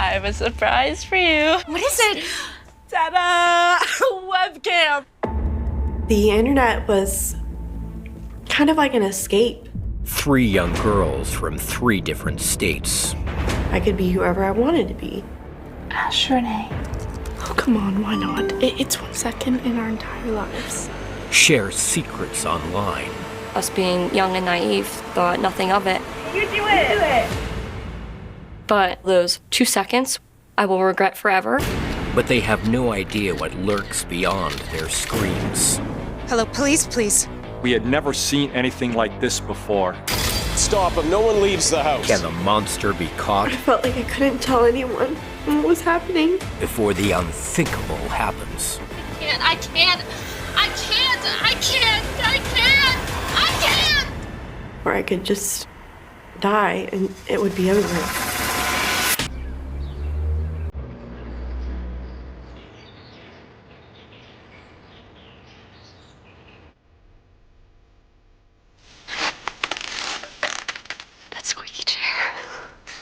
I have a surprise for you. What is it? Ta-da! Webcam! The internet was kind of like an escape. 3 young girls from 3 different states. I could be whoever I wanted to be. Ash Renee. Oh, come on, why not? It's 1 second in our entire lives. Share secrets online. Us being young and naive, thought nothing of it. You do it! Do it! But those 2 seconds, I will regret forever. But they have no idea what lurks beyond their screens. Hello, police, please. We had never seen anything like this before. Stop him, no one leaves the house. Can the monster be caught I felt like I couldn't tell anyone what was happening. before the unthinkable happens? I can't! Or I could just die and it would be over.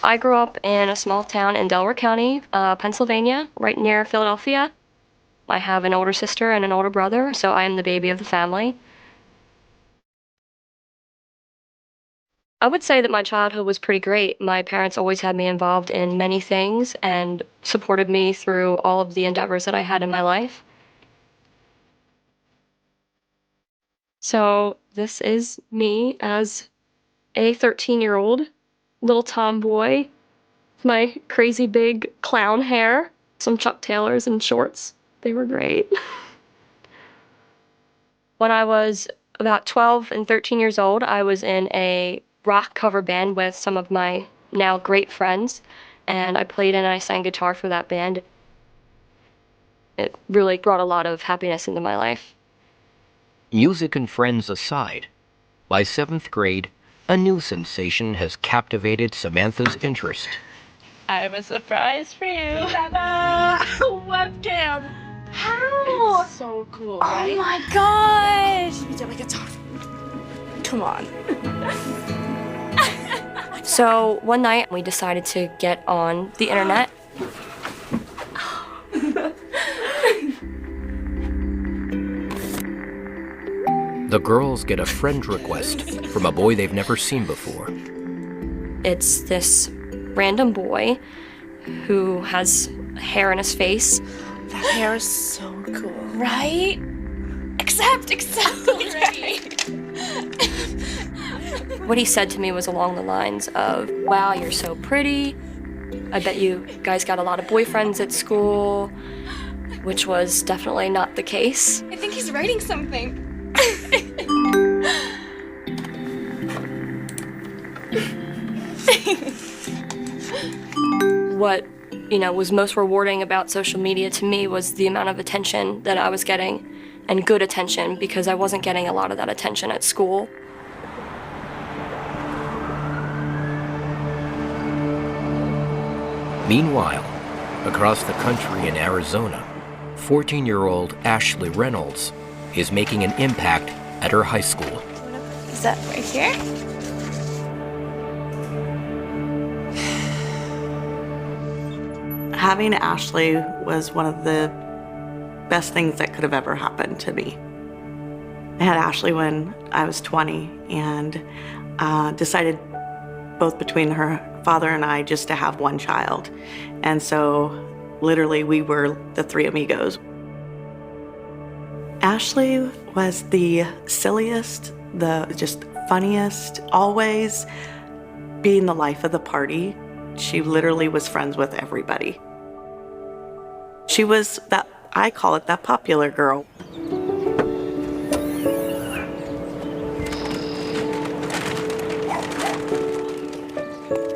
I grew up in a small town in Delaware County, Pennsylvania, right near Philadelphia. I have an older sister and an older brother, so I am the baby of the family. I would say that my childhood was pretty great. My parents always had me involved in many things and supported me through all of the endeavors that I had in my life. So this is me as a 13-year-old little tomboy, my crazy big clown hair, some Chuck Taylors and shorts. They were great. When I was about 12 and 13 years old, I was in a rock cover band with some of my now great friends, and I played and I sang guitar for that band. It really brought a lot of happiness into my life. Music and friends aside, by 7th grade, a new sensation has captivated Samantha's interest. I have a surprise for you. Ta-da! Webcam! How? It's so cool, right? Oh my gosh! You did like a top. Come on. So one night we decided to get on the internet. The girls get a friend request from a boy they've never seen before. It's this random boy who has hair in his face. That hair is so cool. Right? Except already. What he said to me was along the lines of, "Wow, you're so pretty. I bet you guys got a lot of boyfriends at school," which was definitely not the case. I think he's writing something. What, was most rewarding about social media to me was the amount of attention that I was getting, and good attention, because I wasn't getting a lot of that attention at school. Meanwhile, across the country in Arizona, 14-year-old Ashley Reynolds is making an impact at her high school. Is that right here? Having Ashley was one of the best things that could have ever happened to me. I had Ashley when I was 20 and decided both between her father and I just to have one child. And so literally we were the 3 amigos. Ashley was the silliest, the just funniest, always being the life of the party. She literally was friends with everybody. She was that, I call it that popular girl.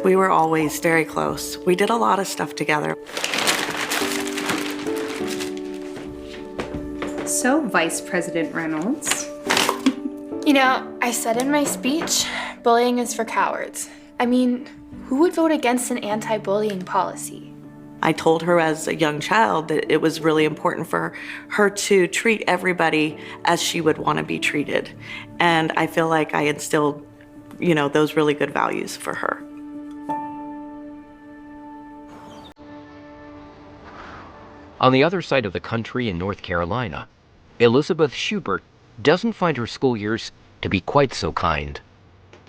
We were always very close. We did a lot of stuff together. So, Vice President Reynolds. I said in my speech, bullying is for cowards. I mean, who would vote against an anti-bullying policy? I told her as a young child that it was really important for her to treat everybody as she would want to be treated. And I feel like I instilled, those really good values for her. On the other side of the country in North Carolina, Elizabeth Schubert doesn't find her school years to be quite so kind.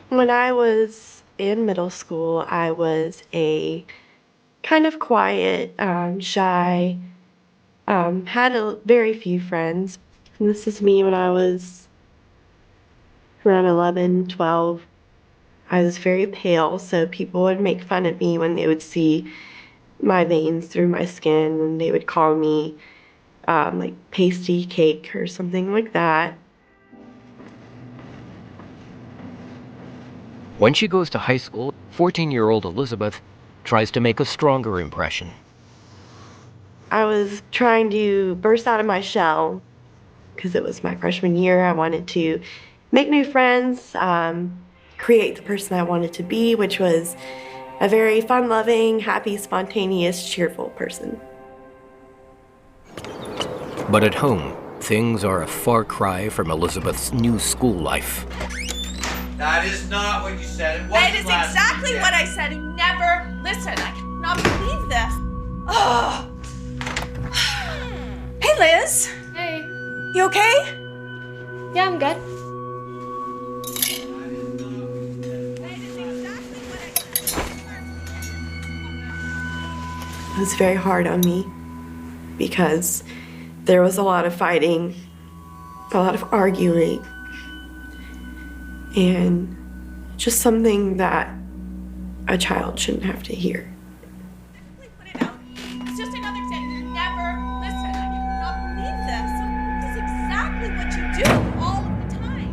When I was in middle school, I was a kind of quiet, shy, had very few friends. And this is me when I was around 11, 12. I was very pale, so people would make fun of me when they would see my veins through my skin, and they would call me like pasty cake or something like that. When she goes to high school, 14-year-old Elizabeth tries to make a stronger impression. I was trying to burst out of my shell because it was my freshman year. I wanted to make new friends, create the person I wanted to be, which was a very fun-loving, happy, spontaneous, cheerful person. But at home, things are a far cry from Elizabeth's new school life. That is not what you said. It is exactly what I said. You never listen. I cannot believe this. Oh. Hey, Liz. Hey. You okay? Yeah, I'm good. It was very hard on me because there was a lot of fighting, a lot of arguing, and just something that a child shouldn't have to hear. It's just another day. You never listen. I cannot believe this. This is exactly what you do all of the time.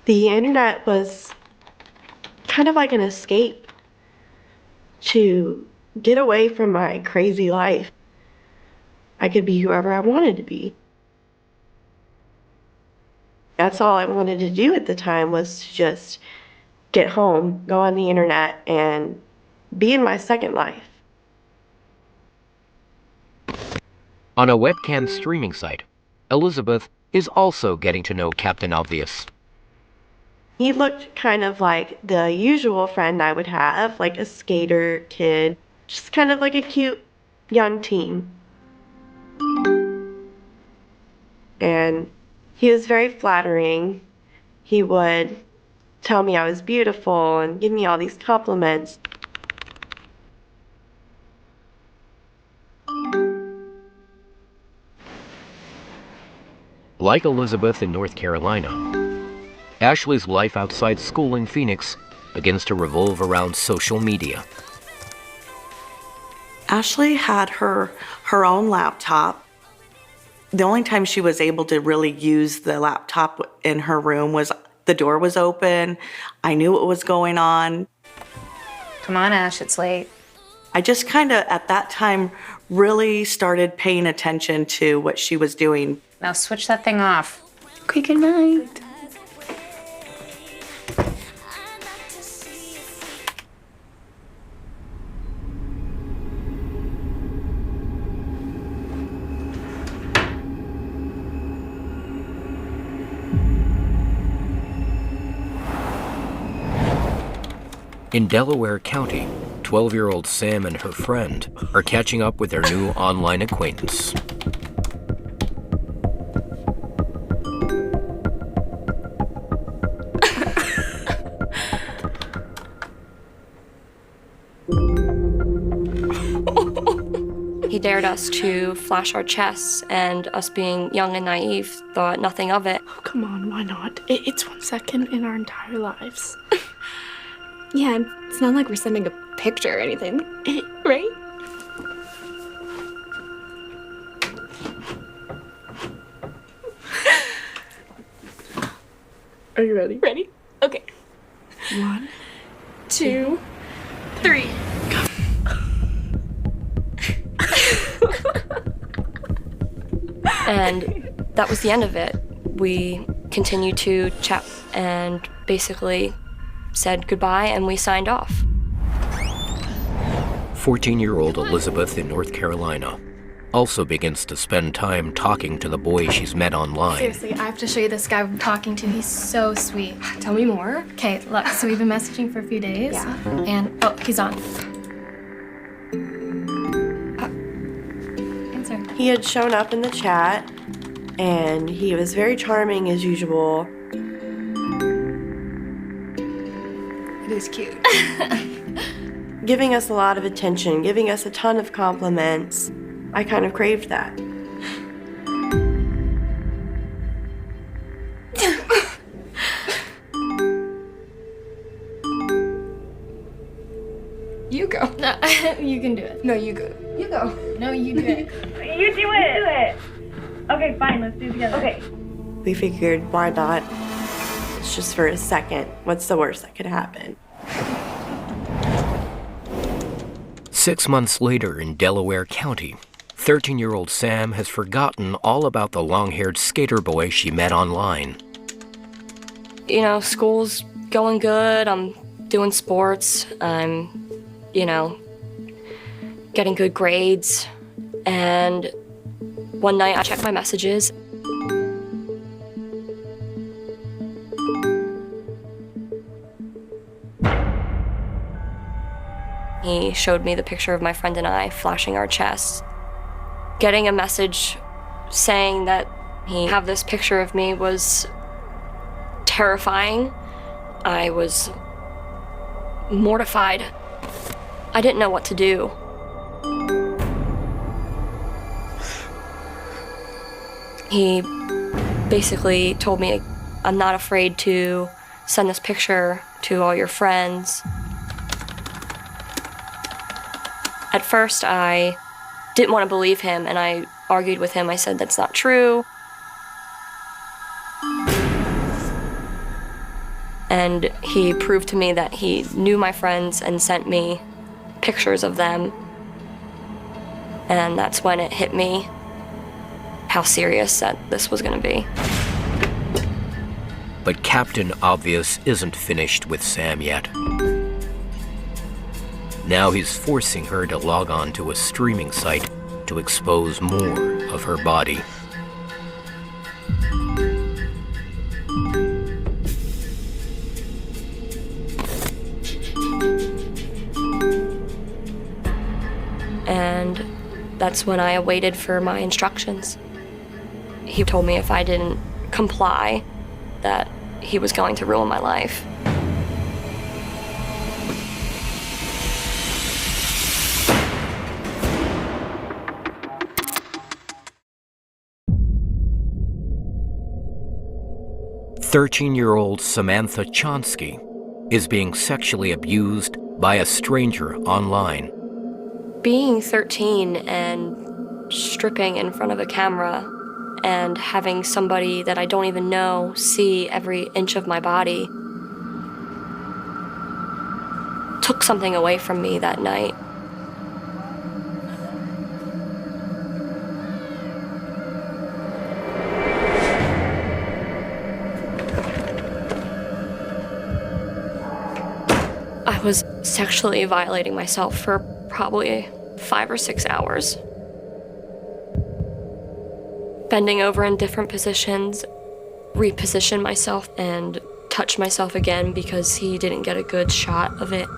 The internet was kind of like an escape to get away from my crazy life. I could be whoever I wanted to be. That's all I wanted to do at the time, was to just get home, go on the internet, and be in my second life. On a webcam streaming site, Elizabeth is also getting to know Captain Obvious. He looked kind of like the usual friend I would have, like a skater kid, just kind of like a cute young teen. And he was very flattering. He would tell me I was beautiful and give me all these compliments. Like Elizabeth in North Carolina, Ashley's life outside school in Phoenix begins to revolve around social media. Ashley had her own laptop. The only time she was able to really use the laptop in her room was the door was open. I knew what was going on. Come on, Ash, it's late. I just kind of, at that time, really started paying attention to what she was doing. Now switch that thing off. Okay, good night. In Delaware County, 12-year-old Sam and her friend are catching up with their new online acquaintance. He dared us to flash our chests, and us being young and naive thought nothing of it. Oh, come on, why not? It's 1 second in our entire lives. Yeah, it's not like we're sending a picture or anything, right? Are you ready? Ready? Okay. 1, 2, 3. And that was the end of it. We continued to chat and basically said goodbye, and we signed off. 14-year-old Elizabeth in North Carolina also begins to spend time talking to the boy she's met online. Seriously, I have to show you this guy I'm talking to. He's so sweet. Tell me more. Okay, look, so we've been messaging for a few days. Yeah. And, oh, he's on. Answer. He had shown up in the chat, and he was very charming as usual. It is cute. Giving us a lot of attention, giving us a ton of compliments. I kind of craved that. You go. No, you can do it. No, you go. You go. No, you do it. You do it. Okay, fine, let's do it together. Okay. We figured, why not? It's just for a second. What's the worst that could happen? 6 months later in Delaware County, 13-year-old Sam has forgotten all about the long-haired skater boy she met online. You know, school's going good. I'm doing sports. I'm, getting good grades. And one night I checked my messages. He showed me the picture of my friend and I flashing our chests. Getting a message saying that he had this picture of me was terrifying. I was mortified. I didn't know what to do. He basically told me, I'm not afraid to send this picture to all your friends. At first, I didn't want to believe him, and I argued with him. I said, that's not true. And he proved to me that he knew my friends and sent me pictures of them. And that's when it hit me how serious that this was going to be. But Captain Obvious isn't finished with Sam yet. Now he's forcing her to log on to a streaming site to expose more of her body. And that's when I waited for my instructions. He told me if I didn't comply, that he was going to ruin my life. "13-year-old Samantha Chonsky is being sexually abused by a stranger online." Being 13 and stripping in front of a camera and having somebody that I don't even know see every inch of my body took something away from me that night. I was sexually violating myself for probably 5 or 6 hours. Bending over in different positions, reposition myself and touch myself again because he didn't get a good shot of it.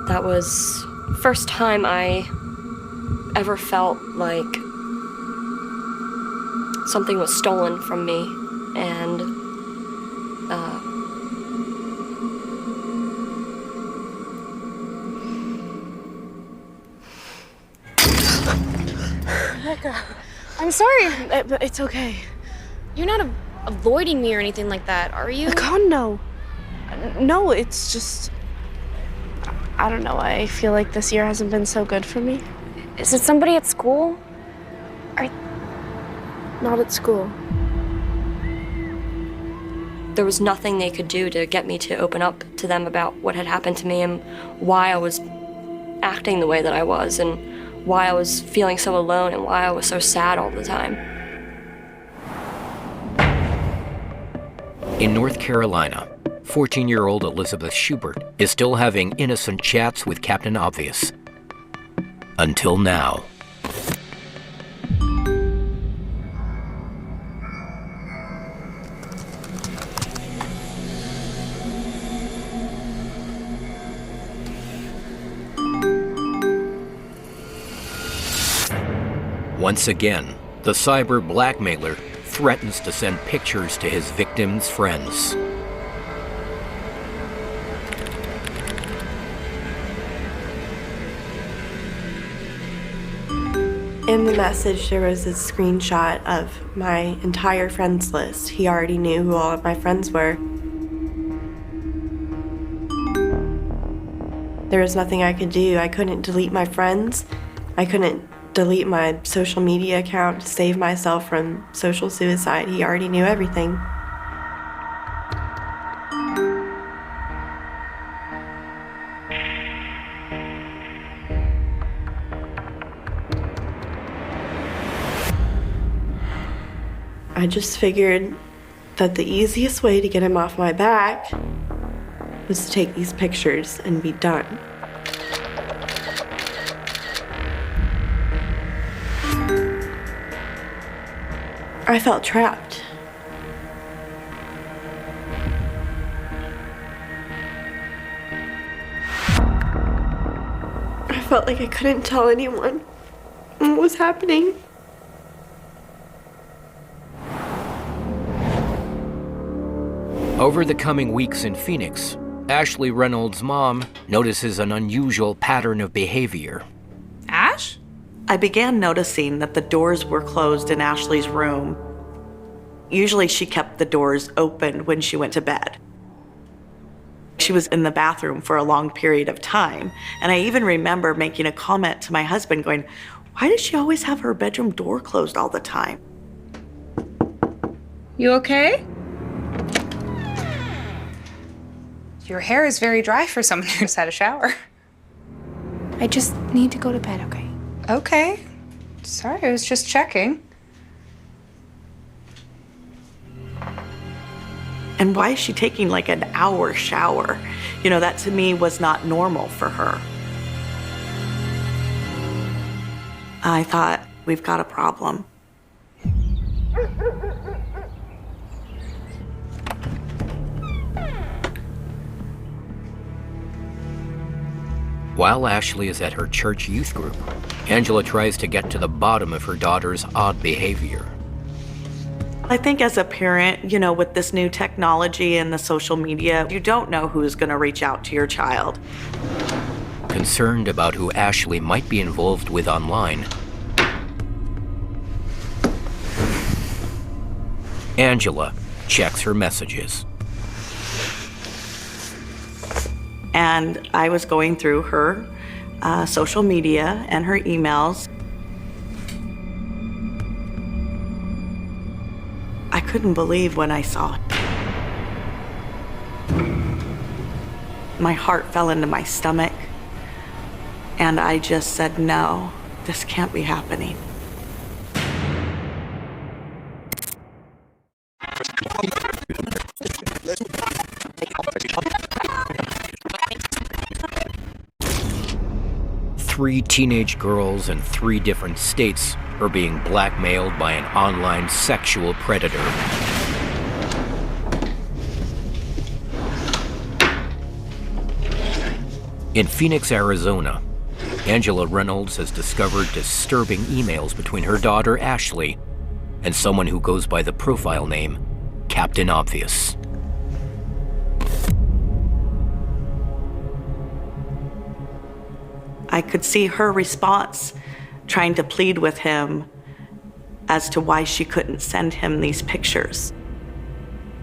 That was the first time I ever felt like something was stolen from me, and I'm sorry. It's okay. You're not avoiding me or anything like that, are you? God, no. No, it's just... I don't know. I feel like this year hasn't been so good for me. Is it somebody at school? Not at school. There was nothing they could do to get me to open up to them about what had happened to me and why I was acting the way that I was and why I was feeling so alone and why I was so sad all the time. In North Carolina, 14-year-old Elizabeth Schubert is still having innocent chats with Captain Obvious. Until now. Once again, the cyber blackmailer threatens to send pictures to his victims' friends. In the message, there was a screenshot of my entire friends list. He already knew who all of my friends were. There was nothing I could do. I couldn't delete my friends. I couldn't delete my social media account to save myself from social suicide. He already knew everything. I just figured that the easiest way to get him off my back was to take these pictures and be done. I felt trapped. I felt like I couldn't tell anyone what was happening. Over the coming weeks in Phoenix, Ashley Reynolds' mom notices an unusual pattern of behavior. Ash? I began noticing that the doors were closed in Ashley's room. Usually she kept the doors open when she went to bed. She was in the bathroom for a long period of time, and I even remember making a comment to my husband going, "Why does she always have her bedroom door closed all the time?" You okay? Your hair is very dry for someone who's had a shower. I just need to go to bed, okay? Okay. Sorry, I was just checking. And why is she taking like an hour shower? You know, that to me was not normal for her. I thought, we've got a problem. While Ashley is at her church youth group, Angela tries to get to the bottom of her daughter's odd behavior. I think as a parent, you know, with this new technology and the social media, you don't know who's going to reach out to your child. Concerned about who Ashley might be involved with online, Angela checks her messages. And I was going through her social media and her emails. I couldn't believe what I saw. My heart fell into my stomach, and I just said, no, this can't be happening. Three teenage girls in 3 different states are being blackmailed by an online sexual predator. In Phoenix, Arizona, Angela Reynolds has discovered disturbing emails between her daughter, Ashley, and someone who goes by the profile name Captain Obvious. I could see her response, trying to plead with him as to why she couldn't send him these pictures.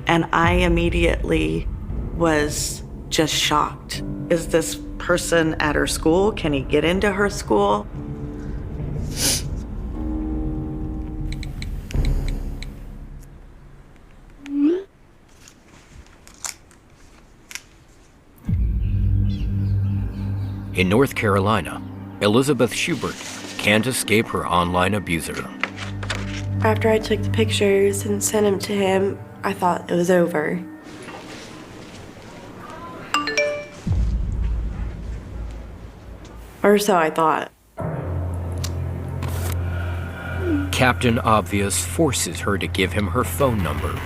And I immediately was just shocked. Is this person at her school? Can he get into her school? In North Carolina, Elizabeth Schubert can't escape her online abuser. After I took the pictures and sent them to him, I thought it was over. Or so I thought. Captain Obvious forces her to give him her phone number.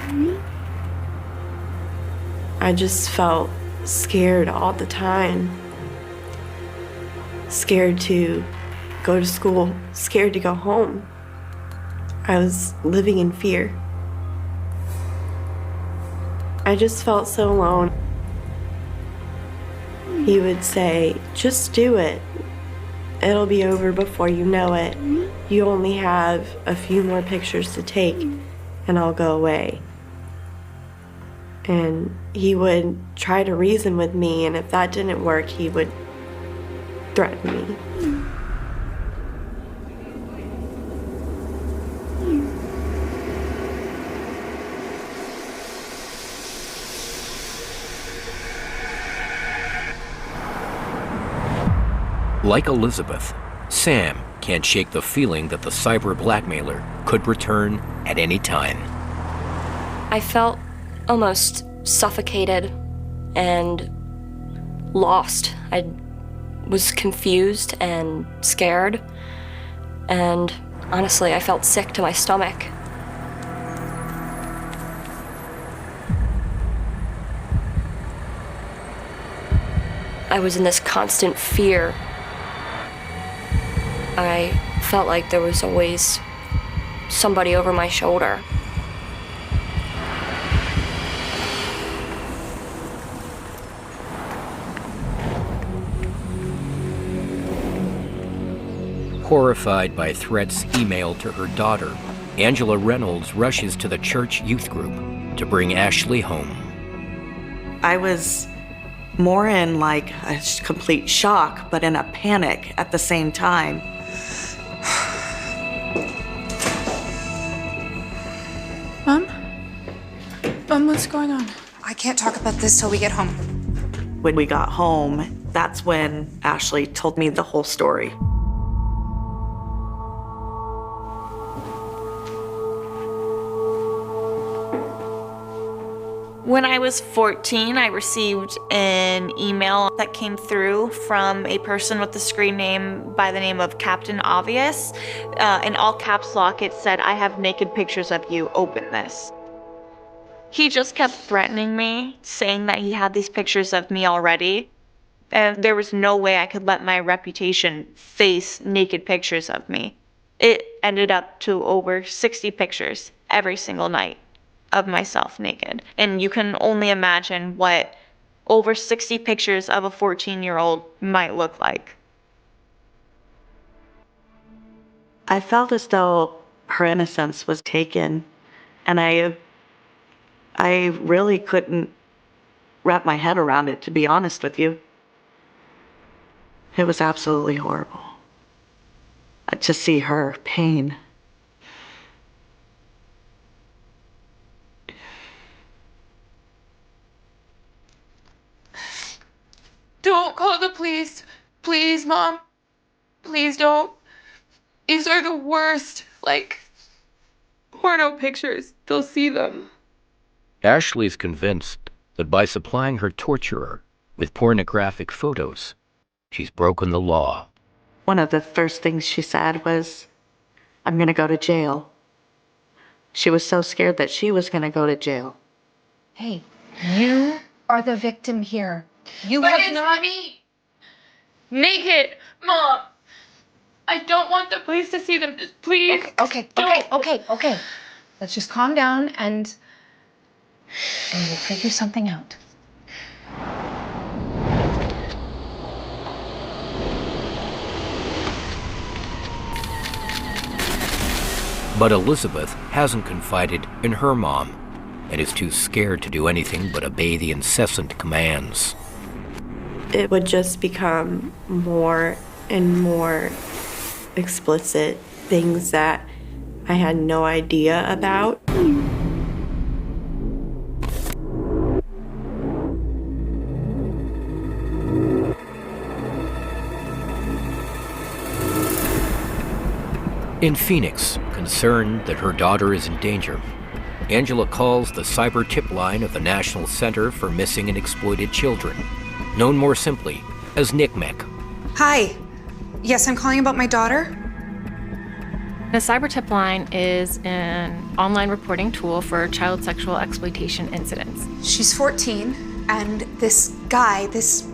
I just felt scared all the time. Scared to go to school, scared to go home. I was living in fear. I just felt so alone. He would say, just do it. It'll be over before you know it. You only have a few more pictures to take, and I'll go away. And he would try to reason with me, and if that didn't work, he would threaten me. Like Elizabeth, Sam can't shake the feeling that the cyber blackmailer could return at any time. I felt almost suffocated and lost. I was confused and scared, and honestly, I felt sick to my stomach. I was in this constant fear. I felt like there was always somebody over my shoulder. Horrified by threats emailed to her daughter, Angela Reynolds rushes to the church youth group to bring Ashley home. I was more in like a complete shock, but in a panic at the same time. Mom, what's going on? I can't talk about this till we get home. When we got home, that's when Ashley told me the whole story. When I was 14, I received an email that came through from a person with the screen name by the name of Captain Obvious. In all caps lock, it said, "I have naked pictures of you, open this." He just kept threatening me, saying that he had these pictures of me already, and there was no way I could let my reputation face naked pictures of me. It ended up to over 60 pictures every single night of myself naked. And you can only imagine what over 60 pictures of a 14-year-old might look like. I felt as though her innocence was taken, and I really couldn't wrap my head around it, to be honest with you. It was absolutely horrible to see her pain. Don't call the police. Please, Mom. Please don't. These are the worst, porno pictures. They'll see them. Ashley's convinced that by supplying her torturer with pornographic photos, she's broken the law. One of the first things she said was, "I'm gonna go to jail." She was so scared that she was gonna go to jail. Hey, you are the victim here. But it's not me. Naked, Mom. I don't want the police to see them. Just please. Okay. Let's just calm down and we'll figure something out. But Elizabeth hasn't confided in her mom and is too scared to do anything but obey the incessant commands. It would just become more and more explicit, things that I had no idea about. In Phoenix, concerned that her daughter is in danger, Angela calls the cyber tip line of the National Center for Missing and Exploited Children, known more simply as NCMEC. Hi. Yes, I'm calling about my daughter. The cyber tip line is an online reporting tool for child sexual exploitation incidents. She's 14, and this guy, this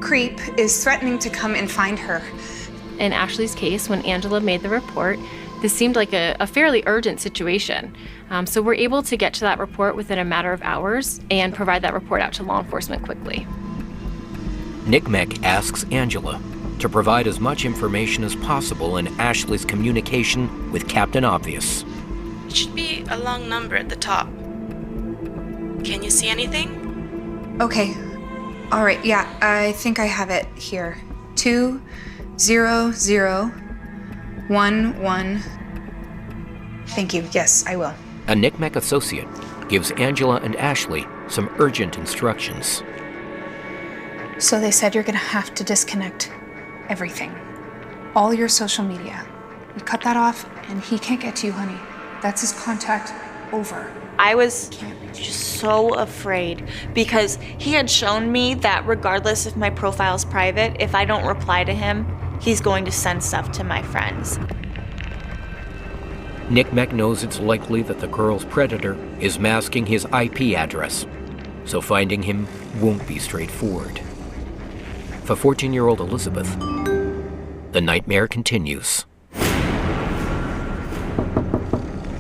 creep, is threatening to come and find her. In Ashley's case, when Angela made the report, This seemed like a fairly urgent situation. So we're able to get to that report within a matter of hours and provide that report out to law enforcement quickly. NCMEC asks Angela to provide as much information as possible in Ashley's communication with Captain Obvious. It should be a long number at the top. Can you see anything? Okay. All right, yeah, I think I have it here. 20011. Thank you. Yes, I will. A NCMEC associate gives Angela and Ashley some urgent instructions. So they said you're gonna have to disconnect everything. All your social media. We cut that off and he can't get to you, honey. That's his contact over. I was just so afraid because he had shown me that regardless if my profile's private, if I don't reply to him, he's going to send stuff to my friends. NCMEC knows it's likely that the girl's predator is masking his IP address, so finding him won't be straightforward. For 14-year-old Elizabeth, the nightmare continues.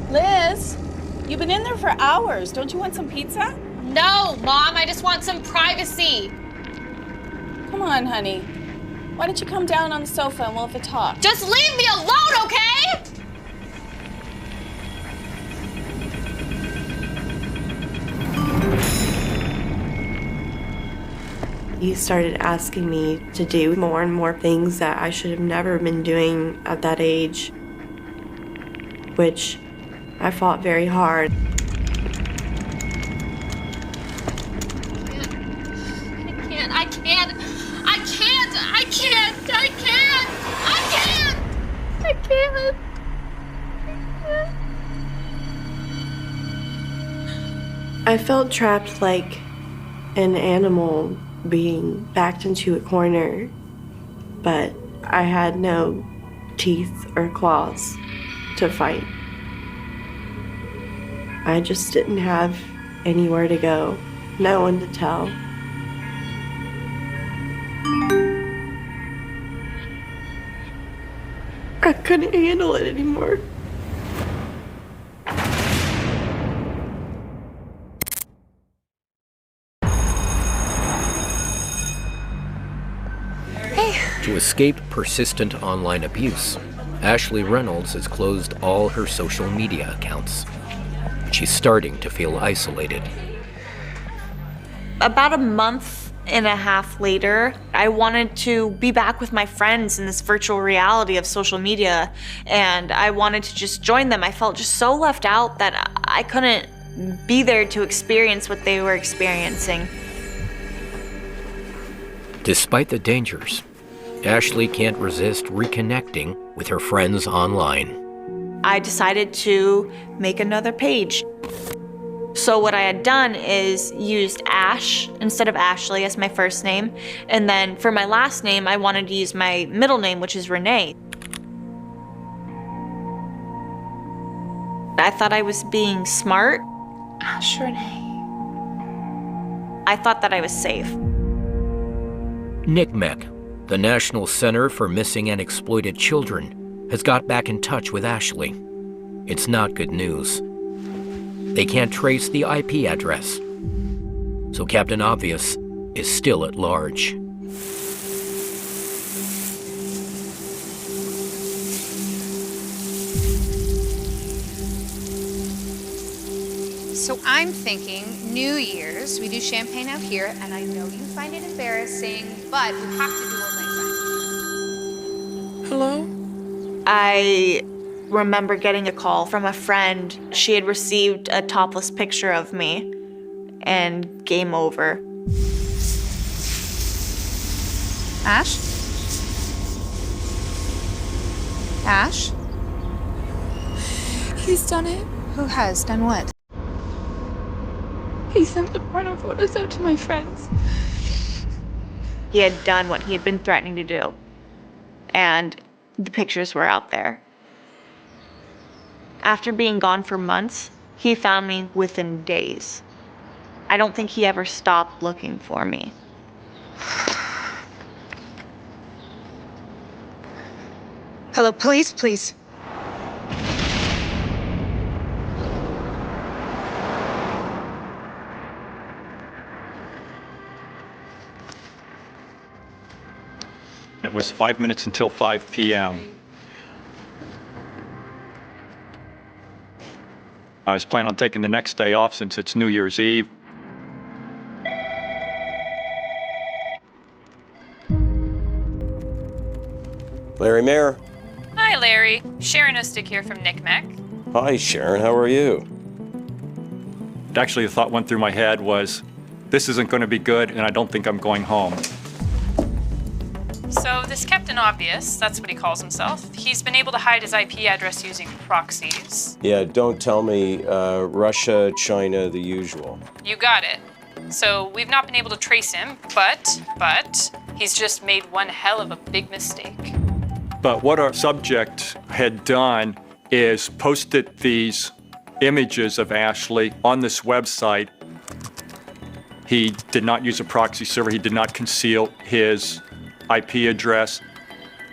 Liz, you've been in there for hours. Don't you want some pizza? No, Mom, I just want some privacy. Come on, honey. Why don't you come down on the sofa and we'll have a talk? Just leave me alone, okay? He started asking me to do more and more things that I should have never been doing at that age, which I fought very hard. I can't. I felt trapped like an animal being backed into a corner, but I had no teeth or claws to fight. I just didn't have anywhere to go, no one to tell. I couldn't handle it anymore. To escape persistent online abuse, Ashley Reynolds has closed all her social media accounts. She's starting to feel isolated. About a month and a half later, I wanted to be back with my friends in this virtual reality of social media, and I wanted to just join them. I felt just so left out that I couldn't be there to experience what they were experiencing. Despite the dangers, Ashley can't resist reconnecting with her friends online. I decided to make another page. So what I had done is used Ash instead of Ashley as my first name, and then for my last name, I wanted to use my middle name, which is Renee. I thought I was being smart. Ash Renee. I thought that I was safe. NCMEC, the National Center for Missing and Exploited Children, has got back in touch with Ashley. It's not good news. They can't trace the IP address, so Captain Obvious is still at large. So I'm thinking New Year's, we do champagne out here, and I know you find it embarrassing, but we have to do old lang syne. Hello? I remember getting a call from a friend. She had received a topless picture of me, and game over. Ash? Ash? He's done it. Who has done what? He sent the porno photos out to my friends. He had done what he had been threatening to do, and the pictures were out there. After being gone for months, he found me within days. I don't think he ever stopped looking for me. Hello, police, please. it was 5 minutes until 5 p.m. I was planning on taking the next day off since it's New Year's Eve. Larry Mayer. Hi, Larry. Sharon Ostick here from NCMEC. Hi, Sharon. How are you? Actually, the thought went through my head was, this isn't going to be good, and I don't think I'm going home. So this Captain Obvious, that's what he calls himself, he's been able to hide his IP address using proxies. Yeah, don't tell me Russia, China, the usual. You got it. So we've not been able to trace him, but he's just made one hell of a big mistake. But what our subject had done is posted these images of Ashley on this website. He did not use a proxy server. He did not conceal his IP address,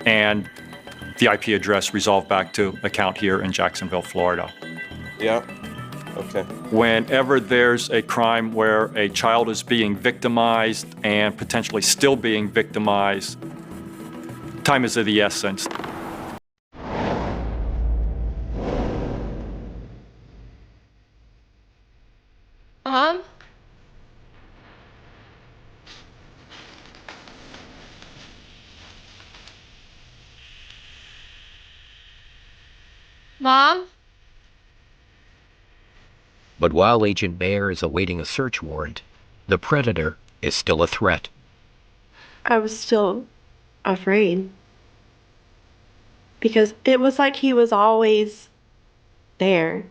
and the IP address resolved back to account here in Jacksonville, Florida. Yeah, okay. Whenever there's a crime where a child is being victimized and potentially still being victimized, time is of the essence. Mom? But while Agent Mayer is awaiting a search warrant, the predator is still a threat. I was still afraid. Because it was like he was always there.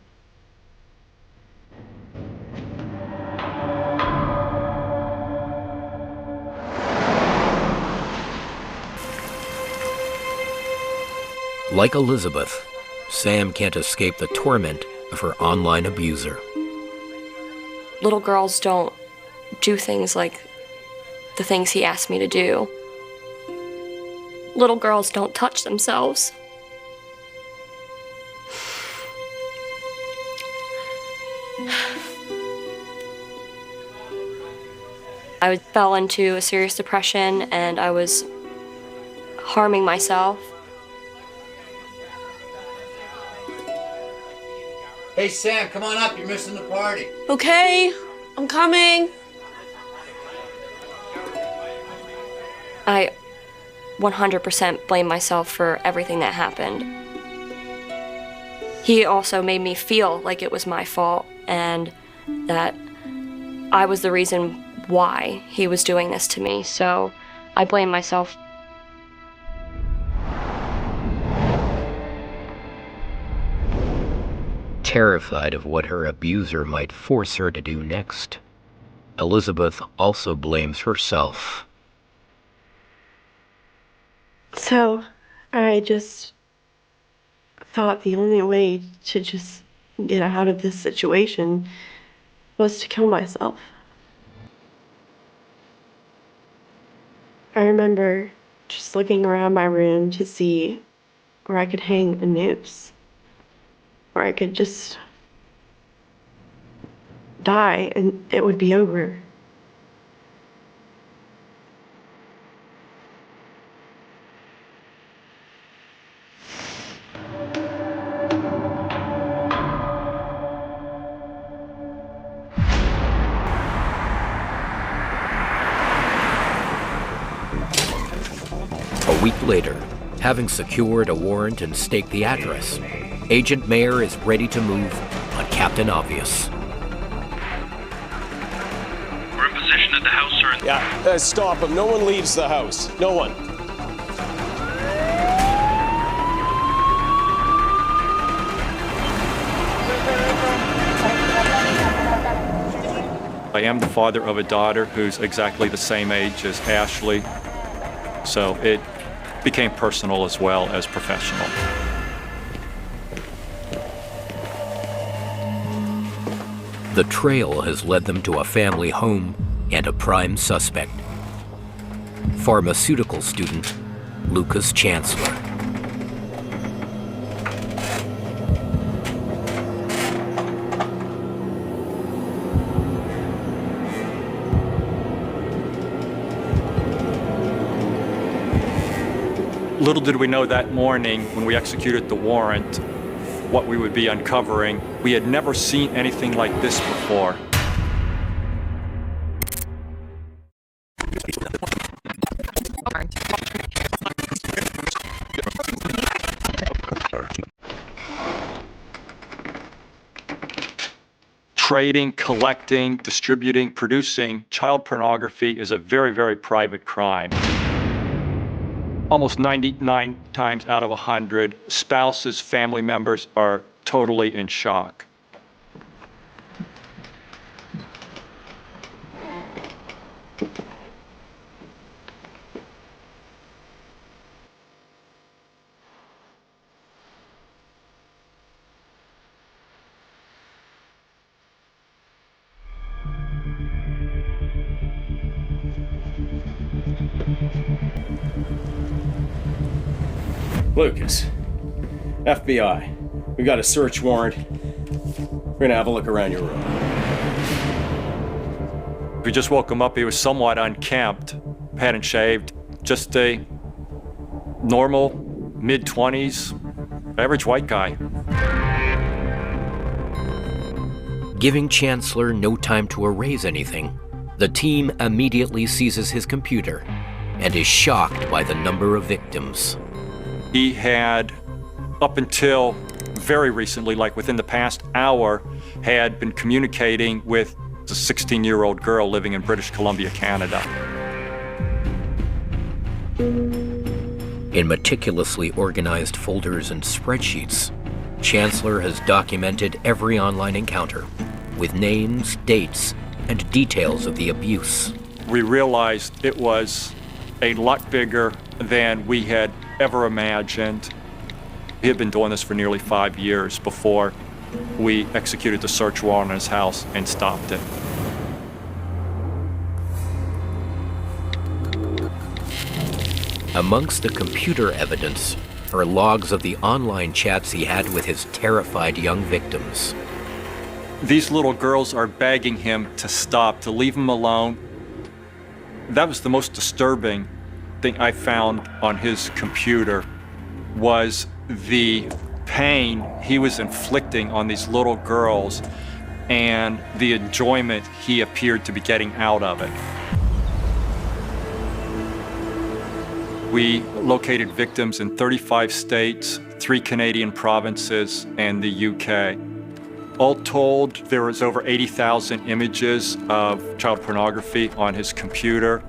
Like Elizabeth, Sam can't escape the torment of her online abuser. Little girls don't do things like the things he asked me to do. Little girls don't touch themselves. I fell into a serious depression and I was harming myself. Hey, Sam, come on up. You're missing the party. Okay, I'm coming. I 100% blame myself for everything that happened. He also made me feel like it was my fault and that I was the reason why he was doing this to me, so I blame myself. Terrified of what her abuser might force her to do next, Elizabeth also blames herself. So I just thought the only way to just get out of this situation was to kill myself. I remember just looking around my room to see where I could hang a noose, where I could just die and it would be over. A week later, having secured a warrant and staked the address, Agent Mayer is ready to move on Captain Obvious. We're in position at the house, sir. Yeah, stop him. No one leaves the house. No one. I am the father of a daughter who's exactly the same age as Ashley, so it became personal as well as professional. The trail has led them to a family home and a prime suspect, pharmaceutical student Lucas Chancellor. Little did we know that morning when we executed the warrant what we would be uncovering. We had never seen anything like this before. Trading, collecting, distributing, producing child pornography is a very, very private crime. Almost 99 times out of 100, spouses, family members are totally in shock. Lucas, FBI, we got a search warrant. We're gonna have a look around your room. We just woke him up. He was somewhat unkempt, hadn't shaved, just a normal mid-20s, average white guy. Giving Chancellor no time to erase anything, the team immediately seizes his computer and is shocked by the number of victims. He had, up until very recently, like within the past hour, had been communicating with a 16-year-old girl living in British Columbia, Canada. In meticulously organized folders and spreadsheets, Chancellor has documented every online encounter with names, dates, and details of the abuse. We realized it was a lot bigger than we had ever imagined. He had been doing this for nearly 5 years before we executed the search warrant on his house and stopped it. Amongst the computer evidence are logs of the online chats he had with his terrified young victims. These little girls are begging him to stop, to leave him alone. That was the most disturbing thing I found on his computer, was the pain he was inflicting on these little girls and the enjoyment he appeared to be getting out of it. We located victims in 35 states, 3 Canadian provinces, and the UK. All told, there was over 80,000 images of child pornography on his computer.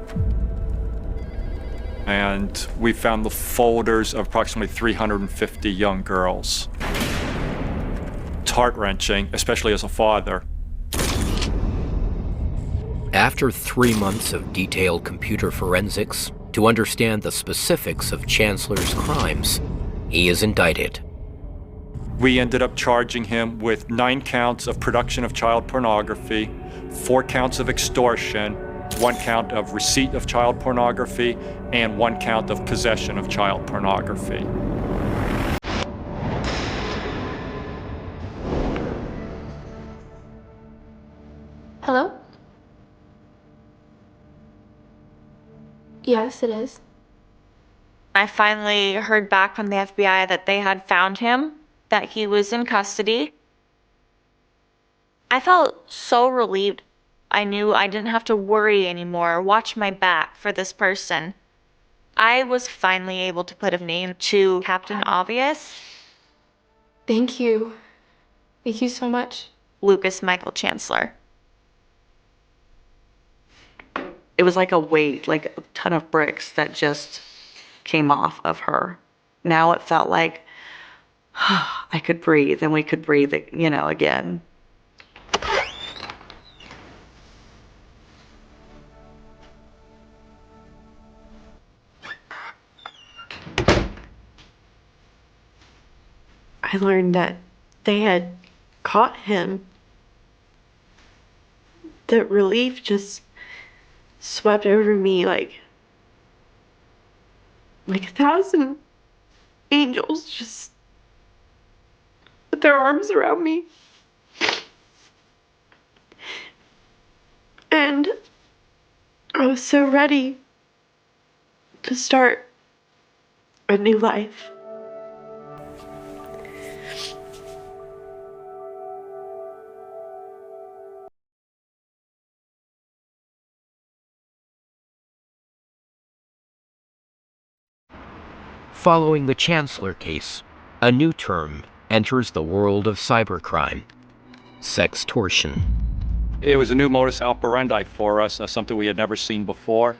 And we found the folders of approximately 350 young girls. It's heart-wrenching, especially as a father. After 3 months of detailed computer forensics to understand the specifics of Chancellor's crimes, he is indicted. We ended up charging him with 9 counts of production of child pornography, 4 counts of extortion, 1 count of receipt of child pornography, and 1 count of possession of child pornography. Hello? Yes, it is. I finally heard back from the FBI that they had found him, that he was in custody. I felt so relieved. I knew I didn't have to worry anymore, watch my back for this person. I was finally able to put a name to Captain Obvious. Thank you. Thank you so much. Lucas Michael Chancellor. It was like a weight, like a ton of bricks that just came off of her. Now it felt like I could breathe, and we could breathe, again. I learned that they had caught him. The relief just swept over me like 1,000 angels just put their arms around me. And I was so ready to start a new life. Following the Chancellor case, a new term enters the world of cybercrime: sextortion. It was a new modus operandi for us, something we had never seen before.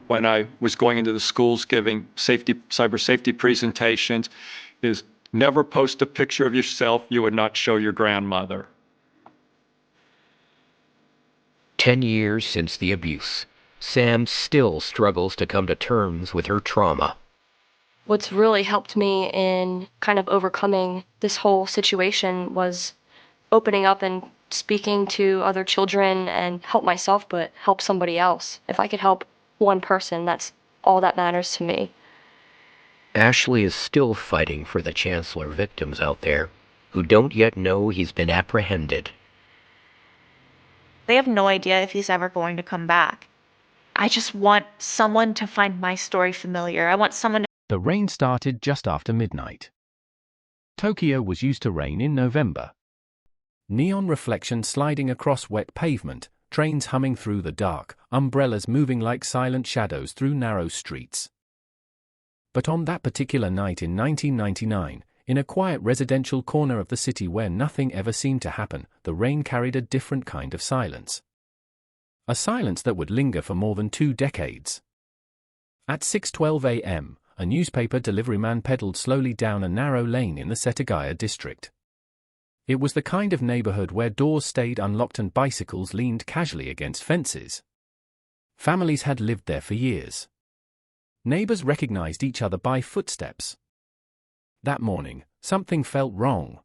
When I was going into the schools giving cyber safety presentations, is never post a picture of yourself you would not show your grandmother. 10 years since the abuse, Sam still struggles to come to terms with her trauma. What's really helped me in kind of overcoming this whole situation was opening up and speaking to other children and help myself, but help somebody else. If I could help one person, that's all that matters to me. Ashley is still fighting for the Chancellor victims out there who don't yet know he's been apprehended. They have no idea if he's ever going to come back. I just want someone to find my story familiar. I want someone to... The rain started just after midnight. Tokyo was used to rain in November. Neon reflections sliding across wet pavement, trains humming through the dark, umbrellas moving like silent shadows through narrow streets. But on that particular night in 1999, in a quiet residential corner of the city where nothing ever seemed to happen, the rain carried a different kind of silence. A silence that would linger for more than 2 decades. At 6:12 a.m., a newspaper delivery man pedaled slowly down a narrow lane in the Setagaya district. It was the kind of neighborhood where doors stayed unlocked and bicycles leaned casually against fences. Families had lived there for years. Neighbors recognized each other by footsteps. That morning, something felt wrong.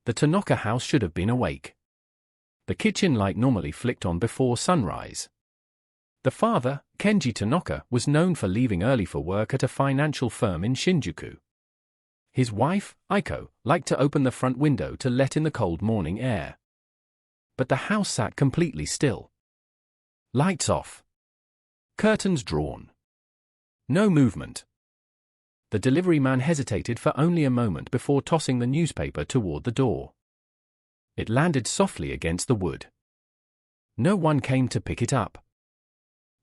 The Tanaka house should have been awake. The kitchen light normally flicked on before sunrise. The father, Kenji Tanaka, was known for leaving early for work at a financial firm in Shinjuku. His wife, Aiko, liked to open the front window to let in the cold morning air. But the house sat completely still. Lights off. Curtains drawn. No movement. The delivery man hesitated for only a moment before tossing the newspaper toward the door. It landed softly against the wood. No one came to pick it up.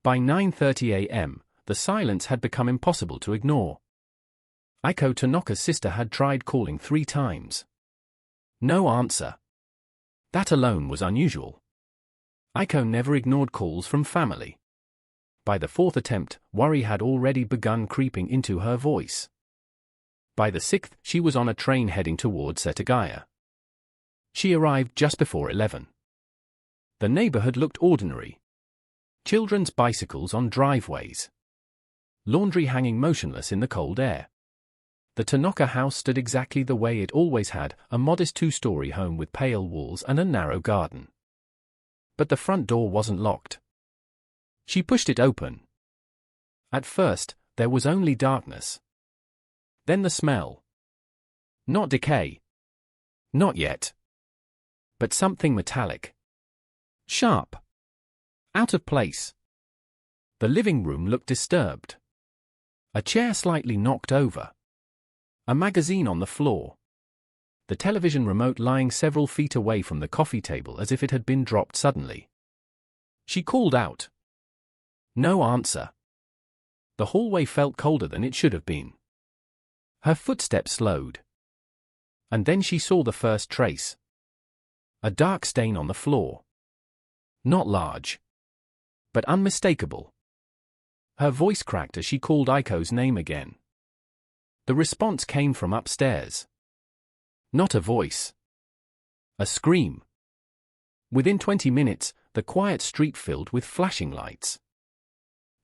By 9:30 a.m., the silence had become impossible to ignore. Aiko Tanaka's sister had tried calling 3 times. No answer. That alone was unusual. Aiko never ignored calls from family. By the 4th attempt, worry had already begun creeping into her voice. By the 6th, she was on a train heading toward Setagaya. She arrived just before 11. The neighborhood looked ordinary. Children's bicycles on driveways. Laundry hanging motionless in the cold air. The Tanaka house stood exactly the way it always had, a modest 2-story home with pale walls and a narrow garden. But the front door wasn't locked. She pushed it open. At first, there was only darkness. Then the smell. Not decay. Not yet. But something metallic. Sharp. Out of place. The living room looked disturbed. A chair slightly knocked over. A magazine on the floor. The television remote lying several feet away from the coffee table as if it had been dropped suddenly. She called out. No answer. The hallway felt colder than it should have been. Her footsteps slowed. And then she saw the first trace. A dark stain on the floor. Not large. But unmistakable. Her voice cracked as she called Aiko's name again. The response came from upstairs. Not a voice. A scream. Within 20 minutes, the quiet street filled with flashing lights.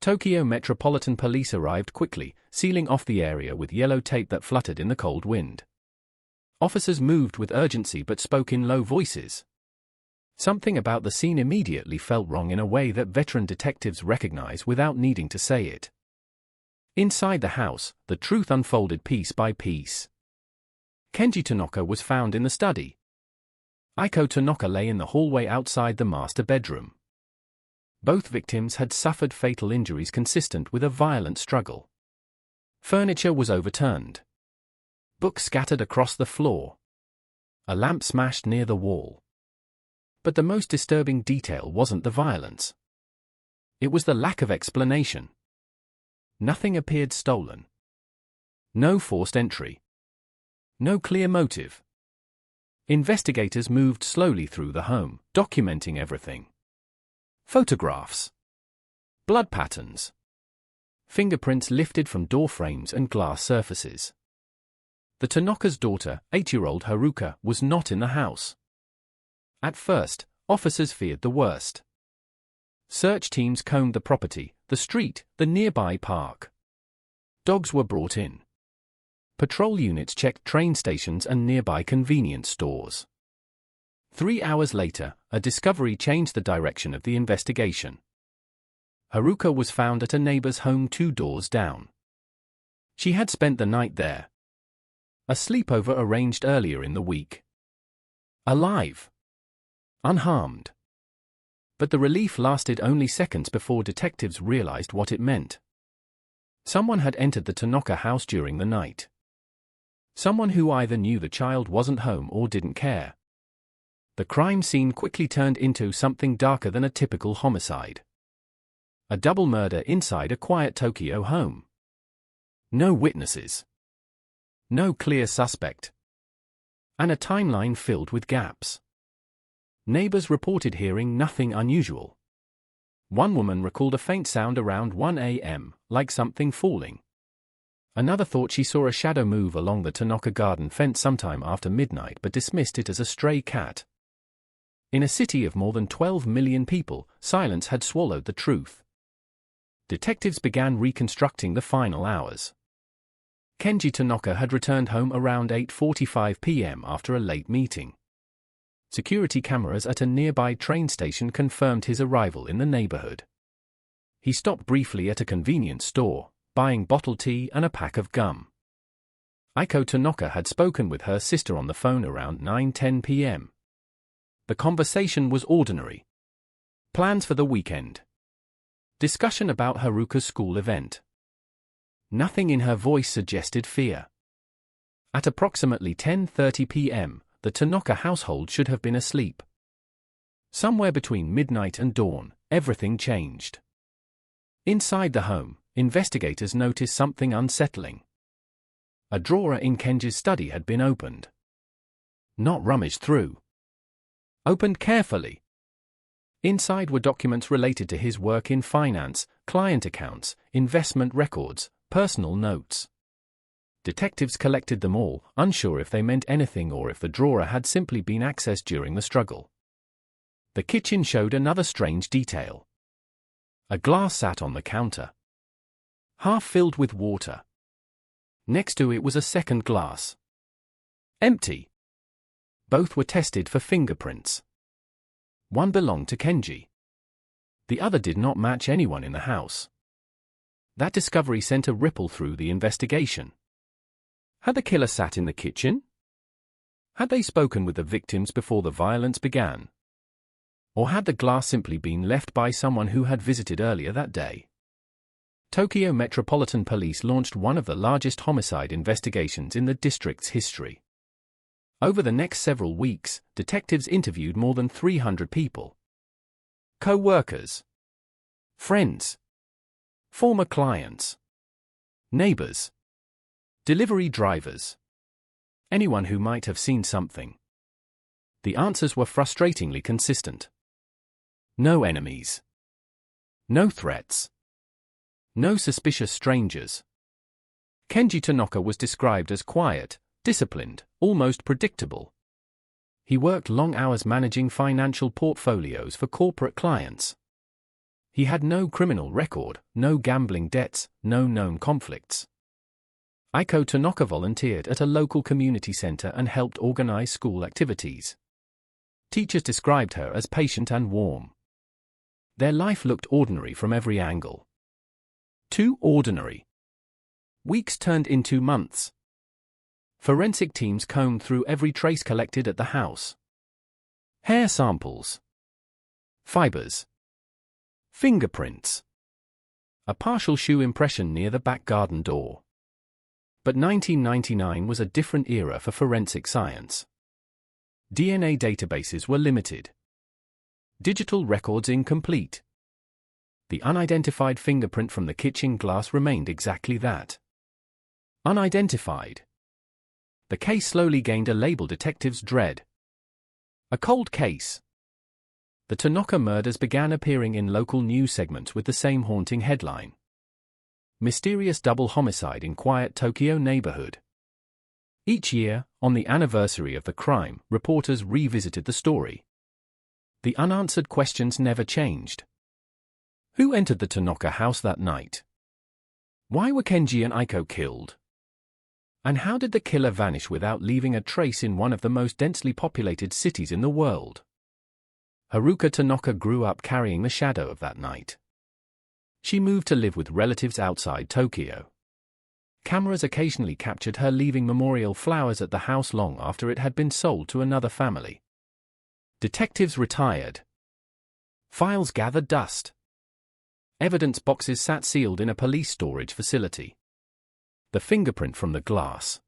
Tokyo Metropolitan Police arrived quickly, sealing off the area with yellow tape that fluttered in the cold wind. Officers moved with urgency but spoke in low voices. Something about the scene immediately felt wrong in a way that veteran detectives recognize without needing to say it. Inside the house, the truth unfolded piece by piece. Kenji Tanaka was found in the study. Aiko Tanaka lay in the hallway outside the master bedroom. Both victims had suffered fatal injuries consistent with a violent struggle. Furniture was overturned. Books scattered across the floor. A lamp smashed near the wall. But the most disturbing detail wasn't the violence. It was the lack of explanation. Nothing appeared stolen. No forced entry. No clear motive. Investigators moved slowly through the home, documenting everything. Photographs. Blood patterns. Fingerprints lifted from door frames and glass surfaces. The Tanaka's daughter, 8-year-old Haruka, was not in the house. At first, officers feared the worst. Search teams combed the property, the street, the nearby park. Dogs were brought in. Patrol units checked train stations and nearby convenience stores. 3 hours later, a discovery changed the direction of the investigation. Haruka was found at a neighbor's home 2 doors down. She had spent the night there. A sleepover arranged earlier in the week. Alive. Unharmed. But the relief lasted only seconds before detectives realized what it meant. Someone had entered the Tanaka house during the night. Someone who either knew the child wasn't home or didn't care. The crime scene quickly turned into something darker than a typical homicide. A double murder inside a quiet Tokyo home. No witnesses. No clear suspect. And a timeline filled with gaps. Neighbors reported hearing nothing unusual. One woman recalled a faint sound around 1 a.m., like something falling. Another thought she saw a shadow move along the Tanaka garden fence sometime after midnight but dismissed it as a stray cat. In a city of more than 12 million people, silence had swallowed the truth. Detectives began reconstructing the final hours. Kenji Tanaka had returned home around 8:45 p.m. after a late meeting. Security cameras at a nearby train station confirmed his arrival in the neighborhood. He stopped briefly at a convenience store, buying bottled tea and a pack of gum. Aiko Tanaka had spoken with her sister on the phone around 9:10 p.m. The conversation was ordinary. Plans for the weekend. Discussion about Haruka's school event. Nothing in her voice suggested fear. At approximately 10:30 p.m., the Tanaka household should have been asleep. Somewhere between midnight and dawn, everything changed. Inside the home, investigators noticed something unsettling. A drawer in Kenji's study had been opened. Not rummaged through. Opened carefully. Inside were documents related to his work in finance, client accounts, investment records, personal notes. Detectives collected them all, unsure if they meant anything or if the drawer had simply been accessed during the struggle. The kitchen showed another strange detail. A glass sat on the counter, half filled with water. Next to it was a second glass. Empty. Both were tested for fingerprints. One belonged to Kenji. The other did not match anyone in the house. That discovery sent a ripple through the investigation. Had the killer sat in the kitchen? Had they spoken with the victims before the violence began? Or had the glass simply been left by someone who had visited earlier that day? Tokyo Metropolitan Police launched one of the largest homicide investigations in the district's history. Over the next several weeks, detectives interviewed more than 300 people. Co-workers, friends, former clients, neighbors, delivery drivers, anyone who might have seen something. The answers were frustratingly consistent. No enemies. No threats. No suspicious strangers. Kenji Tanaka was described as quiet, disciplined, almost predictable. He worked long hours managing financial portfolios for corporate clients. He had no criminal record, no gambling debts, no known conflicts. Aiko Tanaka volunteered at a local community center and helped organize school activities. Teachers described her as patient and warm. Their life looked ordinary from every angle. Too ordinary. Weeks turned into months. Forensic teams combed through every trace collected at the house. Hair samples. Fibers. Fingerprints. A partial shoe impression near the back garden door. But 1999 was a different era for forensic science. DNA databases were limited. Digital records incomplete. The unidentified fingerprint from the kitchen glass remained exactly that. Unidentified. The case slowly gained a label detectives dread. A cold case. The Tanaka murders began appearing in local news segments with the same haunting headline. Mysterious double homicide in quiet Tokyo neighborhood. Each year, on the anniversary of the crime, reporters revisited the story. The unanswered questions never changed. Who entered the Tanaka house that night? Why were Kenji and Aiko killed? And how did the killer vanish without leaving a trace in one of the most densely populated cities in the world? Haruka Tanaka grew up carrying the shadow of that night. She moved to live with relatives outside Tokyo. Cameras occasionally captured her leaving memorial flowers at the house long after it had been sold to another family. Detectives retired. Files gathered dust. Evidence boxes sat sealed in a police storage facility. The fingerprint from the glass.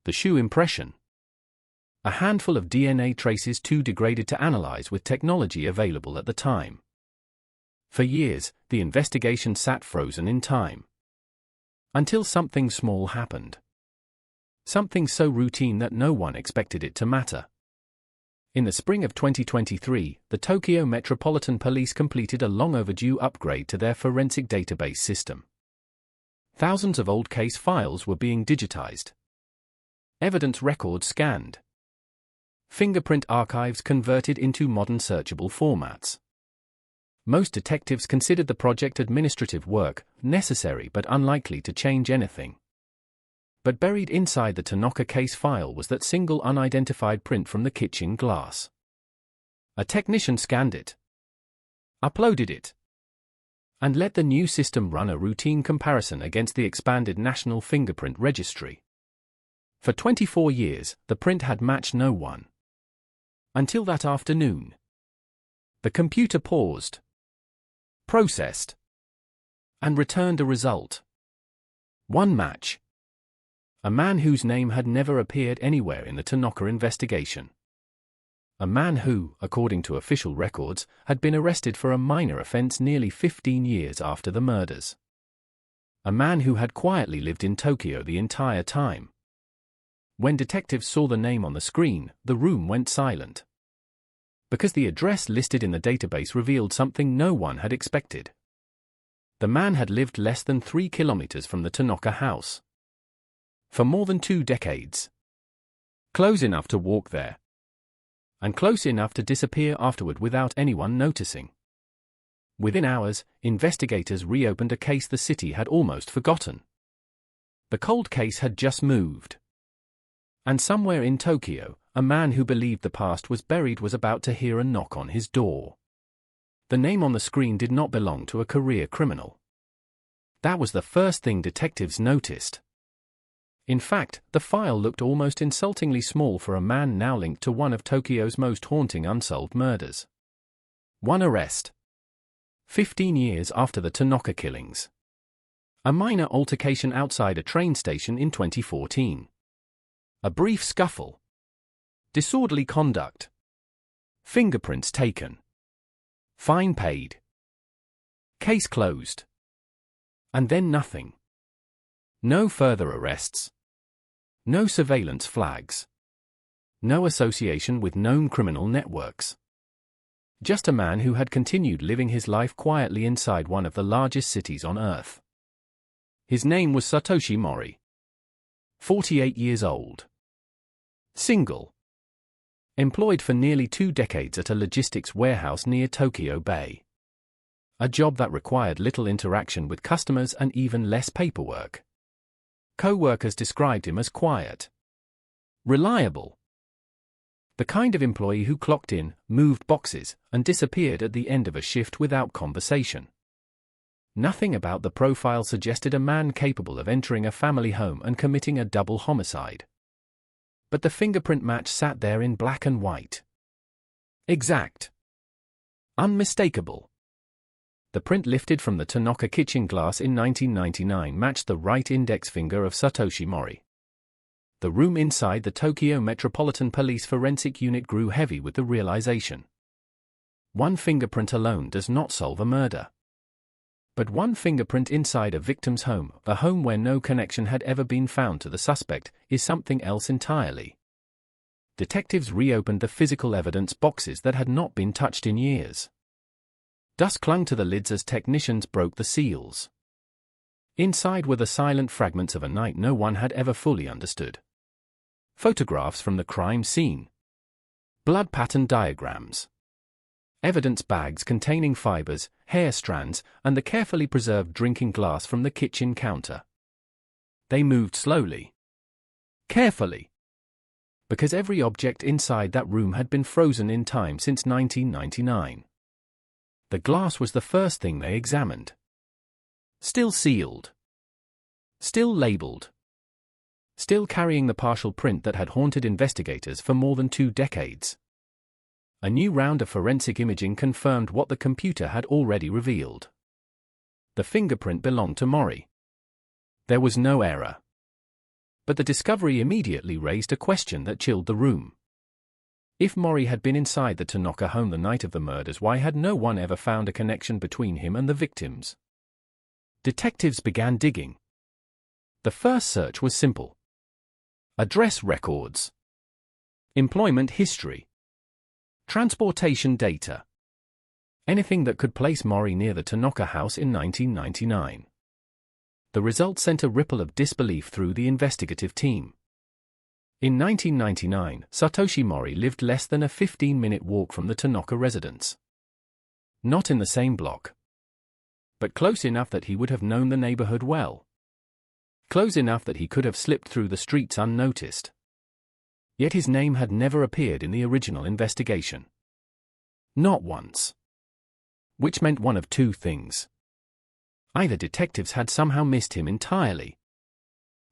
The shoe impression. A handful of DNA traces too degraded to analyze with technology available at the time. For years, the investigation sat frozen in time. Until something small happened. Something so routine that no one expected it to matter. In the spring of 2023, the Tokyo Metropolitan Police completed a long overdue upgrade to their forensic database system. Thousands of old case files were being digitized. Evidence records scanned. Fingerprint archives converted into modern searchable formats. Most detectives considered the project administrative work, necessary but unlikely to change anything. But buried inside the Tanaka case file was that single unidentified print from the kitchen glass. A technician scanned it, uploaded it, and let the new system run a routine comparison against the expanded National Fingerprint Registry. For 24 years, the print had matched no one. Until that afternoon. The computer paused, processed, and returned a result. One match. A man whose name had never appeared anywhere in the Tanaka investigation. A man who, according to official records, had been arrested for a minor offense nearly 15 years after the murders. A man who had quietly lived in Tokyo the entire time. When detectives saw the name on the screen, the room went silent. Because the address listed in the database revealed something no one had expected. The man had lived less than 3 kilometers from the Tanaka house. For more than 2 decades. Close enough to walk there. And close enough to disappear afterward without anyone noticing. Within hours, investigators reopened a case the city had almost forgotten. The cold case had just moved. And somewhere in Tokyo, a man who believed the past was buried was about to hear a knock on his door. The name on the screen did not belong to a career criminal. That was the first thing detectives noticed. In fact, the file looked almost insultingly small for a man now linked to one of Tokyo's most haunting unsolved murders. One arrest. 15 years after the Tanaka killings. A minor altercation outside a train station in 2014. A brief scuffle. Disorderly conduct. Fingerprints taken. Fine paid. Case closed. And then nothing. No further arrests. No surveillance flags. No association with known criminal networks. Just a man who had continued living his life quietly inside one of the largest cities on Earth. His name was Satoshi Mori. 48 years old. Single. Employed for nearly 2 decades at a logistics warehouse near Tokyo Bay. A job that required little interaction with customers and even less paperwork. Co-workers described him as quiet. Reliable. The kind of employee who clocked in, moved boxes, and disappeared at the end of a shift without conversation. Nothing about the profile suggested a man capable of entering a family home and committing a double homicide. But the fingerprint match sat there in black and white. Exact. Unmistakable. The print lifted from the Tanaka kitchen glass in 1999 matched the right index finger of Satoshi Mori. The room inside the Tokyo Metropolitan Police Forensic Unit grew heavy with the realization. One fingerprint alone does not solve a murder. But one fingerprint inside a victim's home, a home where no connection had ever been found to the suspect, is something else entirely. Detectives reopened the physical evidence boxes that had not been touched in years. Dust clung to the lids as technicians broke the seals. Inside were the silent fragments of a night no one had ever fully understood. Photographs from the crime scene. Blood pattern diagrams. Evidence bags containing fibers, hair strands, and the carefully preserved drinking glass from the kitchen counter. They moved slowly. Carefully. Because every object inside that room had been frozen in time since 1999. The glass was the first thing they examined. Still sealed. Still labeled. Still carrying the partial print that had haunted investigators for more than 2 decades. A new round of forensic imaging confirmed what the computer had already revealed. The fingerprint belonged to Mori. There was no error. But the discovery immediately raised a question that chilled the room. If Mori had been inside the Tanaka home the night of the murders, why had no one ever found a connection between him and the victims? Detectives began digging. The first search was simple. Address records. Employment history. Transportation data. Anything that could place Mori near the Tanaka house in 1999. The result sent a ripple of disbelief through the investigative team. In 1999, Satoshi Mori lived less than a 15-minute walk from the Tanaka residence. Not in the same block, but close enough that he would have known the neighborhood well. Close enough that he could have slipped through the streets unnoticed. Yet his name had never appeared in the original investigation. Not once. Which meant one of 2 things. Either detectives had somehow missed him entirely,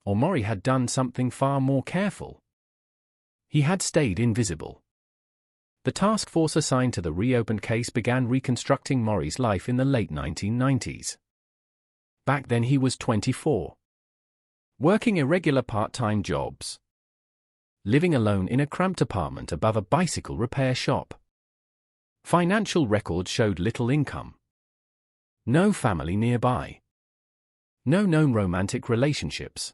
or Mori had done something far more careful. He had stayed invisible. The task force assigned to the reopened case began reconstructing Mori's life in the late 1990s. Back then he was 24. Working irregular part-time jobs. Living alone in a cramped apartment above a bicycle repair shop. Financial records showed little income. No family nearby. No known romantic relationships.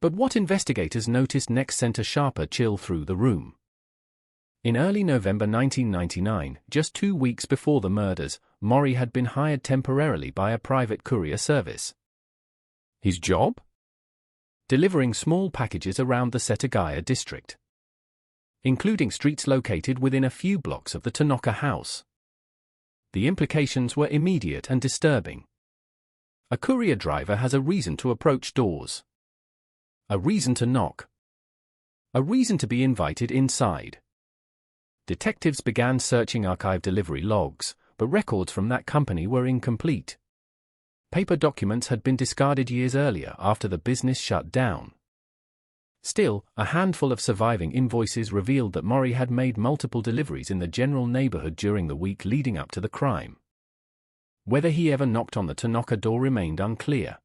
But what investigators noticed next sent a sharper chill through the room. In early November 1999, just 2 weeks before the murders, Mori had been hired temporarily by a private courier service. His job? Delivering small packages around the Setagaya district, including streets located within a few blocks of the Tanaka house. The implications were immediate and disturbing. A courier driver has a reason to approach doors. A reason to knock. A reason to be invited inside. Detectives began searching archive delivery logs, but records from that company were incomplete. Paper documents had been discarded years earlier after the business shut down. Still, a handful of surviving invoices revealed that Mori had made multiple deliveries in the general neighborhood during the week leading up to the crime. Whether he ever knocked on the Tanaka door remained unclear.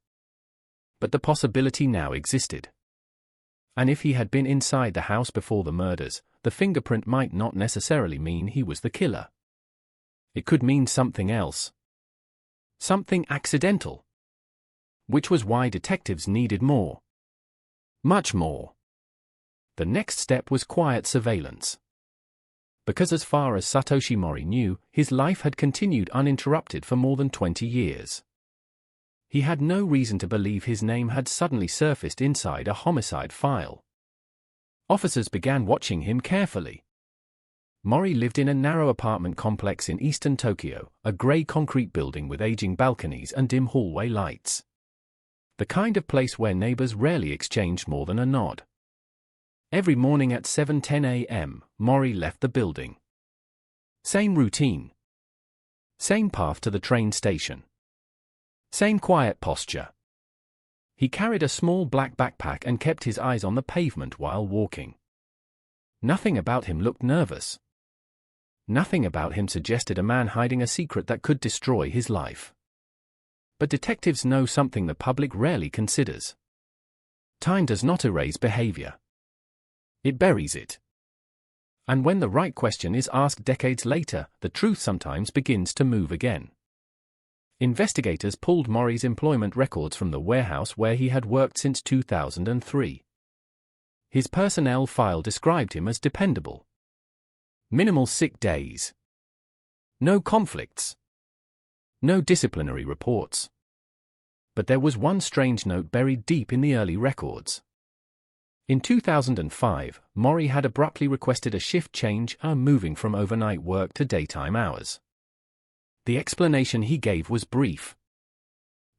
But the possibility now existed. And if he had been inside the house before the murders, the fingerprint might not necessarily mean he was the killer. It could mean something else. Something accidental. Which was why detectives needed more. Much more. The next step was quiet surveillance. Because as far as Satoshi Mori knew, his life had continued uninterrupted for more than 20 years. He had no reason to believe his name had suddenly surfaced inside a homicide file. Officers began watching him carefully. Mori lived in a narrow apartment complex in eastern Tokyo, a grey concrete building with aging balconies and dim hallway lights. The kind of place where neighbors rarely exchanged more than a nod. Every morning at 7:10 a.m., Mori left the building. Same routine. Same path to the train station. Same quiet posture. He carried a small black backpack and kept his eyes on the pavement while walking. Nothing about him looked nervous. Nothing about him suggested a man hiding a secret that could destroy his life. But detectives know something the public rarely considers. Time does not erase behavior. It buries it. And when the right question is asked decades later, the truth sometimes begins to move again. Investigators pulled Maury's employment records from the warehouse where he had worked since 2003. His personnel file described him as dependable. Minimal sick days. No conflicts. No disciplinary reports. But there was one strange note buried deep in the early records. In 2005, Maury had abruptly requested a shift change, moving from overnight work to daytime hours. The explanation he gave was brief.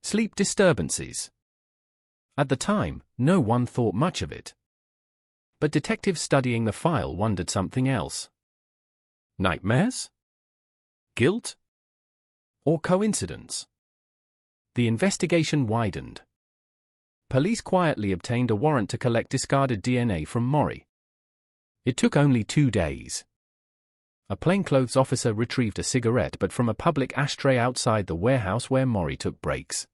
Sleep disturbances. At the time, no one thought much of it. But detectives studying the file wondered something else. Nightmares? Guilt? Or coincidence? The investigation widened. Police quietly obtained a warrant to collect discarded DNA from Maury. It took only 2 days. A plainclothes officer retrieved a cigarette but from a public ashtray outside the warehouse where Maury took breaks.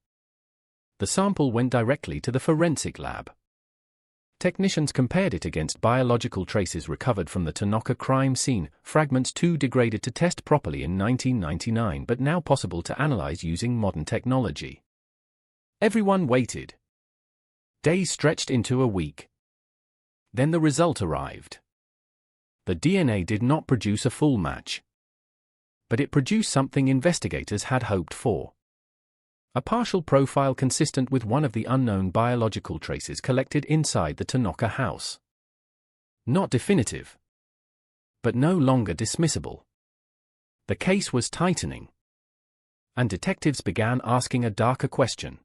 The sample went directly to the forensic lab. Technicians compared it against biological traces recovered from the Tanaka crime scene, fragments too degraded to test properly in 1999 but now possible to analyze using modern technology. Everyone waited. Days stretched into a week. Then the result arrived. The DNA did not produce a full match. But it produced something investigators had hoped for. A partial profile consistent with one of the unknown biological traces collected inside the Tanaka house. Not definitive. But no longer dismissible. The case was tightening. And detectives began asking a darker question.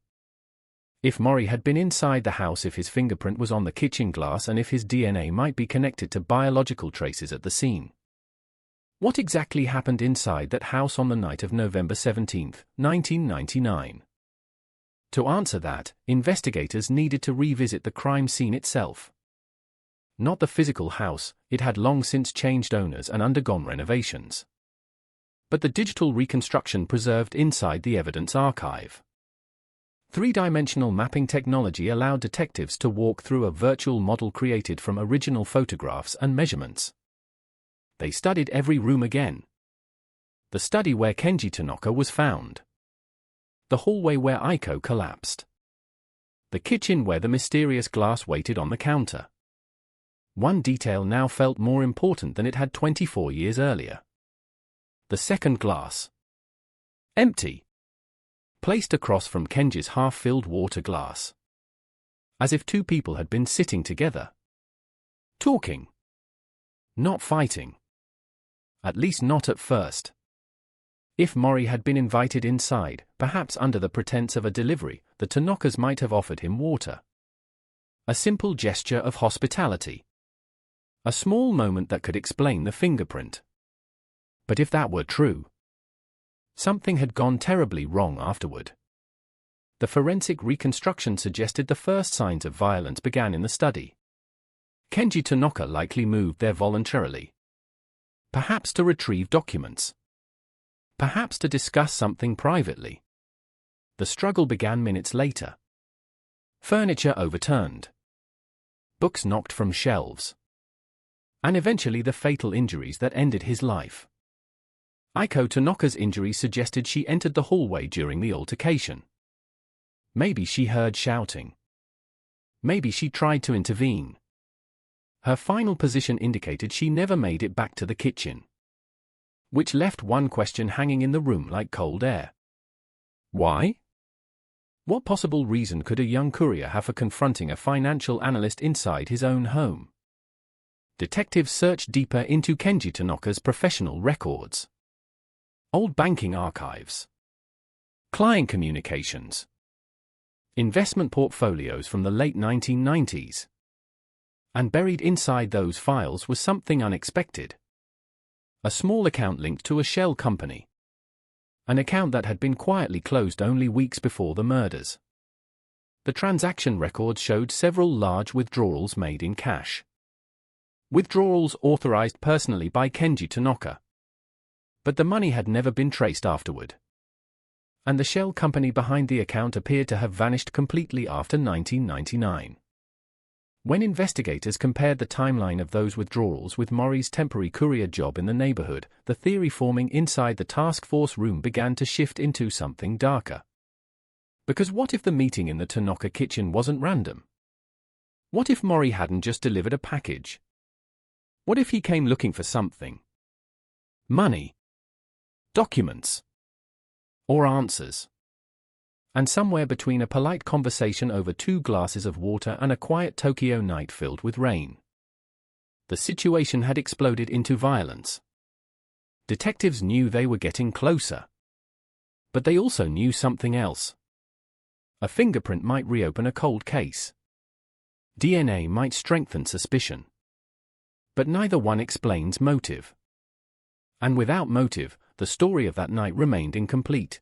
If Maury had been inside the house, if his fingerprint was on the kitchen glass, and if his DNA might be connected to biological traces at the scene. What exactly happened inside that house on the night of November 17, 1999? To answer that, investigators needed to revisit the crime scene itself. Not the physical house, it had long since changed owners and undergone renovations. But the digital reconstruction preserved inside the evidence archive. Three-dimensional mapping technology allowed detectives to walk through a virtual model created from original photographs and measurements. They studied every room again. The study where Kenji Tanaka was found. The hallway where Aiko collapsed. The kitchen where the mysterious glass waited on the counter. One detail now felt more important than it had 24 years earlier. The second glass. Empty. Placed across from Kenji's half-filled water glass. As if two people had been sitting together. Talking. Not fighting. At least not at first. If Maury had been invited inside, perhaps under the pretense of a delivery, the Tanakas might have offered him water. A simple gesture of hospitality. A small moment that could explain the fingerprint. But if that were true, something had gone terribly wrong afterward. The forensic reconstruction suggested the first signs of violence began in the study. Kenji Tanaka likely moved there voluntarily. Perhaps to retrieve documents. Perhaps to discuss something privately. The struggle began minutes later. Furniture overturned. Books knocked from shelves. And eventually the fatal injuries that ended his life. Aiko Tanaka's injuries suggested she entered the hallway during the altercation. Maybe she heard shouting. Maybe she tried to intervene. Her final position indicated she never made it back to the kitchen. Which left one question hanging in the room like cold air. Why? What possible reason could a young courier have for confronting a financial analyst inside his own home? Detectives searched deeper into Kenji Tanaka's professional records. Old banking archives. Client communications. Investment portfolios from the late 1990s. And buried inside those files was something unexpected. A small account linked to a shell company. An account that had been quietly closed only weeks before the murders. The transaction records showed several large withdrawals made in cash. Withdrawals authorized personally by Kenji Tanaka. But the money had never been traced afterward. And the shell company behind the account appeared to have vanished completely after 1999. When investigators compared the timeline of those withdrawals with Maury's temporary courier job in the neighborhood, the theory forming inside the task force room began to shift into something darker. Because what if the meeting in the Tanaka kitchen wasn't random? What if Maury hadn't just delivered a package? What if he came looking for something? Money, documents, or answers? And somewhere between a polite conversation over 2 glasses of water and a quiet Tokyo night filled with rain, the situation had exploded into violence. Detectives knew they were getting closer. But they also knew something else. A fingerprint might reopen a cold case. DNA might strengthen suspicion. But neither one explains motive. And without motive, the story of that night remained incomplete.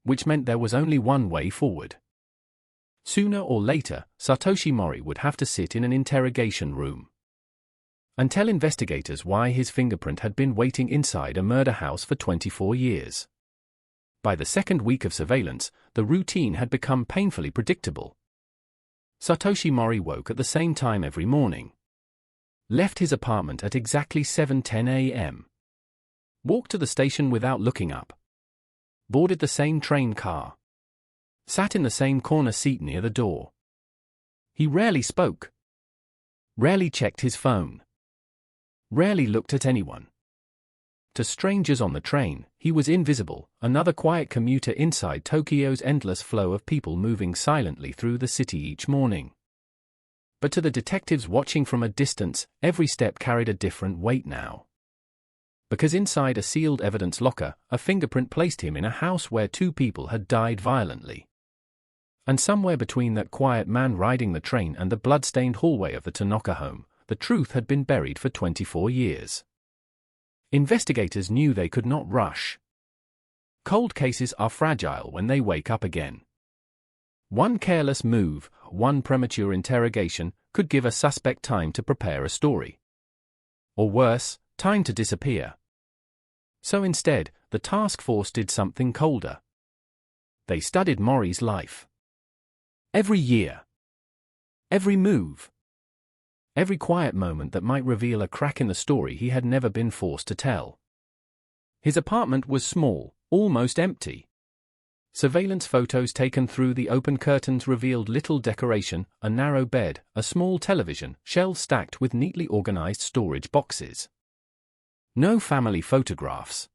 Which meant there was only one way forward. Sooner or later, Satoshi Mori would have to sit in an interrogation room and tell investigators why his fingerprint had been waiting inside a murder house for 24 years. By the second week of surveillance, the routine had become painfully predictable. Satoshi Mori woke at the same time every morning, left his apartment at exactly 7:10 a.m., walked to the station without looking up, boarded the same train car, sat in the same corner seat near the door. He rarely spoke, rarely checked his phone, rarely looked at anyone. To strangers on the train, he was invisible, another quiet commuter inside Tokyo's endless flow of people moving silently through the city each morning. But to the detectives watching from a distance, every step carried a different weight now. Because inside a sealed evidence locker, a fingerprint placed him in a house where 2 people had died violently. And somewhere between that quiet man riding the train and the blood-stained hallway of the Tanaka home, the truth had been buried for 24 years. Investigators knew they could not rush. Cold cases are fragile when they wake up again. One careless move, one premature interrogation, could give a suspect time to prepare a story. Or worse, time to disappear. So instead, the task force did something colder. They studied Mori's life. Every year. Every move. Every quiet moment that might reveal a crack in the story he had never been forced to tell. His apartment was small, almost empty. Surveillance photos taken through the open curtains revealed little decoration, a narrow bed, a small television, shelves stacked with neatly organized storage boxes. No family photographs.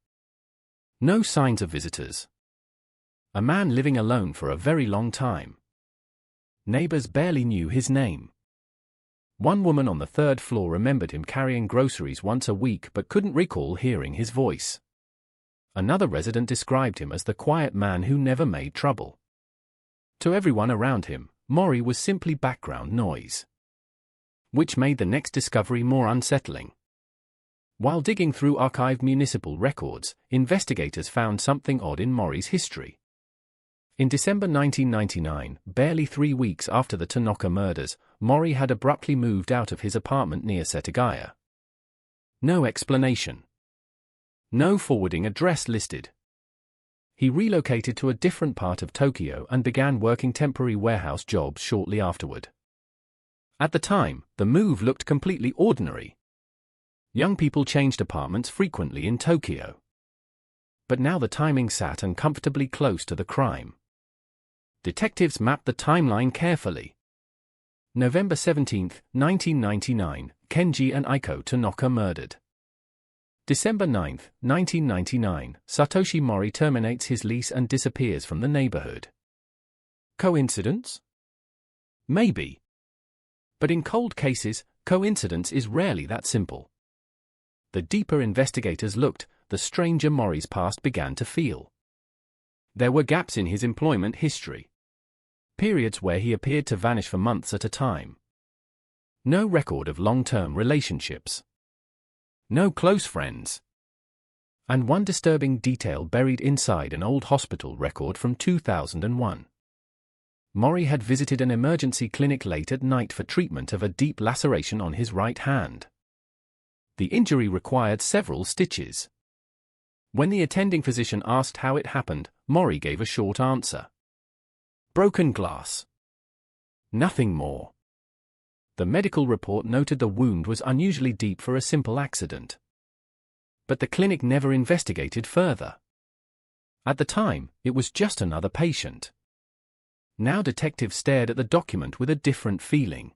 No signs of visitors. A man living alone for a very long time. Neighbors barely knew his name. One woman on the 3rd floor remembered him carrying groceries once a week but couldn't recall hearing his voice. Another resident described him as the quiet man who never made trouble. To everyone around him, Mori was simply background noise. Which made the next discovery more unsettling. While digging through archived municipal records, investigators found something odd in Mori's history. In December 1999, barely 3 weeks after the Tanaka murders, Mori had abruptly moved out of his apartment near Setagaya. No explanation. No forwarding address listed. He relocated to a different part of Tokyo and began working temporary warehouse jobs shortly afterward. At the time, the move looked completely ordinary. Young people changed apartments frequently in Tokyo. But now the timing sat uncomfortably close to the crime. Detectives mapped the timeline carefully. November 17, 1999, Kenji and Aiko Tanaka murdered. December 9, 1999, Satoshi Mori terminates his lease and disappears from the neighborhood. Coincidence? Maybe. But in cold cases, coincidence is rarely that simple. The deeper investigators looked, the stranger Mori's past began to feel. There were gaps in his employment history. Periods where he appeared to vanish for months at a time. No record of long-term relationships. No close friends. And one disturbing detail buried inside an old hospital record from 2001. Mori had visited an emergency clinic late at night for treatment of a deep laceration on his right hand. The injury required several stitches. When the attending physician asked how it happened, Mori gave a short answer. Broken glass. Nothing more. The medical report noted the wound was unusually deep for a simple accident. But the clinic never investigated further. At the time, it was just another patient. Now detectives stared at the document with a different feeling.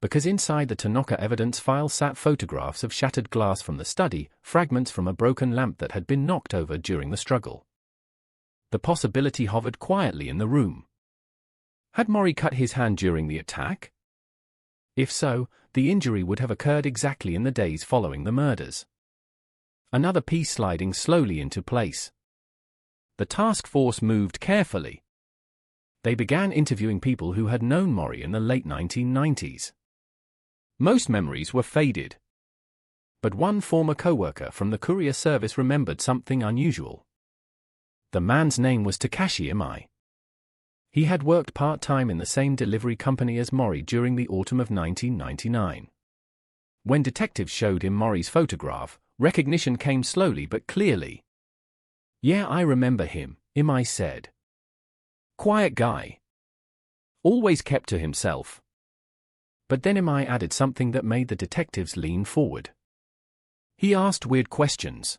Because inside the Tanaka evidence file sat photographs of shattered glass from the study, fragments from a broken lamp that had been knocked over during the struggle. The possibility hovered quietly in the room. Had Mori cut his hand during the attack? If so, the injury would have occurred exactly in the days following the murders. Another piece sliding slowly into place. The task force moved carefully. They began interviewing people who had known Mori in the late 1990s. Most memories were faded. But one former co-worker from the courier service remembered something unusual. The man's name was Takashi Imai. He had worked part-time in the same delivery company as Mori during the autumn of 1999. When detectives showed him Mori's photograph, recognition came slowly but clearly. "Yeah, I remember him," Imai said. "Quiet guy. Always kept to himself." But then Imai added something that made the detectives lean forward. He asked weird questions.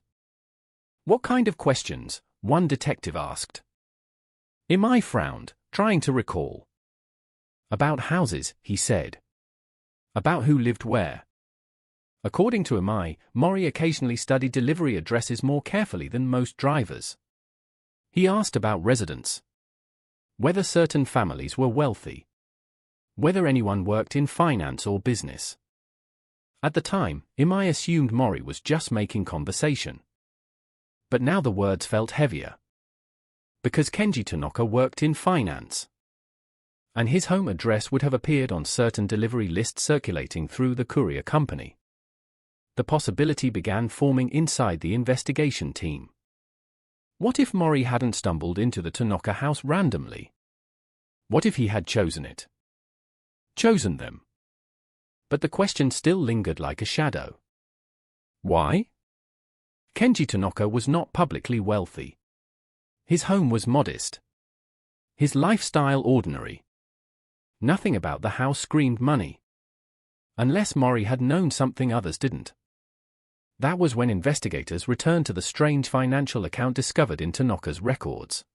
"What kind of questions?" one detective asked. Imai frowned, trying to recall. "About houses," he said. "About who lived where." According to Imai, Mori occasionally studied delivery addresses more carefully than most drivers. He asked about residents. Whether certain families were wealthy. Whether anyone worked in finance or business. At the time, Imai assumed Mori was just making conversation. But now the words felt heavier. Because Kenji Tanaka worked in finance. And his home address would have appeared on certain delivery lists circulating through the courier company. The possibility began forming inside the investigation team. What if Mori hadn't stumbled into the Tanaka house randomly? What if he had chosen it? Chosen them. But the question still lingered like a shadow. Why? Kenji Tanaka was not publicly wealthy. His home was modest. His lifestyle ordinary. Nothing about the house screamed money. Unless Mori had known something others didn't. That was when investigators returned to the strange financial account discovered in Tanaka's records.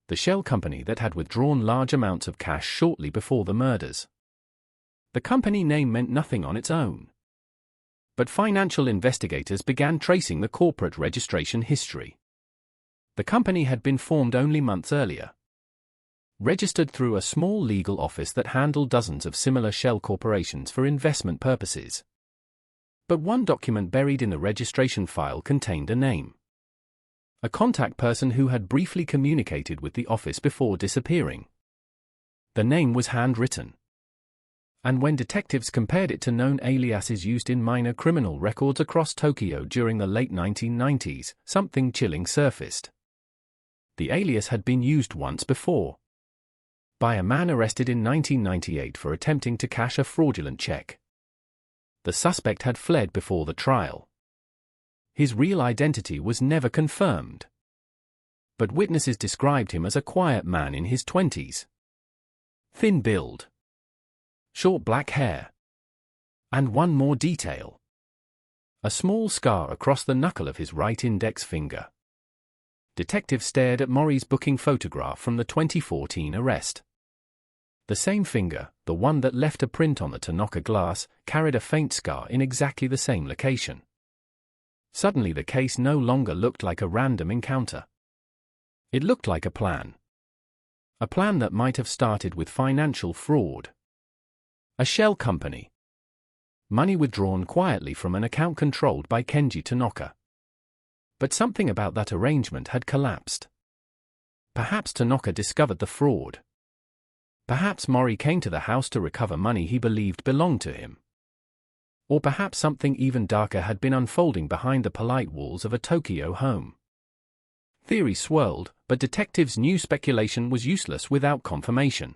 The shell company that had withdrawn large amounts of cash shortly before the murders. The company name meant nothing on its own. But financial investigators began tracing the corporate registration history. The company had been formed only months earlier. Registered through a small legal office that handled dozens of similar shell corporations for investment purposes. But one document buried in the registration file contained a name. A contact person who had briefly communicated with the office before disappearing. The name was handwritten. And when detectives compared it to known aliases used in minor criminal records across Tokyo during the late 1990s, something chilling surfaced. The alias had been used once before. By a man arrested in 1998 for attempting to cash a fraudulent check. The suspect had fled before the trial. His real identity was never confirmed. But witnesses described him as a quiet man in his 20s. Thin build. Short black hair. And one more detail. A small scar across the knuckle of his right index finger. Detectives stared at Mori's booking photograph from the 2014 arrest. The same finger, the one that left a print on the Tanaka glass, carried a faint scar in exactly the same location. Suddenly the case no longer looked like a random encounter. It looked like a plan. A plan that might have started with financial fraud. A shell company. Money withdrawn quietly from an account controlled by Kenji Tanaka. But something about that arrangement had collapsed. Perhaps Tanaka discovered the fraud. Perhaps Mori came to the house to recover money he believed belonged to him. Or perhaps something even darker had been unfolding behind the polite walls of a Tokyo home. Theories swirled, but detectives knew speculation was useless without confirmation.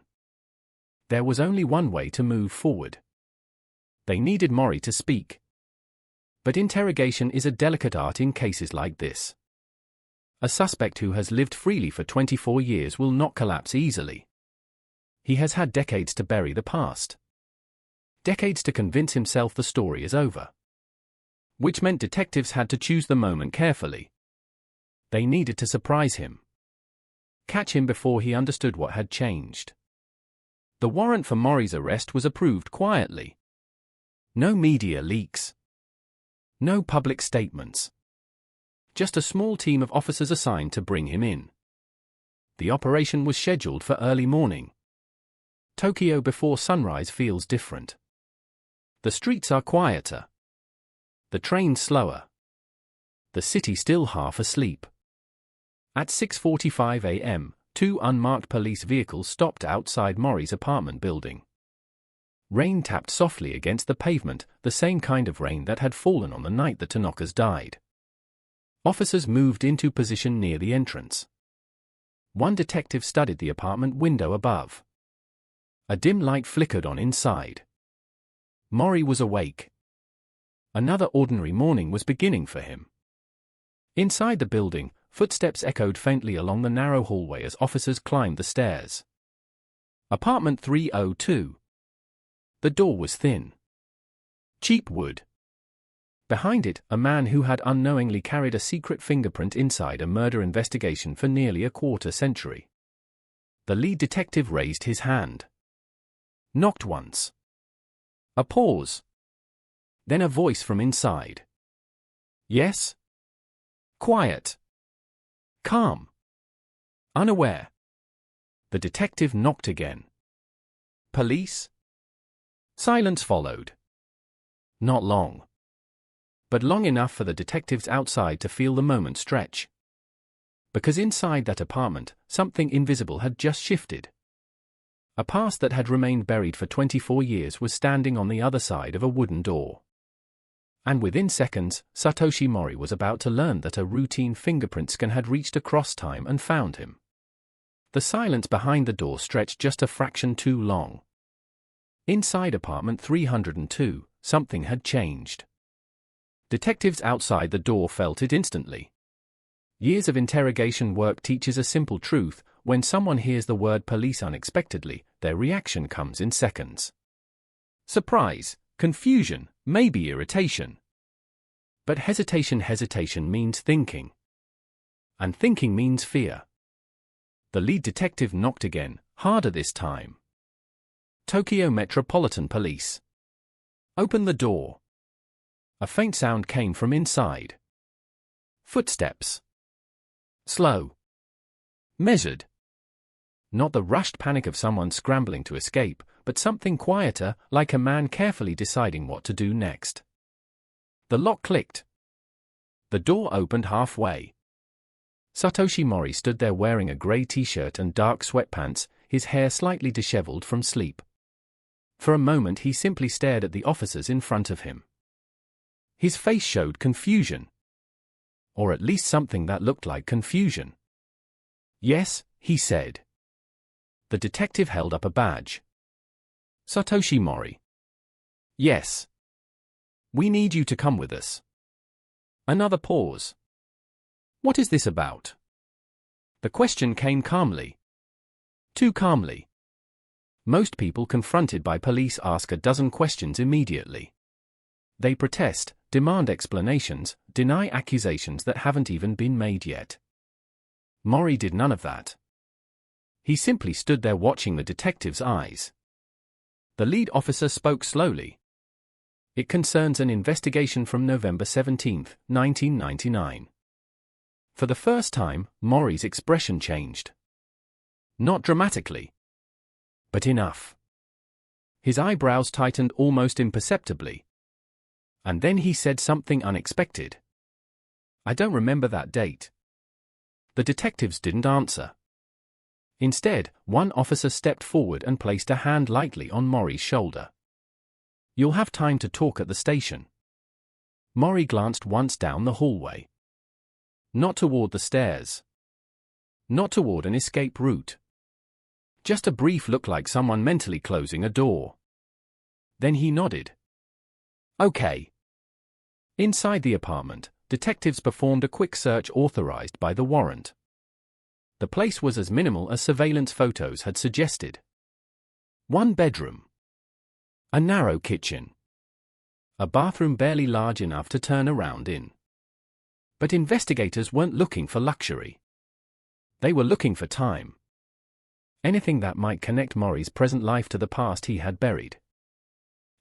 There was only one way to move forward. They needed Mori to speak. But interrogation is a delicate art in cases like this. A suspect who has lived freely for 24 years will not collapse easily. He has had decades to bury the past. Decades to convince himself the story is over. Which meant detectives had to choose the moment carefully. They needed to surprise him. Catch him before he understood what had changed. The warrant for Maury's arrest was approved quietly. No media leaks. No public statements. Just a small team of officers assigned to bring him in. The operation was scheduled for early morning. Tokyo before sunrise feels different. The streets are quieter. The train slower. The city still half asleep. At 6:45 a.m., 2 unmarked police vehicles stopped outside Maury's apartment building. Rain tapped softly against the pavement, the same kind of rain that had fallen on the night the Tanokas died. Officers moved into position near the entrance. One detective studied the apartment window above. A dim light flickered on inside. Maury was awake. Another ordinary morning was beginning for him. Inside the building, footsteps echoed faintly along the narrow hallway as officers climbed the stairs. Apartment 302. The door was thin. Cheap wood. Behind it, a man who had unknowingly carried a secret fingerprint inside a murder investigation for nearly a quarter century. The lead detective raised his hand. Knocked once. A pause. Then a voice from inside. Yes? Quiet. Calm. Unaware. The detective knocked again. Police? Silence followed. Not long. But long enough for the detectives outside to feel the moment stretch. Because inside that apartment, something invisible had just shifted. A past that had remained buried for 24 years was standing on the other side of a wooden door. And within seconds, Satoshi Mori was about to learn that a routine fingerprint scan had reached across time and found him. The silence behind the door stretched just a fraction too long. Inside apartment 302, something had changed. Detectives outside the door felt it instantly. Years of interrogation work teaches a simple truth: when someone hears the word police unexpectedly, their reaction comes in seconds. Surprise, confusion, maybe irritation. But hesitation means thinking. And thinking means fear. The lead detective knocked again, harder this time. Tokyo Metropolitan Police. Open the door. A faint sound came from inside. Footsteps. Slow. Measured. Not the rushed panic of someone scrambling to escape, but something quieter, like a man carefully deciding what to do next. The lock clicked. The door opened halfway. Satoshi Mori stood there wearing a grey t-shirt and dark sweatpants, his hair slightly disheveled from sleep. For a moment he simply stared at the officers in front of him. His face showed confusion. Or at least something that looked like confusion. Yes, he said. The detective held up a badge. Satoshi Mori. Yes. We need you to come with us. Another pause. What is this about? The question came calmly. Too calmly. Most people confronted by police ask a dozen questions immediately. They protest, demand explanations, deny accusations that haven't even been made yet. Mori did none of that. He simply stood there watching the detective's eyes. The lead officer spoke slowly. It concerns an investigation from November 17, 1999. For the first time, Mori's expression changed. Not dramatically. But enough. His eyebrows tightened almost imperceptibly. And then he said something unexpected. I don't remember that date. The detectives didn't answer. Instead, one officer stepped forward and placed a hand lightly on Mori's shoulder. You'll have time to talk at the station. Mori glanced once down the hallway. Not toward the stairs. Not toward an escape route. Just a brief look like someone mentally closing a door. Then he nodded. Okay. Inside the apartment, detectives performed a quick search authorized by the warrant. The place was as minimal as surveillance photos had suggested. One bedroom. A narrow kitchen. A bathroom barely large enough to turn around in. But investigators weren't looking for luxury. They were looking for time. Anything that might connect Maury's present life to the past he had buried.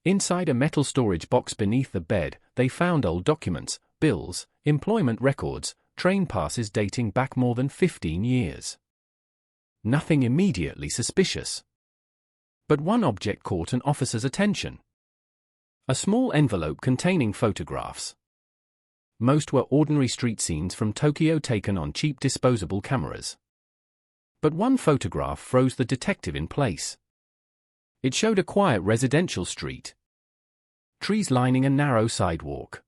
Inside a metal storage box beneath the bed, they found old documents, bills, employment records, train passes dating back more than 15 years. Nothing immediately suspicious. But one object caught an officer's attention. A small envelope containing photographs. Most were ordinary street scenes from Tokyo taken on cheap disposable cameras. But one photograph froze the detective in place. It showed a quiet residential street. Trees lining a narrow sidewalk.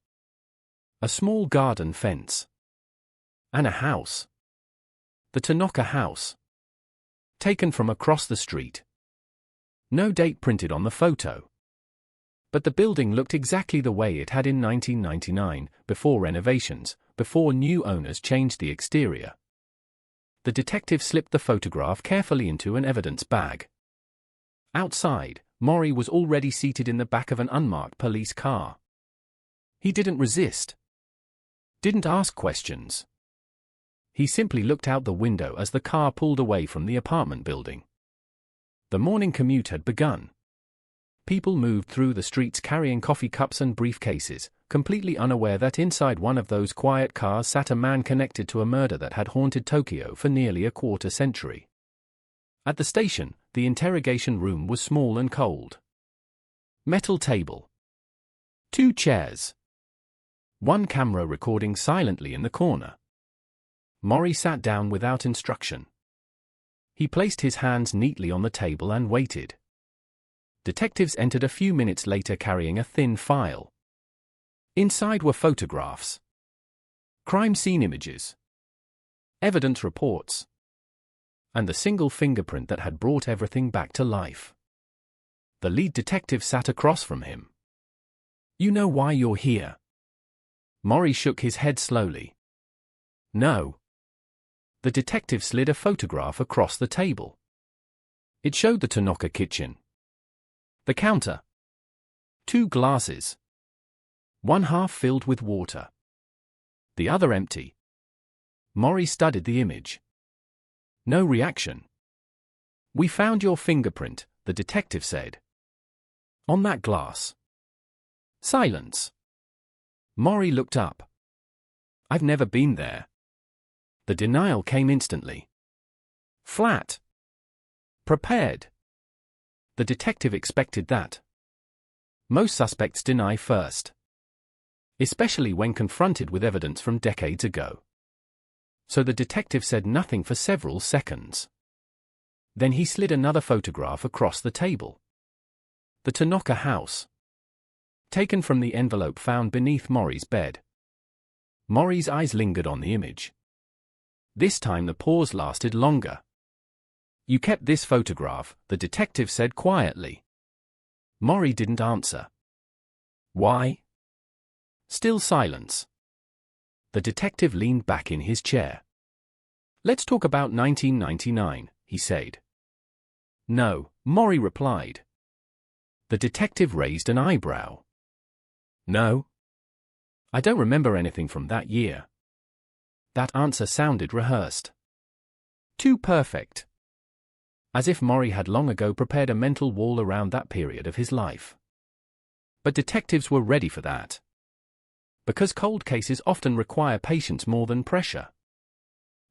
A small garden fence. And a house. The Tanaka house. Taken from across the street. No date printed on the photo. But the building looked exactly the way it had in 1999, before renovations, before new owners changed the exterior. The detective slipped the photograph carefully into an evidence bag. Outside, Maury was already seated in the back of an unmarked police car. He didn't resist. Didn't ask questions. He simply looked out the window as the car pulled away from the apartment building. The morning commute had begun. People moved through the streets carrying coffee cups and briefcases, completely unaware that inside one of those quiet cars sat a man connected to a murder that had haunted Tokyo for nearly a quarter century. At the station, the interrogation room was small and cold. Metal table. 2 chairs. One camera recording silently in the corner. Maury sat down without instruction. He placed his hands neatly on the table and waited. Detectives entered a few minutes later carrying a thin file. Inside were photographs. Crime scene images. Evidence reports. And the single fingerprint that had brought everything back to life. The lead detective sat across from him. "You know why you're here?" Maury shook his head slowly. "No." The detective slid a photograph across the table. It showed the Tanaka kitchen. The counter. 2 glasses. One half filled with water. The other empty. Maury studied the image. No reaction. "We found your fingerprint," the detective said. "On that glass." Silence. Maury looked up. "I've never been there." The denial came instantly. Flat. Prepared. The detective expected that. Most suspects deny first. Especially when confronted with evidence from decades ago. So the detective said nothing for several seconds. Then he slid another photograph across the table. The Tanaka house. Taken from the envelope found beneath Maury's bed. Maury's eyes lingered on the image. This time the pause lasted longer. "You kept this photograph," the detective said quietly. Maury didn't answer. "Why?" Still silence. The detective leaned back in his chair. "Let's talk about 1999, he said. "No," Maury replied. The detective raised an eyebrow. "No? I don't remember anything from that year." That answer sounded rehearsed. Too perfect. As if Maury had long ago prepared a mental wall around that period of his life. But detectives were ready for that. Because cold cases often require patience more than pressure.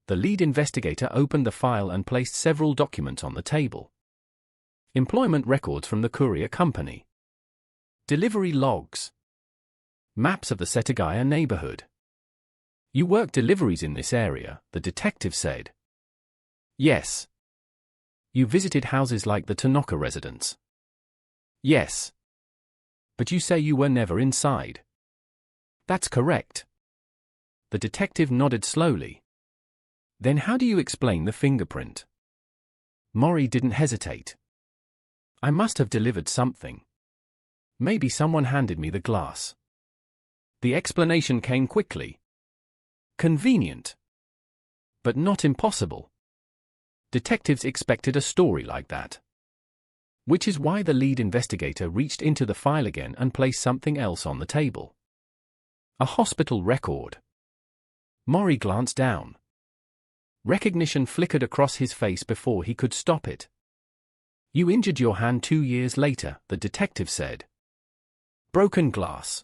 The lead investigator opened the file and placed several documents on the table. Employment records from the courier company. Delivery logs. Maps of the Setagaya neighborhood. "You work deliveries in this area," the detective said. "Yes." "You visited houses like the Tanaka residence?" "Yes." "But you say you were never inside." "That's correct." The detective nodded slowly. "Then how do you explain the fingerprint?" Maury didn't hesitate. "I must have delivered something. Maybe someone handed me the glass." The explanation came quickly. Convenient. But not impossible. Detectives expected a story like that. Which is why the lead investigator reached into the file again and placed something else on the table. A hospital record. Maury glanced down. Recognition flickered across his face before he could stop it. You injured your hand 2 years later, the detective said. Broken glass.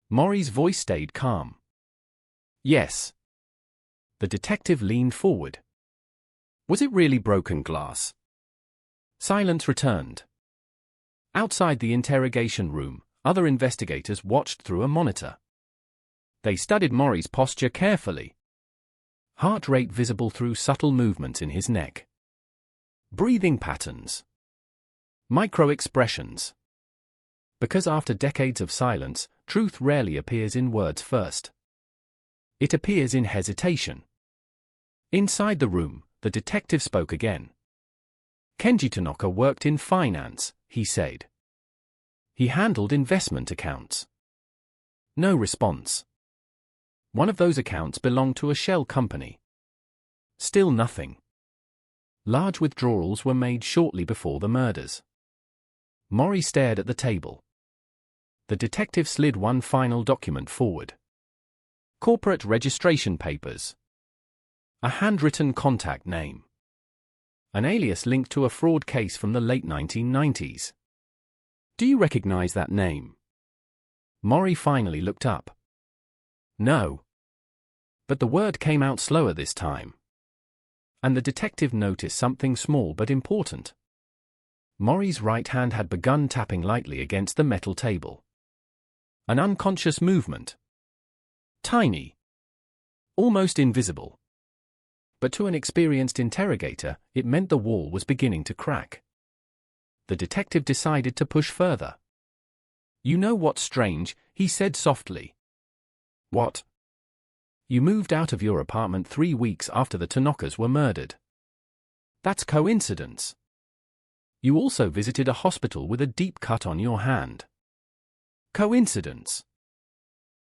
Maury's voice stayed calm. Yes. The detective leaned forward. Was it really broken glass? Silence returned. Outside the interrogation room, other investigators watched through a monitor. They studied Maury's posture carefully. Heart rate visible through subtle movements in his neck. Breathing patterns. Micro-expressions. Because after decades of silence, truth rarely appears in words first. It appears in hesitation. Inside the room, the detective spoke again. Kenji Tanaka worked in finance, he said. He handled investment accounts. No response. One of those accounts belonged to a shell company. Still nothing. Large withdrawals were made shortly before the murders. Maury stared at the table. The detective slid one final document forward. Corporate registration papers. A handwritten contact name. An alias linked to a fraud case from the late 1990s. Do you recognize that name? Maury finally looked up. No. But the word came out slower this time. And the detective noticed something small but important. Maury's right hand had begun tapping lightly against the metal table. An unconscious movement. Tiny. Almost invisible. But to an experienced interrogator, it meant the wall was beginning to crack. The detective decided to push further. You know what's strange, he said softly. What? You moved out of your apartment 3 weeks after the Tanakas were murdered. That's coincidence. You also visited a hospital with a deep cut on your hand. Coincidence.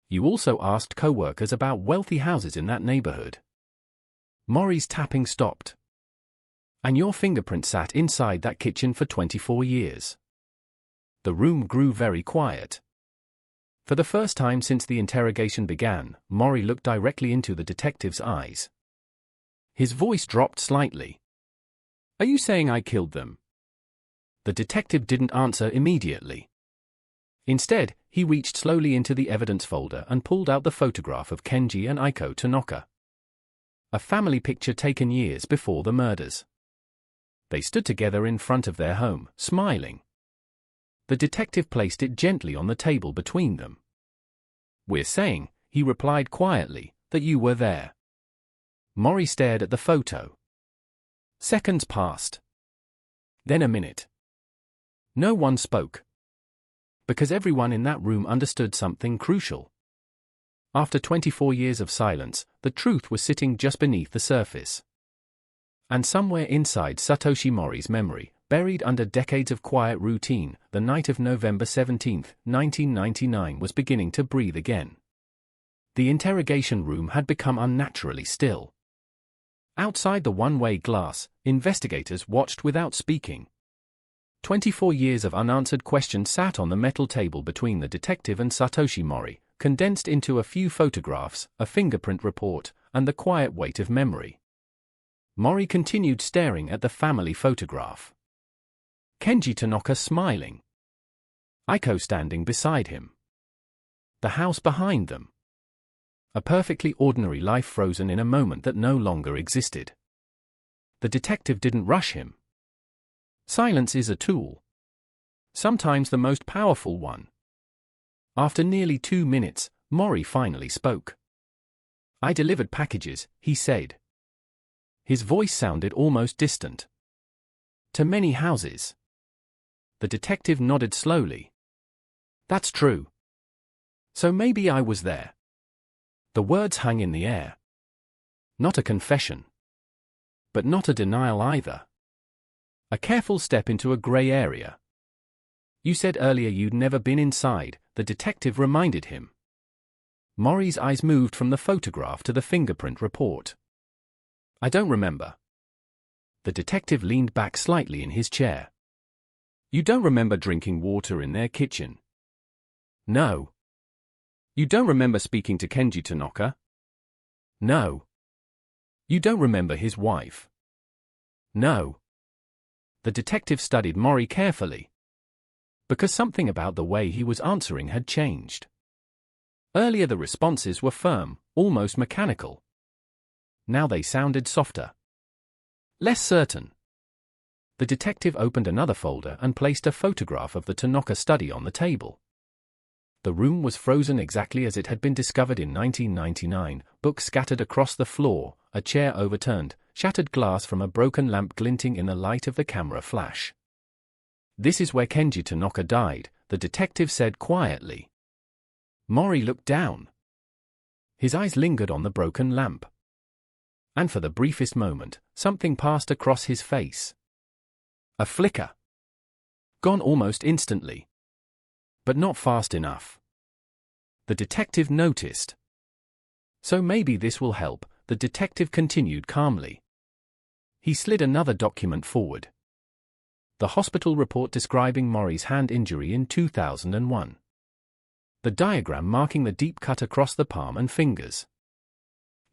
You also asked co-workers about wealthy houses in that neighborhood. Maury's tapping stopped. And your fingerprint sat inside that kitchen for 24 years. The room grew very quiet. For the first time since the interrogation began, Maury looked directly into the detective's eyes. His voice dropped slightly. Are you saying I killed them? The detective didn't answer immediately. Instead, he reached slowly into the evidence folder and pulled out the photograph of Kenji and Aiko Tanaka. A family picture taken years before the murders. They stood together in front of their home, smiling. The detective placed it gently on the table between them. We're saying, he replied quietly, that you were there. Maury stared at the photo. Seconds passed. Then a minute. No one spoke. Because everyone in that room understood something crucial. After 24 years of silence, the truth was sitting just beneath the surface. And somewhere inside Satoshi Mori's memory, buried under decades of quiet routine, the night of November 17, 1999 was beginning to breathe again. The interrogation room had become unnaturally still. Outside the one-way glass, investigators watched without speaking. 24 years of unanswered questions sat on the metal table between the detective and Satoshi Mori, condensed into a few photographs, a fingerprint report, and the quiet weight of memory. Mori continued staring at the family photograph. Kenji Tanaka smiling. Aiko standing beside him. The house behind them. A perfectly ordinary life frozen in a moment that no longer existed. The detective didn't rush him. Silence is a tool. Sometimes the most powerful one. After nearly 2 minutes, Mori finally spoke. I delivered packages, he said. His voice sounded almost distant. To many houses. The detective nodded slowly. That's true. So maybe I was there. The words hung in the air. Not a confession. But not a denial either. A careful step into a grey area. You said earlier you'd never been inside, the detective reminded him. Maury's eyes moved from the photograph to the fingerprint report. I don't remember. The detective leaned back slightly in his chair. You don't remember drinking water in their kitchen? No. You don't remember speaking to Kenji Tanaka? No. You don't remember his wife? No. The detective studied Maury carefully, because something about the way he was answering had changed. Earlier the responses were firm, almost mechanical. Now they sounded softer, less certain. The detective opened another folder and placed a photograph of the Tanaka study on the table. The room was frozen exactly as it had been discovered in 1999, books scattered across the floor, a chair overturned, shattered glass from a broken lamp glinting in the light of the camera flash. This is where Kenji Tanaka died, the detective said quietly. Maury looked down. His eyes lingered on the broken lamp. And for the briefest moment, something passed across his face. A flicker. Gone almost instantly. But not fast enough. The detective noticed. So maybe this will help, the detective continued calmly. He slid another document forward. The hospital report describing Maury's hand injury in 2001. The diagram marking the deep cut across the palm and fingers.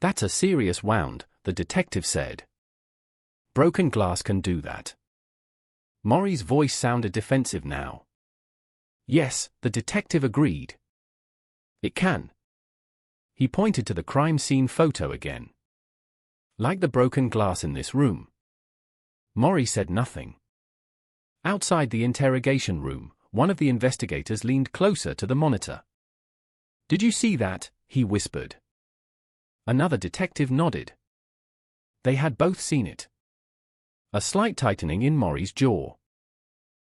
That's a serious wound, the detective said. Broken glass can do that. Maury's voice sounded defensive now. Yes, the detective agreed. It can. He pointed to the crime scene photo again. Like the broken glass in this room. Maury said nothing. Outside the interrogation room, one of the investigators leaned closer to the monitor. Did you see that? He whispered. Another detective nodded. They had both seen it. A slight tightening in Maury's jaw.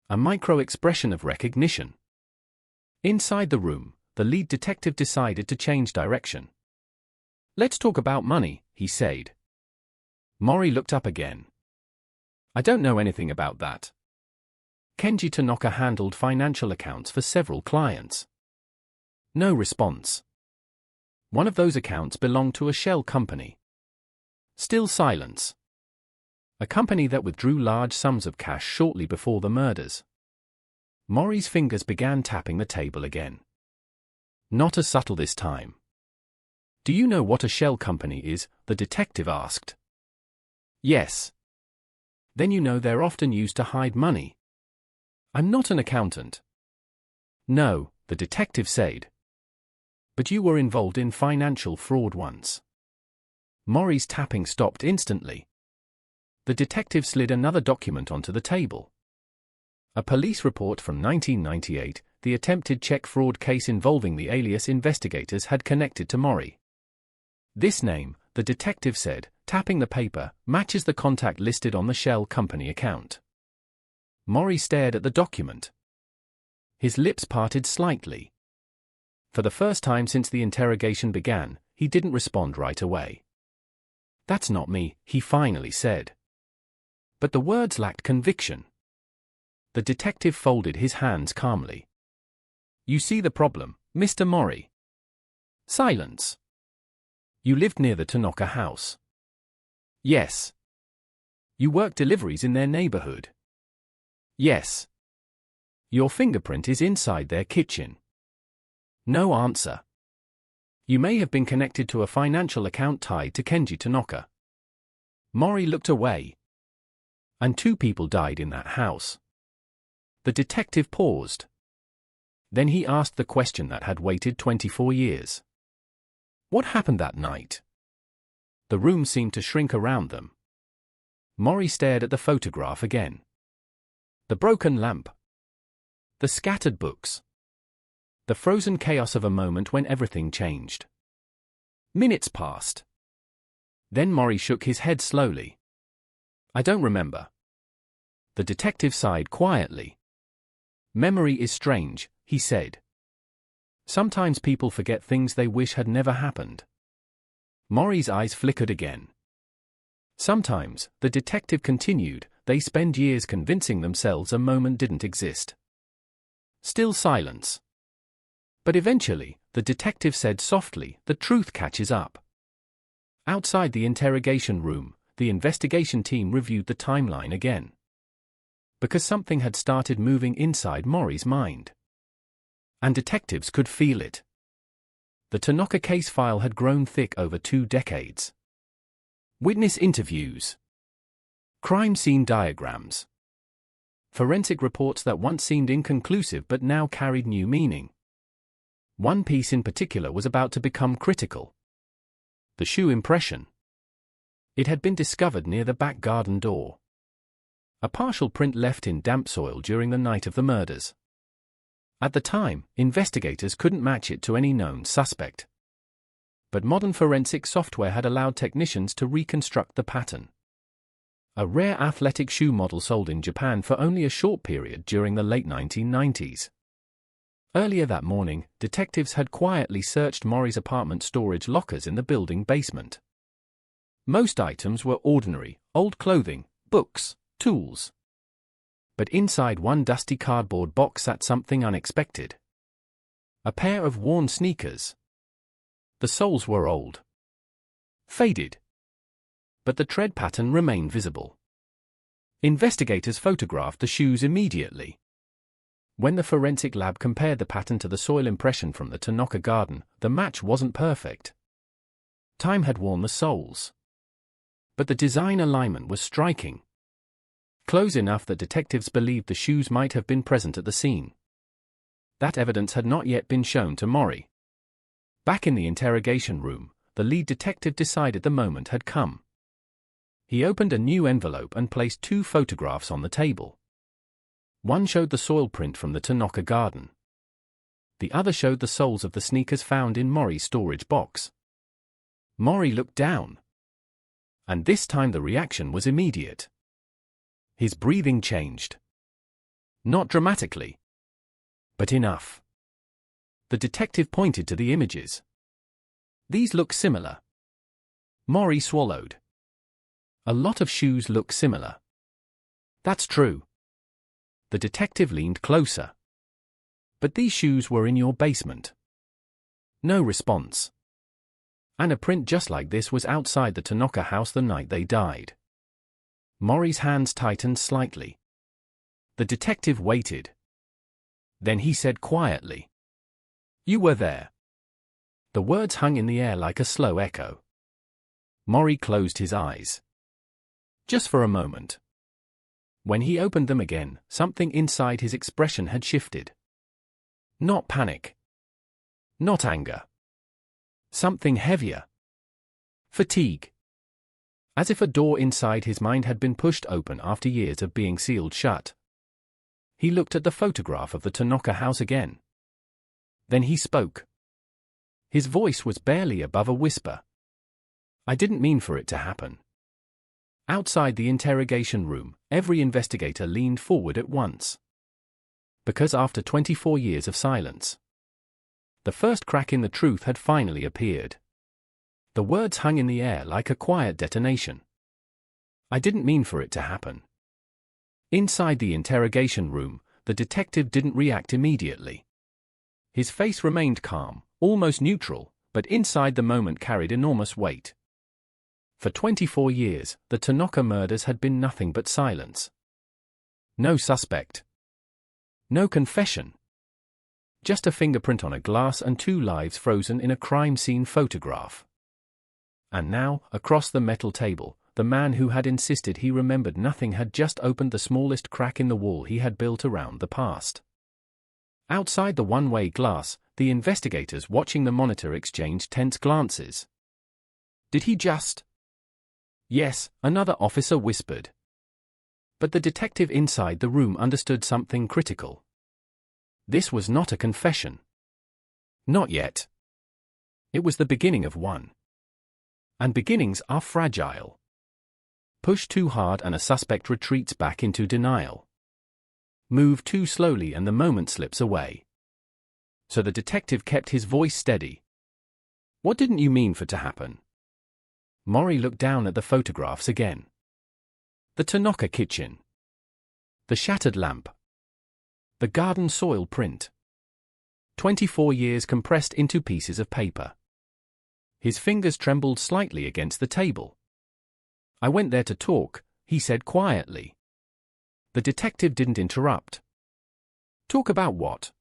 A micro-expression of recognition. Inside the room, the lead detective decided to change direction. Let's talk about money, he said. Maury looked up again. I don't know anything about that. Kenji Tanaka handled financial accounts for several clients. No response. One of those accounts belonged to a shell company. Still silence. A company that withdrew large sums of cash shortly before the murders. Maury's fingers began tapping the table again. Not as subtle this time. Do you know what a shell company is? The detective asked. Yes. Then you know they're often used to hide money. I'm not an accountant. No, the detective said. But you were involved in financial fraud once. Maury's tapping stopped instantly. The detective slid another document onto the table. A police report from 1998, the attempted check fraud case involving the alias investigators had connected to Maury. This name, the detective said, tapping the paper, matches the contact listed on the shell company account. Maury stared at the document. His lips parted slightly. For the first time since the interrogation began, he didn't respond right away. That's not me, he finally said. But the words lacked conviction. The detective folded his hands calmly. You see the problem, Mr. Maury. Silence. You lived near the Tanaka house. Yes. You worked deliveries in their neighborhood. Yes. Your fingerprint is inside their kitchen. No answer. You may have been connected to a financial account tied to Kenji Tanaka. Maury looked away. And 2 people died in that house. The detective paused. Then he asked the question that had waited 24 years. What happened that night? The room seemed to shrink around them. Maury stared at the photograph again. The broken lamp. The scattered books. The frozen chaos of a moment when everything changed. Minutes passed. Then Maury shook his head slowly. I don't remember. The detective sighed quietly. Memory is strange, he said. Sometimes people forget things they wish had never happened. Maury's eyes flickered again. Sometimes, the detective continued, they spend years convincing themselves a moment didn't exist. Still silence. But eventually, the detective said softly, the truth catches up. Outside the interrogation room, the investigation team reviewed the timeline again. Because something had started moving inside Maury's mind. And detectives could feel it. The Tanaka case file had grown thick over 2 decades. Witness interviews. Crime scene diagrams. Forensic reports that once seemed inconclusive but now carried new meaning. One piece in particular was about to become critical. The shoe impression. It had been discovered near the back garden door. A partial print left in damp soil during the night of the murders. At the time, investigators couldn't match it to any known suspect. But modern forensic software had allowed technicians to reconstruct the pattern. A rare athletic shoe model sold in Japan for only a short period during the late 1990s. Earlier that morning, detectives had quietly searched Maury's apartment storage lockers in the building basement. Most items were ordinary, old clothing, books, tools. But inside one dusty cardboard box sat something unexpected. A pair of worn sneakers. The soles were old. Faded. But the tread pattern remained visible. Investigators photographed the shoes immediately. When the forensic lab compared the pattern to the soil impression from the Tanaka garden, the match wasn't perfect. Time had worn the soles. But the design alignment was striking. Close enough that detectives believed the shoes might have been present at the scene. That evidence had not yet been shown to Maury. Back in the interrogation room, the lead detective decided the moment had come. He opened a new envelope and placed 2 photographs on the table. One showed the soil print from the Tanaka garden. The other showed the soles of the sneakers found in Maury's storage box. Maury looked down. And this time the reaction was immediate. His breathing changed. Not dramatically. But enough. The detective pointed to the images. These look similar. Maury swallowed. A lot of shoes look similar. That's true. The detective leaned closer. But these shoes were in your basement. No response. And a print just like this was outside the Tanaka house the night they died. Maury's hands tightened slightly. The detective waited. Then he said quietly, "You were there." The words hung in the air like a slow echo. Maury closed his eyes. Just for a moment. When he opened them again, something inside his expression had shifted. Not panic. Not anger. Something heavier. Fatigue. As if a door inside his mind had been pushed open after years of being sealed shut. He looked at the photograph of the Tanaka house again. Then he spoke. His voice was barely above a whisper. "I didn't mean for it to happen." Outside the interrogation room, every investigator leaned forward at once. Because after 24 years of silence, the first crack in the truth had finally appeared. The words hung in the air like a quiet detonation. "I didn't mean for it to happen." Inside the interrogation room, the detective didn't react immediately. His face remained calm, almost neutral, but inside the moment carried enormous weight. For 24 years, the Tanaka murders had been nothing but silence. No suspect. No confession. Just a fingerprint on a glass and 2 lives frozen in a crime scene photograph. And now, across the metal table, the man who had insisted he remembered nothing had just opened the smallest crack in the wall he had built around the past. Outside the one-way glass, the investigators watching the monitor exchanged tense glances. Did he just? Yes, another officer whispered. But the detective inside the room understood something critical. This was not a confession. Not yet. It was the beginning of one. And beginnings are fragile. Push too hard and a suspect retreats back into denial. Move too slowly and the moment slips away. So the detective kept his voice steady. "What didn't you mean for to happen?" Maury looked down at the photographs again. The Tanaka kitchen. The shattered lamp. The garden soil print. 24 years compressed into pieces of paper. His fingers trembled slightly against the table. I went there to talk, he said quietly. The detective didn't interrupt. Talk about what?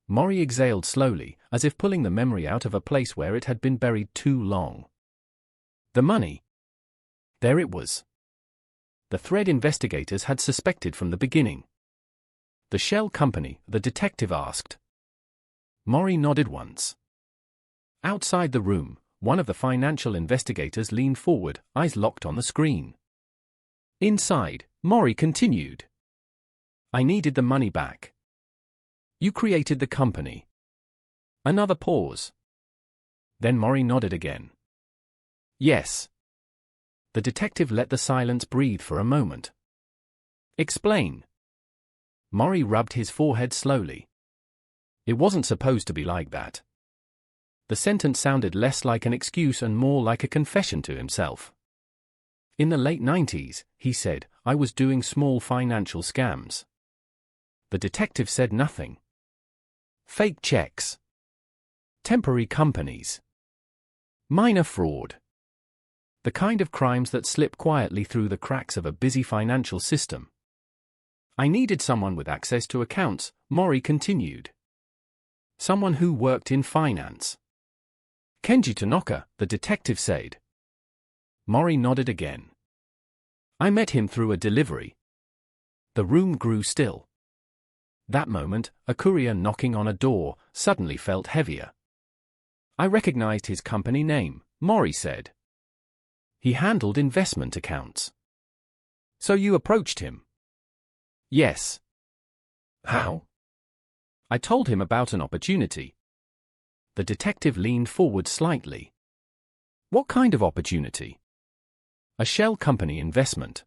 Maury exhaled slowly, as if pulling the memory out of a place where it had been buried too long. The money. There it was. The thread investigators had suspected from the beginning. The shell company, the detective asked. Maury nodded once. Outside the room, one of the financial investigators leaned forward, eyes locked on the screen. Inside, Maury continued. I needed the money back. You created the company. Another pause. Then Maury nodded again. Yes. The detective let the silence breathe for a moment. Explain. Maury rubbed his forehead slowly. It wasn't supposed to be like that. The sentence sounded less like an excuse and more like a confession to himself. In the late 90s, he said, I was doing small financial scams. The detective said nothing. Fake checks. Temporary companies. Minor fraud. The kind of crimes that slip quietly through the cracks of a busy financial system. I needed someone with access to accounts, Maury continued. Someone who worked in finance. Kenji Tanaka, the detective said. Maury nodded again. I met him through a delivery. The room grew still. That moment, a courier knocking on a door suddenly felt heavier. I recognized his company name, Maury said. He handled investment accounts. So you approached him? Yes. How? I told him about an opportunity. The detective leaned forward slightly. What kind of opportunity? A shell company investment.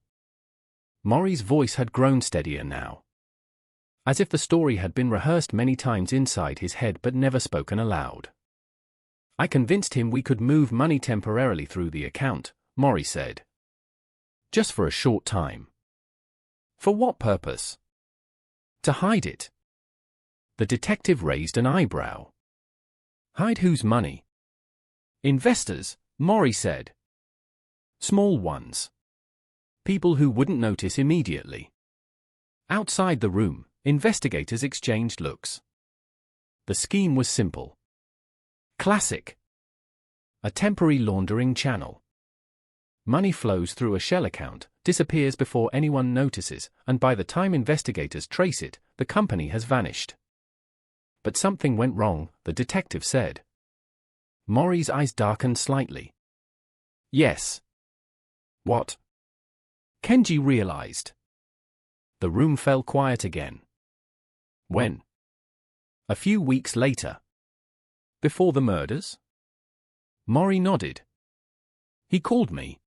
Maury's voice had grown steadier now. As if the story had been rehearsed many times inside his head but never spoken aloud. I convinced him we could move money temporarily through the account, Maury said. Just for a short time. For what purpose? To hide it. The detective raised an eyebrow. Hide whose money? Investors, Maury said. Small ones. People who wouldn't notice immediately. Outside the room, investigators exchanged looks. The scheme was simple. Classic. A temporary laundering channel. Money flows through a shell account, disappears before anyone notices, and by the time investigators trace it, the company has vanished. But something went wrong, the detective said. Maury's eyes darkened slightly. Yes. What? Kenji realized. The room fell quiet again. When? A few weeks later. Before the murders? Maury nodded. He called me.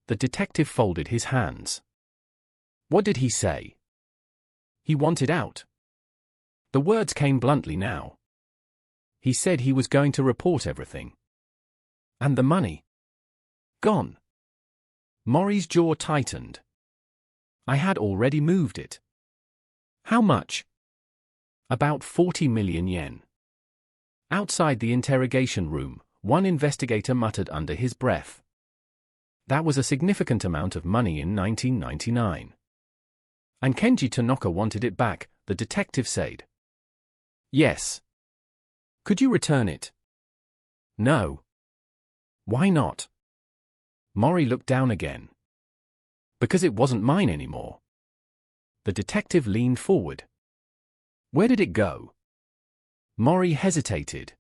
The detective folded his hands. What did he say? He wanted out. The words came bluntly now. He said he was going to report everything. And the money? Gone. Maury's jaw tightened. I had already moved it. How much? About 40 million yen. Outside the interrogation room, one investigator muttered under his breath. That was a significant amount of money in 1999. And Kenji Tanaka wanted it back, the detective said. Yes. Could you return it? No. Why not? Maury looked down again. Because it wasn't mine anymore. The detective leaned forward. Where did it go? Maury hesitated.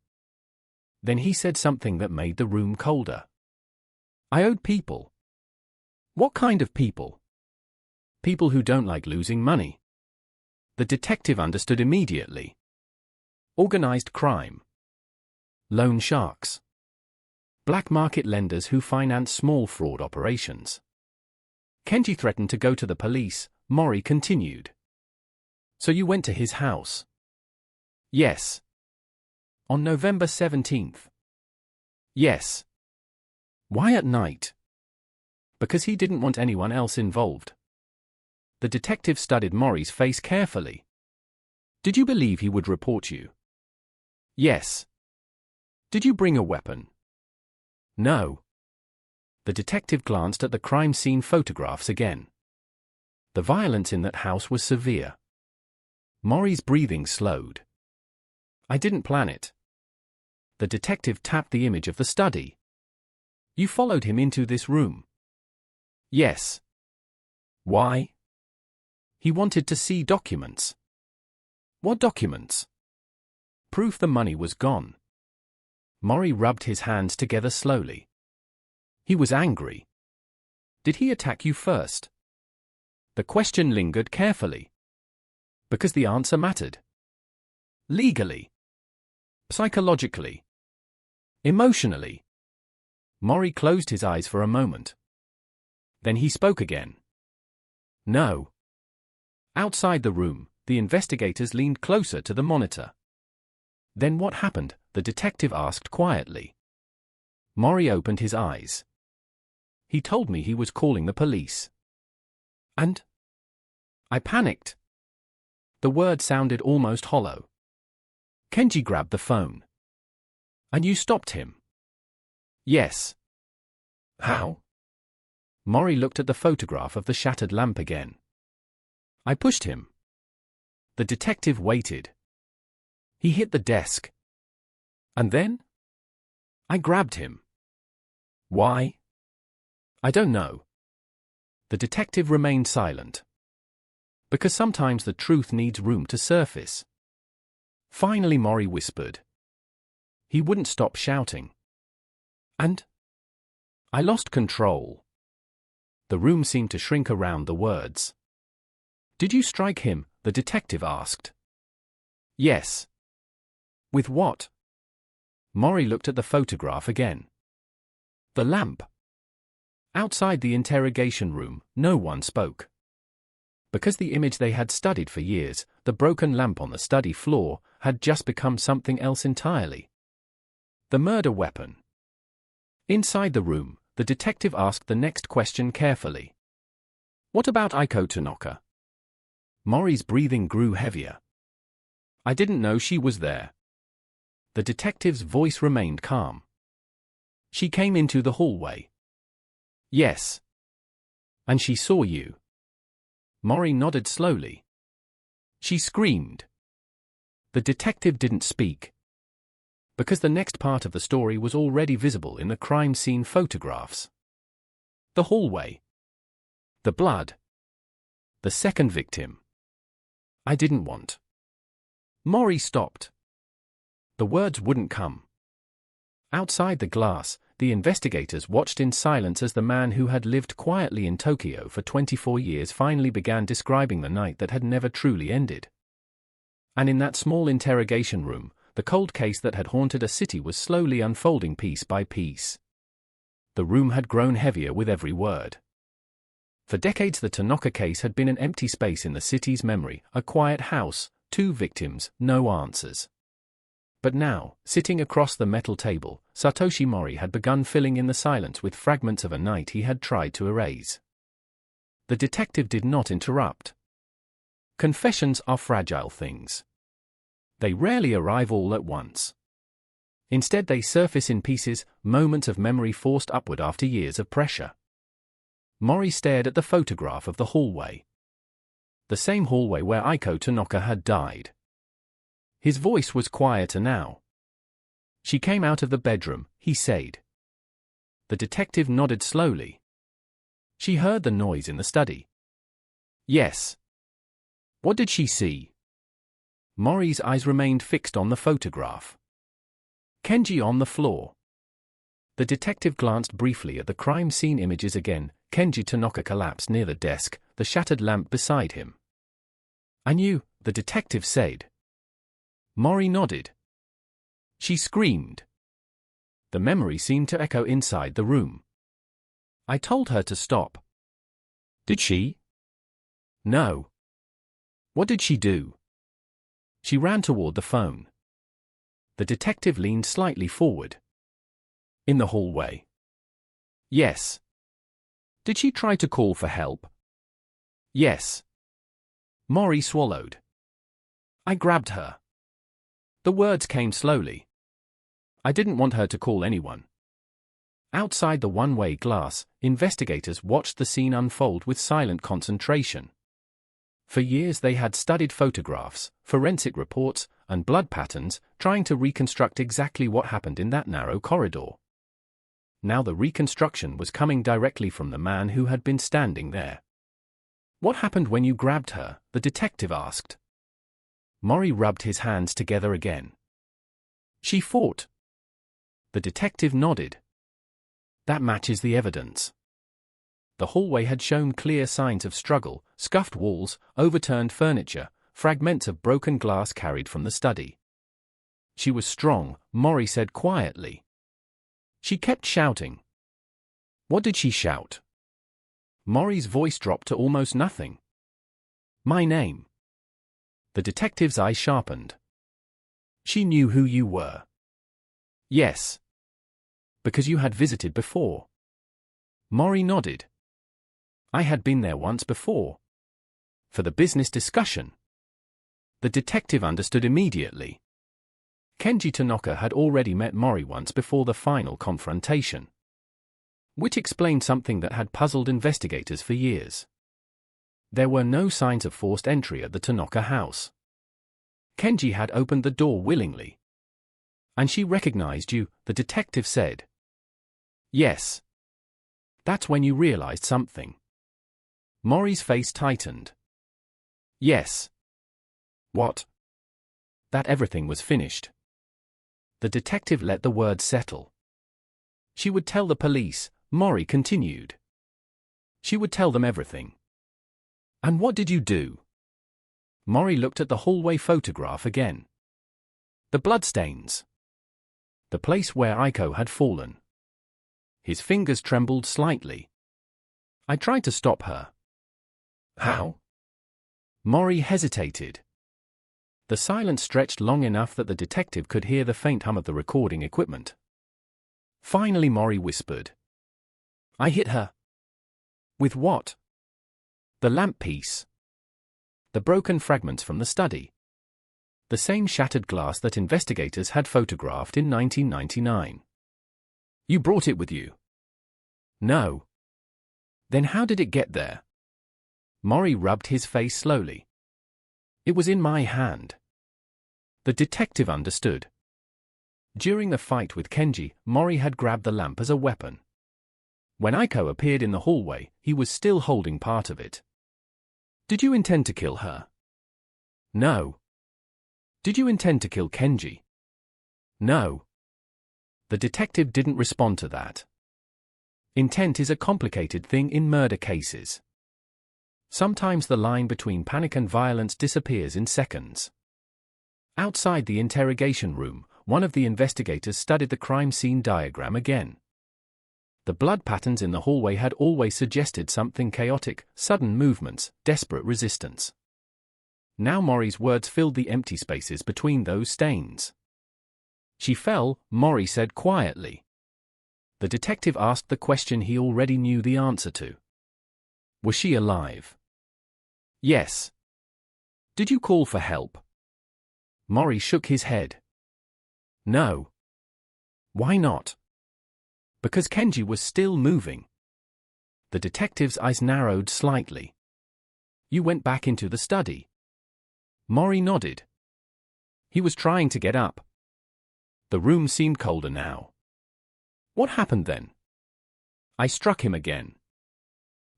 Then he said something that made the room colder. I owed people. What kind of people? People who don't like losing money. The detective understood immediately. Organized crime. Loan sharks. Black market lenders who finance small fraud operations. Kenji threatened to go to the police, Maury continued. So you went to his house? Yes. On November 17th? Yes. Why at night? Because he didn't want anyone else involved. The detective studied Maury's face carefully. Did you believe he would report you? Yes. Did you bring a weapon? No. The detective glanced at the crime scene photographs again. The violence in that house was severe. Maury's breathing slowed. I didn't plan it. The detective tapped the image of the study. You followed him into this room? Yes. Why? He wanted to see documents. What documents? Proof the money was gone. Maury rubbed his hands together slowly. He was angry. Did he attack you first? The question lingered carefully. Because the answer mattered. Legally. Psychologically. Emotionally. Maury closed his eyes for a moment. Then he spoke again. No. Outside the room, the investigators leaned closer to the monitor. Then what happened? The detective asked quietly. Maury opened his eyes. He told me he was calling the police. And? I panicked. The word sounded almost hollow. Kenji grabbed the phone. And you stopped him? Yes. How? Maury looked at the photograph of the shattered lamp again. I pushed him. The detective waited. He hit the desk. And then? I grabbed him. Why? I don't know. The detective remained silent. Because sometimes the truth needs room to surface. Finally Maury whispered. He wouldn't stop shouting. And? I lost control. The room seemed to shrink around the words. Did you strike him? The detective asked. Yes. With what? Maury looked at the photograph again. The lamp. Outside the interrogation room, no one spoke. Because the image they had studied for years, the broken lamp on the study floor, had just become something else entirely. The murder weapon. Inside the room, the detective asked the next question carefully. What about Aiko Tanaka? Maury's breathing grew heavier. I didn't know she was there. The detective's voice remained calm. She came into the hallway. Yes. And she saw you. Maury nodded slowly. She screamed. The detective didn't speak. Because the next part of the story was already visible in the crime scene photographs. The hallway. The blood. The second victim. I didn't want. Maury stopped. The words wouldn't come. Outside the glass, the investigators watched in silence as the man who had lived quietly in Tokyo for 24 years finally began describing the night that had never truly ended. And in that small interrogation room, the cold case that had haunted a city was slowly unfolding piece by piece. The room had grown heavier with every word. For decades the Tanaka case had been an empty space in the city's memory, a quiet house, 2 victims, no answers. But now, sitting across the metal table, Satoshi Mori had begun filling in the silence with fragments of a night he had tried to erase. The detective did not interrupt. Confessions are fragile things. They rarely arrive all at once. Instead they surface in pieces, moments of memory forced upward after years of pressure. Mori stared at the photograph of the hallway. The same hallway where Aiko Tanaka had died. His voice was quieter now. She came out of the bedroom, he said. The detective nodded slowly. She heard the noise in the study. Yes. What did she see? Mori's eyes remained fixed on the photograph. Kenji on the floor. The detective glanced briefly at the crime scene images again. Kenji Tanaka collapsed near the desk, the shattered lamp beside him. I knew, the detective said. Mori nodded. She screamed. The memory seemed to echo inside the room. I told her to stop. Did she? No. What did she do? She ran toward the phone. The detective leaned slightly forward. In the hallway. Yes. Did she try to call for help? Yes. Mori swallowed. I grabbed her. The words came slowly. I didn't want her to call anyone. Outside the one-way glass, investigators watched the scene unfold with silent concentration. For years they had studied photographs, forensic reports, and blood patterns, trying to reconstruct exactly what happened in that narrow corridor. Now the reconstruction was coming directly from the man who had been standing there. "What happened when you grabbed her?" the detective asked. Maury rubbed his hands together again. "She fought." The detective nodded. "That matches the evidence." The hallway had shown clear signs of struggle: scuffed walls, overturned furniture, fragments of broken glass carried from the study. "She was strong," Maury said quietly. "She kept shouting." "What did she shout?" Maury's voice dropped to almost nothing. "My name." The detective's eyes sharpened. "She knew who you were." "Yes." "Because you had visited before." Maury nodded. "I had been there once before. For the business discussion." The detective understood immediately. Kenji Tanaka had already met Maury once before the final confrontation. Which explained something that had puzzled investigators for years. There were no signs of forced entry at the Tanaka house. Kenji had opened the door willingly. "And she recognized you," the detective said. "Yes." "That's when you realized something." Maury's face tightened. "Yes." "What?" "That everything was finished." The detective let the words settle. "She would tell the police," Maury continued. "She would tell them everything." "And what did you do?" Maury looked at the hallway photograph again. "The bloodstains." "The place where Aiko had fallen." His fingers trembled slightly. "I tried to stop her." "How?" Maury hesitated. The silence stretched long enough that the detective could hear the faint hum of the recording equipment. Finally Maury whispered. "I hit her." "With what?" "The lamp piece. The broken fragments from the study. The same shattered glass that investigators had photographed in 1999. "You brought it with you?" "No." "Then how did it get there?" Maury rubbed his face slowly. "It was in my hand." The detective understood. During the fight with Kenji, Maury had grabbed the lamp as a weapon. When Aiko appeared in the hallway, he was still holding part of it. "Did you intend to kill her?" "No." "Did you intend to kill Kenji?" "No." The detective didn't respond to that. Intent is a complicated thing in murder cases. Sometimes the line between panic and violence disappears in seconds. Outside the interrogation room, one of the investigators studied the crime scene diagram again. The blood patterns in the hallway had always suggested something chaotic: sudden movements, desperate resistance. Now Maury's words filled the empty spaces between those stains. "She fell," Maury said quietly. The detective asked the question he already knew the answer to. "Was she alive?" "Yes." "Did you call for help?" Maury shook his head. "No." "Why not?" "Because Kenji was still moving." The detective's eyes narrowed slightly. "You went back into the study?" Maury nodded. He was trying to get up. The room seemed colder now. "What happened then?" "I struck him again."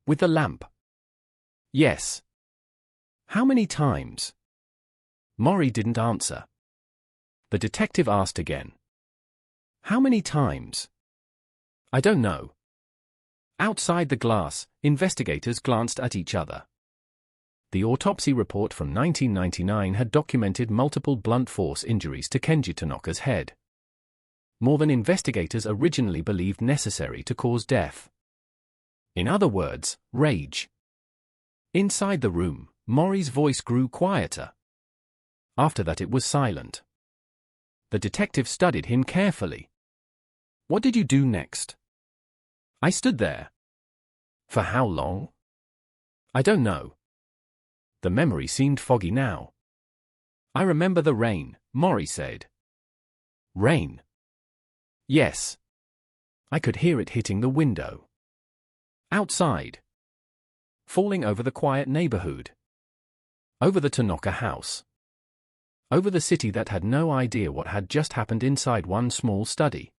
"With the lamp?" "Yes." "How many times?" Maury didn't answer. The detective asked again. "How many times?" "I don't know." Outside the glass, investigators glanced at each other. The autopsy report from 1999 had documented multiple blunt force injuries to Kenji Tanaka's head. More than investigators originally believed necessary to cause death. In other words, rage. Inside the room, Maury's voice grew quieter. After that it was silent. The detective studied him carefully. "What did you do next?" "I stood there." "For how long?" "I don't know." The memory seemed foggy now. "I remember the rain, Maury said. Rain. Yes. I could hear it hitting the window. Outside. Falling over the quiet neighborhood. Over the Tanaka house. Over the city that had no idea what had just happened inside one small study.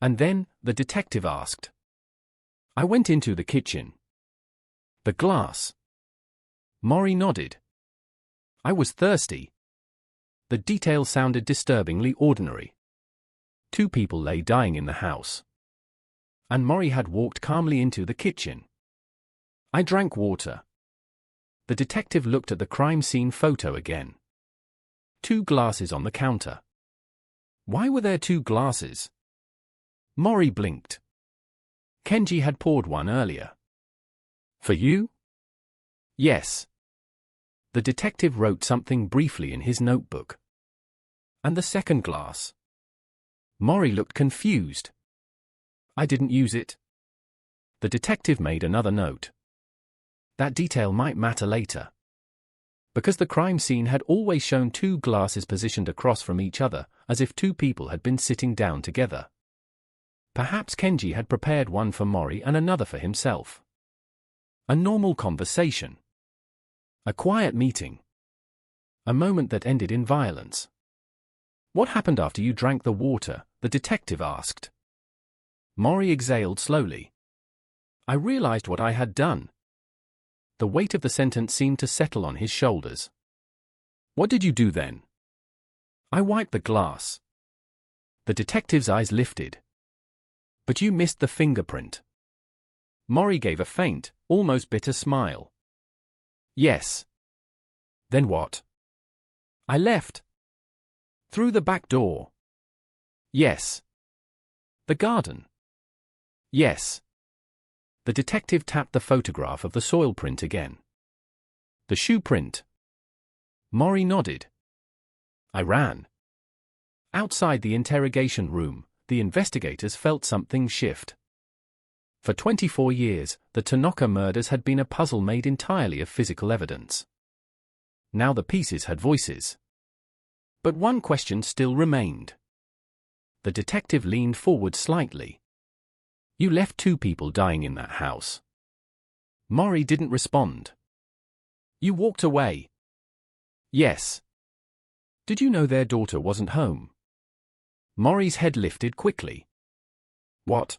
And then, the detective asked. I went into the kitchen. The glass. Maury nodded. I was thirsty. The detail sounded disturbingly ordinary. 2 people lay dying in the house. And Maury had walked calmly into the kitchen. I drank water. The detective looked at the crime scene photo again. 2 glasses on the counter. Why were there 2 glasses? Maury blinked. Kenji had poured one earlier. For you? Yes. The detective wrote something briefly in his notebook. And the second glass? Maury looked confused. I didn't use it. The detective made another note. That detail might matter later. Because the crime scene had always shown 2 glasses positioned across from each other, as if 2 people had been sitting down together. Perhaps Kenji had prepared one for Maury and another for himself. A normal conversation. A quiet meeting. A moment that ended in violence. What happened after you drank the water? The detective asked. Maury exhaled slowly. I realized what I had done. The weight of the sentence seemed to settle on his shoulders. What did you do then? I wiped the glass. The detective's eyes lifted. But you missed the fingerprint. Maury gave a faint, almost bitter smile. Yes. Then what? I left. Through the back door. Yes. The garden. Yes. The detective tapped the photograph of the soil print again. The shoe print. Maury nodded. I ran. Outside the interrogation room, the investigators felt something shift. For 24 years, the Tanaka murders had been a puzzle made entirely of physical evidence. Now the pieces had voices. But one question still remained. The detective leaned forward slightly. You left 2 people dying in that house. Maury didn't respond. You walked away. Yes. Did you know their daughter wasn't home? Maury's head lifted quickly. What?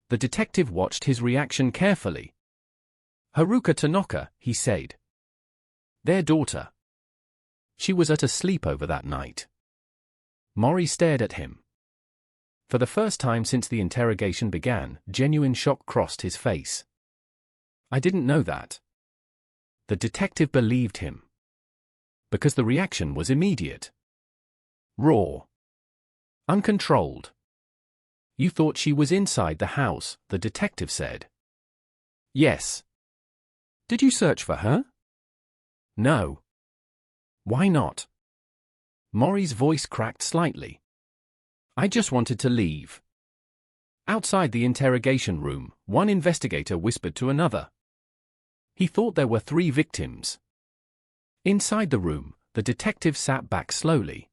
The detective watched his reaction carefully. Haruka Tanaka, he said. Their daughter. She was at a sleepover that night. Maury stared at him. For the first time since the interrogation began, genuine shock crossed his face. I didn't know that. The detective believed him. Because the reaction was immediate. Raw. Uncontrolled. You thought she was inside the house, the detective said. Yes. Did you search for her? No. Why not? Maury's voice cracked slightly. I just wanted to leave. Outside the interrogation room, one investigator whispered to another. He thought there were 3 victims. Inside the room, the detective sat back slowly.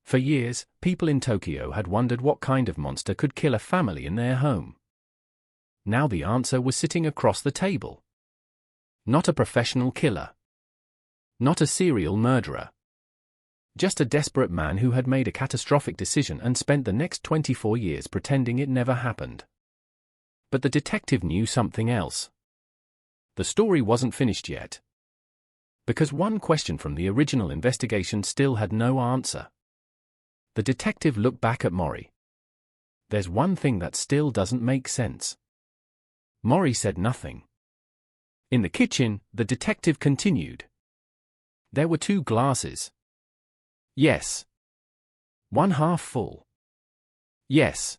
For years, people in Tokyo had wondered what kind of monster could kill a family in their home. Now the answer was sitting across the table. Not a professional killer. Not a serial murderer. Just a desperate man who had made a catastrophic decision and spent the next 24 years pretending it never happened. But the detective knew something else. The story wasn't finished yet. Because one question from the original investigation still had no answer. The detective looked back at Maury. There's one thing that still doesn't make sense. Maury said nothing. In the kitchen, the detective continued. There were 2 glasses. Yes. One half full. Yes.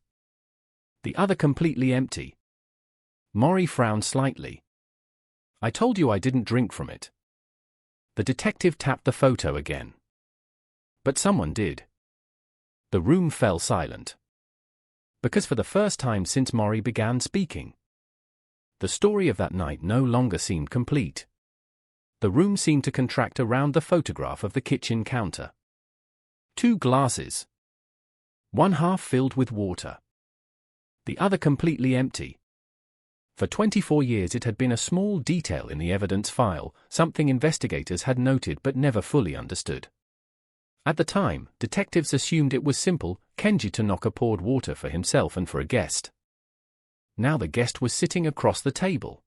The other completely empty. Maury frowned slightly. I told you I didn't drink from it. The detective tapped the photo again. But someone did. The room fell silent. Because for the first time since Maury began speaking, the story of that night no longer seemed complete. The room seemed to contract around the photograph of the kitchen counter. 2 glasses. One half filled with water. The other completely empty. For 24 years it had been a small detail in the evidence file, something investigators had noted but never fully understood. At the time, detectives assumed it was simple. Kenji Tanaka poured water for himself and for a guest. Now the guest was sitting across the table.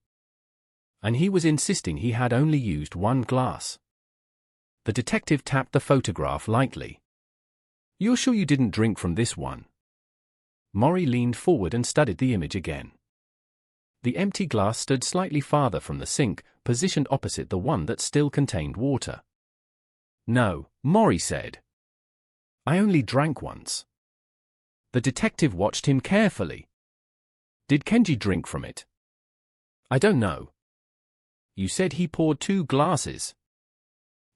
And he was insisting he had only used 1 glass. The detective tapped the photograph lightly. "You're sure you didn't drink from this one?" Mori leaned forward and studied the image again. The empty glass stood slightly farther from the sink, positioned opposite the one that still contained water. "No," Mori said. "I only drank once." The detective watched him carefully. "Did Kenji drink from it?" "I don't know." "You said he poured 2 glasses."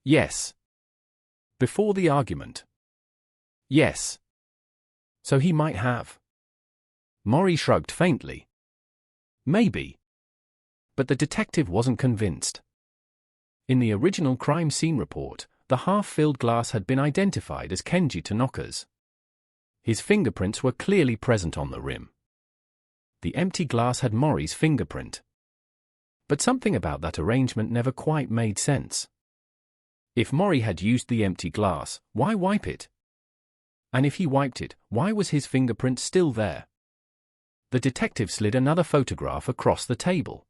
"Yes." "Before the argument?" "Yes." "So he might have." Mori shrugged faintly. "Maybe." But the detective wasn't convinced. In the original crime scene report, the half-filled glass had been identified as Kenji Tanaka's. His fingerprints were clearly present on the rim. The empty glass had Mori's fingerprint. But something about that arrangement never quite made sense. If Mori had used the empty glass, why wipe it? And if he wiped it, why was his fingerprint still there? The detective slid another photograph across the table.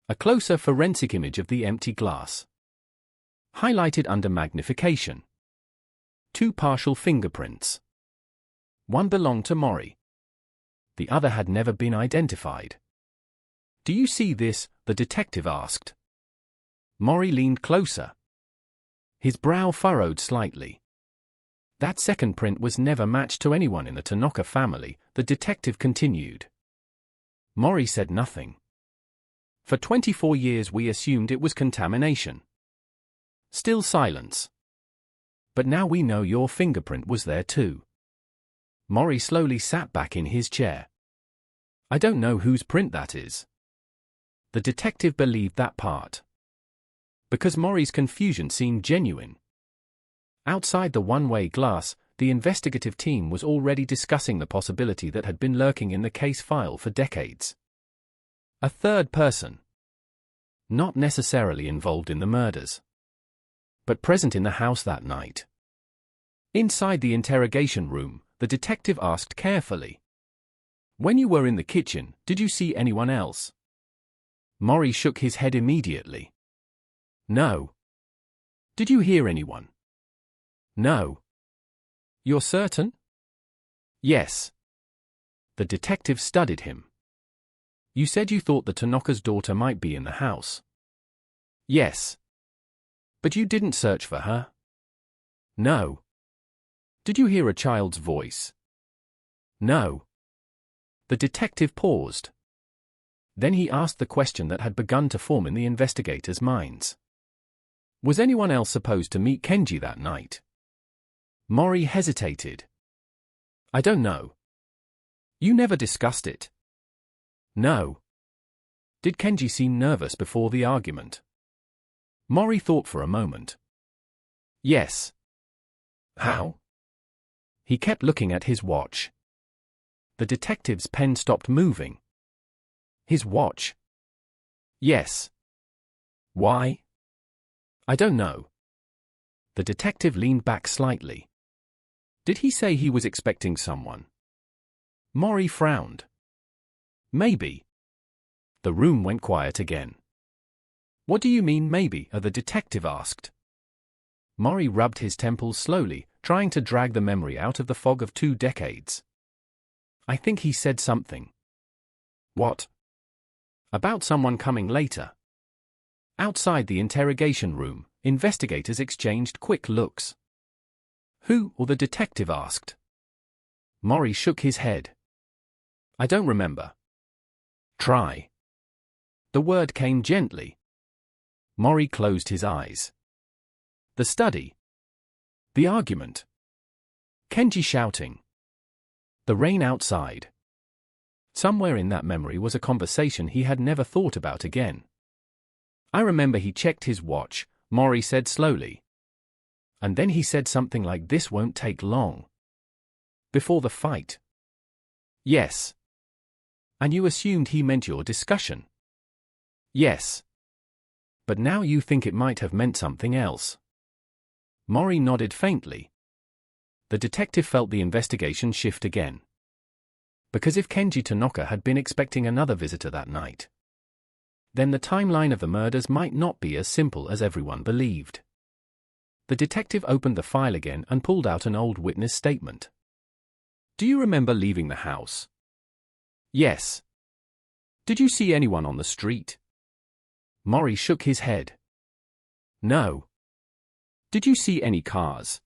A closer forensic image of the empty glass. Highlighted under magnification. 2 partial fingerprints. One belonged to Mori. The other had never been identified. "Do you see this?" the detective asked. Mori leaned closer. His brow furrowed slightly. "That second print was never matched to anyone in the Tanaka family," the detective continued. Mori said nothing. "For 24 years we assumed it was contamination." Still silence. "But now we know your fingerprint was there too." Mori slowly sat back in his chair. "I don't know whose print that is." The detective believed that part. Because Mori's confusion seemed genuine. Outside the one-way glass, the investigative team was already discussing the possibility that had been lurking in the case file for decades. A third person. Not necessarily involved in the murders, but present in the house that night. Inside the interrogation room, the detective asked carefully, "When you were in the kitchen, did you see anyone else?" Mori shook his head immediately. "No." "Did you hear anyone?" "No." "You're certain?" "Yes." The detective studied him. "You said you thought the Tanaka's daughter might be in the house." "Yes." "But you didn't search for her?" "No." "Did you hear a child's voice?" "No." The detective paused. Then he asked the question that had begun to form in the investigators' minds. "Was anyone else supposed to meet Kenji that night?" Mori hesitated. "I don't know." "You never discussed it?" "No." "Did Kenji seem nervous before the argument?" Mori thought for a moment. "Yes." "How?" He kept looking at his watch. The detective's pen stopped moving. "His watch?" "Yes." "Why?" "I don't know." The detective leaned back slightly. "Did he say he was expecting someone?" Mori frowned. "Maybe." The room went quiet again. "What do you mean, maybe?" the detective asked. Mori rubbed his temples slowly, trying to drag the memory out of the fog of 2 decades. "I think he said something." "What?" "About someone coming later." Outside the interrogation room, investigators exchanged quick looks. "Who?" the detective asked. Mori shook his head. "I don't remember." "Try." The word came gently. Mori closed his eyes. The study. The argument. Kenji shouting. The rain outside. Somewhere in that memory was a conversation he had never thought about again. "I remember he checked his watch," Mori said slowly. And then he said something like, "This won't take long." Before the fight. Yes. And you assumed he meant your discussion. Yes. But now you think it might have meant something else. Mori nodded faintly. The detective felt the investigation shift again. Because if Kenji Tanaka had been expecting another visitor that night, then the timeline of the murders might not be as simple as everyone believed. The detective opened the file again and pulled out an old witness statement. "Do you remember leaving the house?" "Yes." "Did you see anyone on the street?" Mori shook his head. "No." "Did you see any cars?"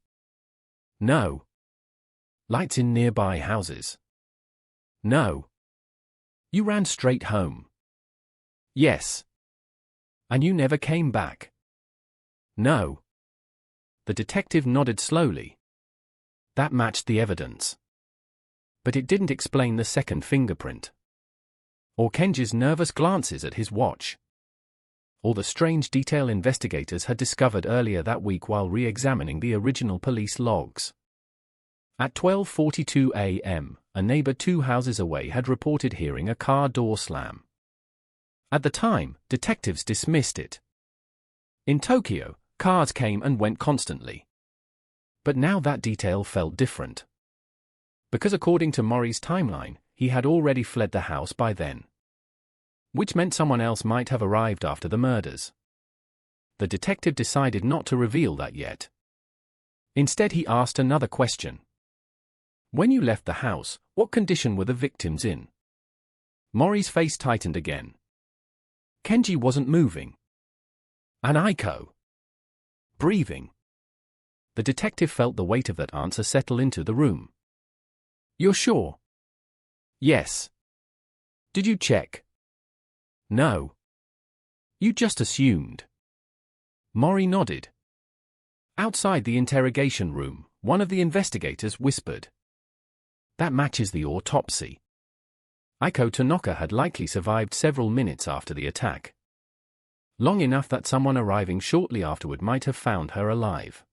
"No." "Lights in nearby houses?" "No." "You ran straight home?" "Yes." "And you never came back?" "No." The detective nodded slowly. That matched the evidence. But it didn't explain the second fingerprint. Or Kenji's nervous glances at his watch. Or the strange detail investigators had discovered earlier that week while re-examining the original police logs. At 12:42 a.m., a neighbor 2 houses away had reported hearing a car door slam. At the time, detectives dismissed it. In Tokyo, cars came and went constantly. But now that detail felt different. Because according to Mori's timeline, he had already fled the house by then. Which meant someone else might have arrived after the murders. The detective decided not to reveal that yet. Instead, he asked another question. "When you left the house, what condition were the victims in?" Mori's face tightened again. Kenji wasn't moving. And Aiko? Breathing. The detective felt the weight of that answer settle into the room. "You're sure?" "Yes." "Did you check?" "No." "You just assumed." Mori nodded. Outside the interrogation room, one of the investigators whispered. "That matches the autopsy. Aiko Tanaka had likely survived several minutes after the attack. Long enough that someone arriving shortly afterward might have found her alive."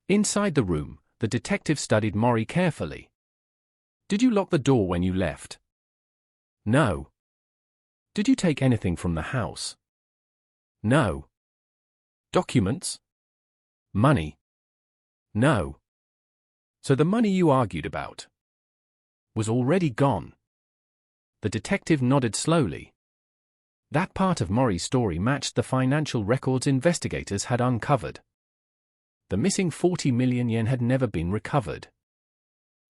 Inside the room, the detective studied Mori carefully. "Did you lock the door when you left?" "No." "Did you take anything from the house?" "No." "Documents?" "Money?" "No." "So the money you argued about was already gone?" The detective nodded slowly. That part of Mori's story matched the financial records investigators had uncovered. The missing 40 million yen had never been recovered.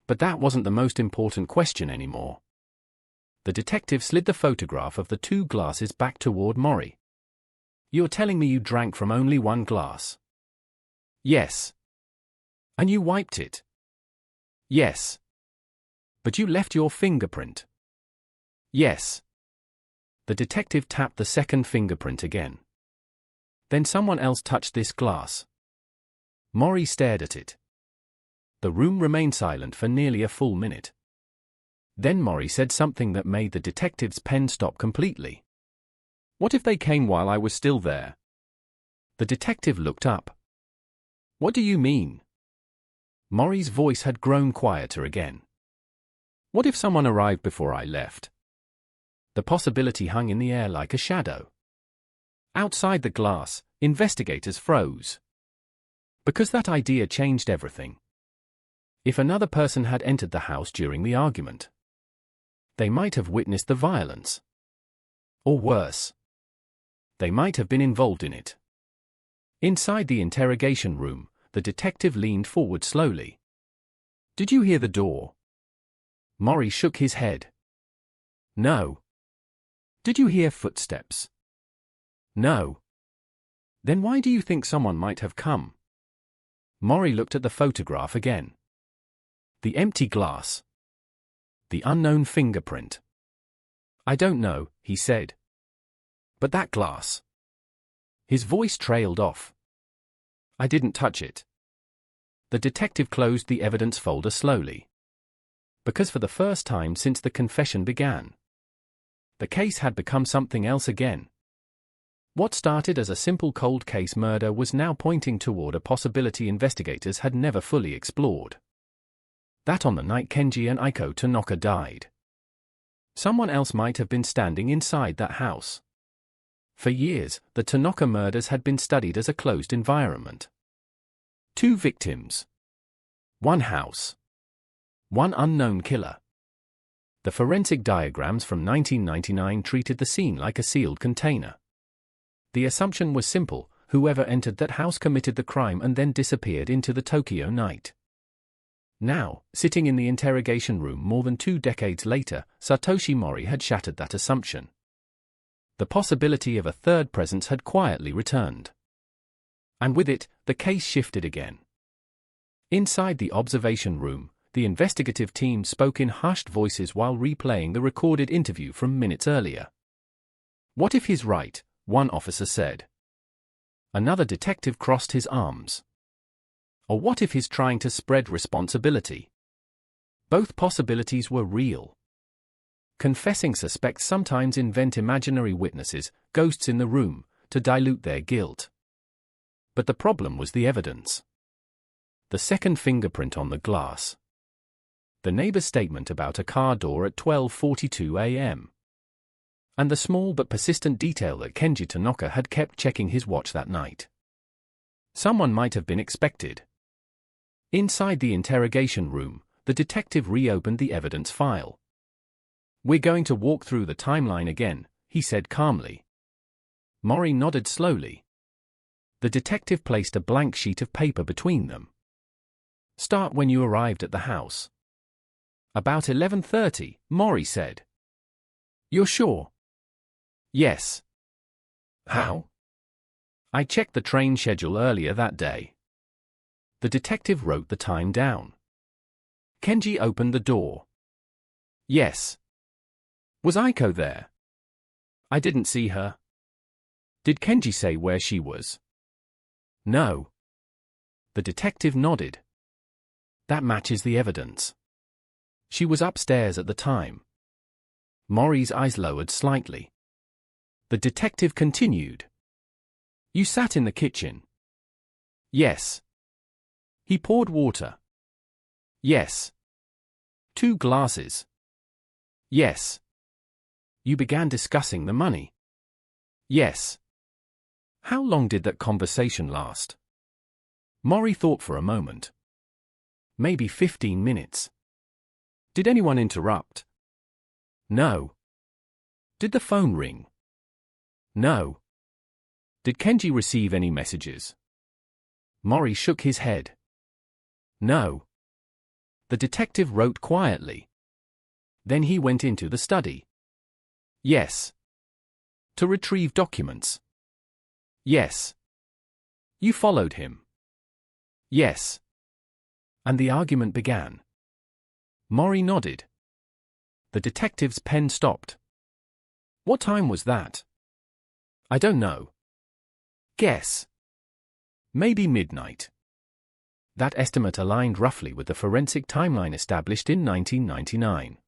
But that wasn't the most important question anymore. The detective slid the photograph of the 2 glasses back toward Mori. "You're telling me you drank from only 1 glass?" "Yes." "And you wiped it?" "Yes." "But you left your fingerprint?" "Yes." The detective tapped the second fingerprint again. "Then someone else touched this glass." Mori stared at it. The room remained silent for nearly a full minute. Then Mori said something that made the detective's pen stop completely. "What if they came while I was still there?" The detective looked up. "What do you mean?" Mori's voice had grown quieter again. "What if someone arrived before I left?" The possibility hung in the air like a shadow. Outside the glass, investigators froze. Because that idea changed everything. If another person had entered the house during the argument, they might have witnessed the violence. Or worse, they might have been involved in it. Inside the interrogation room, the detective leaned forward slowly. "Did you hear the door?" Mori shook his head. "No." "Did you hear footsteps?" "No." "Then why do you think someone might have come?" Mori looked at the photograph again. The empty glass. The unknown fingerprint. "I don't know," he said. "But that glass." His voice trailed off. "I didn't touch it." The detective closed the evidence folder slowly. Because for the first time since the confession began, the case had become something else again. What started as a simple cold case murder was now pointing toward a possibility investigators had never fully explored. That on the night Kenji and Aiko Tanaka died, someone else might have been standing inside that house. For years, the Tanaka murders had been studied as a closed environment. 2 victims. 1 house. 1 unknown killer. The forensic diagrams from 1999 treated the scene like a sealed container. The assumption was simple: whoever entered that house committed the crime and then disappeared into the Tokyo night. Now, sitting in the interrogation room more than 2 decades later, Satoshi Mori had shattered that assumption. The possibility of a third presence had quietly returned. And with it, the case shifted again. Inside the observation room, the investigative team spoke in hushed voices while replaying the recorded interview from minutes earlier. "What if he's right?" one officer said. Another detective crossed his arms. Or what if he's trying to spread responsibility? Both possibilities were real. Confessing suspects sometimes invent imaginary witnesses, ghosts in the room, to dilute their guilt. But the problem was the evidence. The second fingerprint on the glass. The neighbor's statement about a car door at 12:42 a.m. And the small but persistent detail that Kenji Tanaka had kept checking his watch that night. Someone might have been expected. Inside the interrogation room, the detective reopened the evidence file. "We're going to walk through the timeline again," he said calmly. Mori nodded slowly. The detective placed a blank sheet of paper between them. "Start when you arrived at the house." "About 11:30, Mori said. "You're sure?" "Yes." "How?" "I checked the train schedule earlier that day." The detective wrote the time down. Kenji opened the door. "Yes." "Was Aiko there?" "I didn't see her." "Did Kenji say where she was?" "No." The detective nodded. "That matches the evidence. She was upstairs at the time." Mori's eyes lowered slightly. The detective continued. "You sat in the kitchen?" "Yes." "He poured water?" "Yes." "2 glasses?" "Yes." "You began discussing the money?" "Yes." "How long did that conversation last?" Mori thought for a moment. "Maybe 15 minutes. Did anyone interrupt?" "No." "Did the phone ring?" "No." "Did Kenji receive any messages?" Mori shook his head. "No." The detective wrote quietly. Then he went into the study. "Yes." "To retrieve documents?" "Yes." "You followed him?" "Yes." And the argument began. Mori nodded. The detective's pen stopped. "What time was that?" "I don't know." "Guess." "Maybe midnight." That estimate aligned roughly with the forensic timeline established in 1999.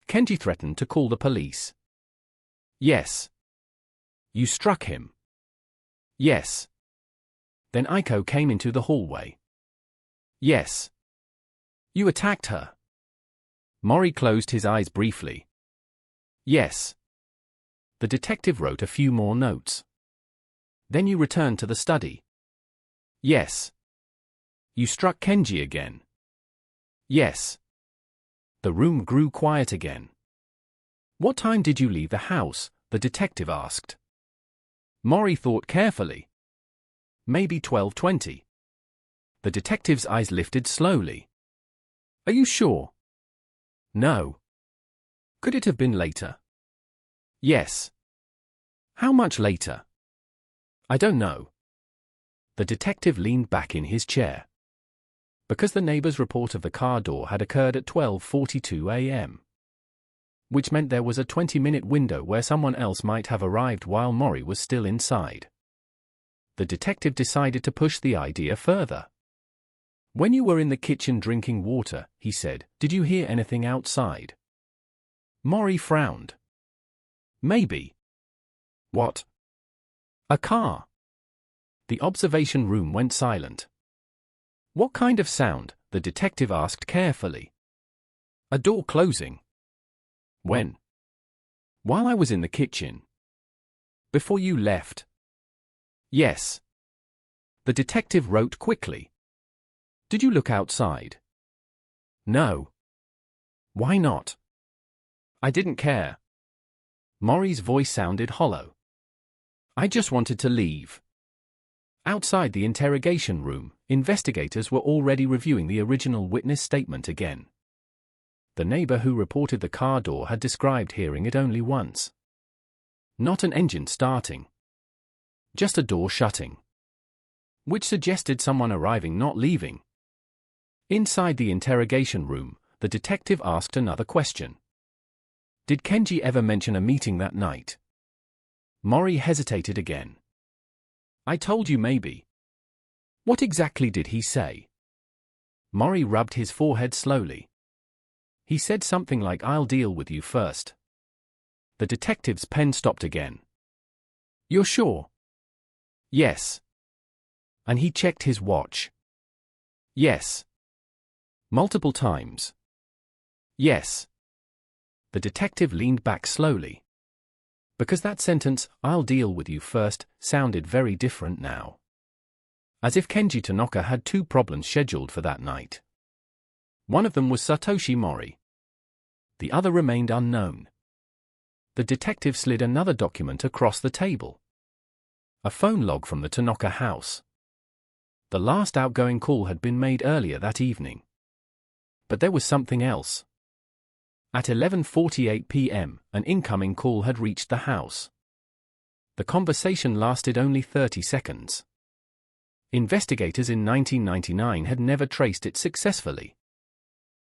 Kenji threatened to call the police. "Yes." "You struck him?" "Yes." "Then Aiko came into the hallway?" "Yes." "You attacked her?" Mori closed his eyes briefly. "Yes." The detective wrote a few more notes. "Then you returned to the study?" "Yes." "You struck Kenji again?" "Yes." The room grew quiet again. "What time did you leave the house?" the detective asked. Mori thought carefully. "Maybe 12:20. The detective's eyes lifted slowly. "Are you sure?" "No." "Could it have been later?" "Yes." "How much later?" "I don't know." The detective leaned back in his chair. Because the neighbor's report of the car door had occurred at 12:42 a.m. Which meant there was a 20-minute window where someone else might have arrived while Mori was still inside. The detective decided to push the idea further. "When you were in the kitchen drinking water," he said, "did you hear anything outside?" Mori frowned. "Maybe." "What?" A car. The observation room went silent. What kind of sound? The detective asked carefully. A door closing. When? While I was in the kitchen. Before you left. Yes. The detective wrote quickly. Did you look outside? No. Why not? I didn't care. Maury's voice sounded hollow. I just wanted to leave. Outside the interrogation room, investigators were already reviewing the original witness statement again. The neighbor who reported the car door had described hearing it only once. Not an engine starting. Just a door shutting. Which suggested someone arriving, not leaving. Inside the interrogation room, the detective asked another question. Did Kenji ever mention a meeting that night? Maury hesitated again. I told you maybe. What exactly did he say? Maury rubbed his forehead slowly. He said something like, I'll deal with you first. The detective's pen stopped again. You're sure? Yes. And he checked his watch. Yes. Multiple times. Yes. The detective leaned back slowly. Because that sentence, I'll deal with you first, sounded very different now. As if Kenji Tanaka had two problems scheduled for that night. One of them was Satoshi Mori. The other remained unknown. The detective slid another document across the table. A phone log from the Tanaka house. The last outgoing call had been made earlier that evening. But there was something else. At 11:48 p.m., an incoming call had reached the house. The conversation lasted only 30 seconds. Investigators in 1999 had never traced it successfully.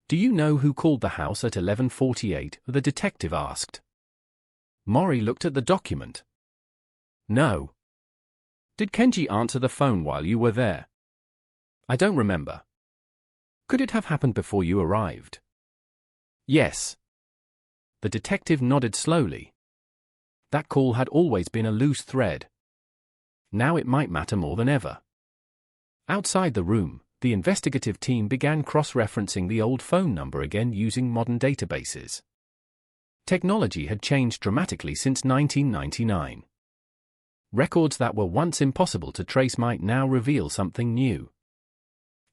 Do you know who called the house at 11:48? The detective asked. Mori looked at the document. No. Did Kenji answer the phone while you were there? I don't remember. Could it have happened before you arrived? Yes. The detective nodded slowly. That call had always been a loose thread. Now it might matter more than ever. Outside the room, the investigative team began cross-referencing the old phone number again using modern databases. Technology had changed dramatically since 1999. Records that were once impossible to trace might now reveal something new.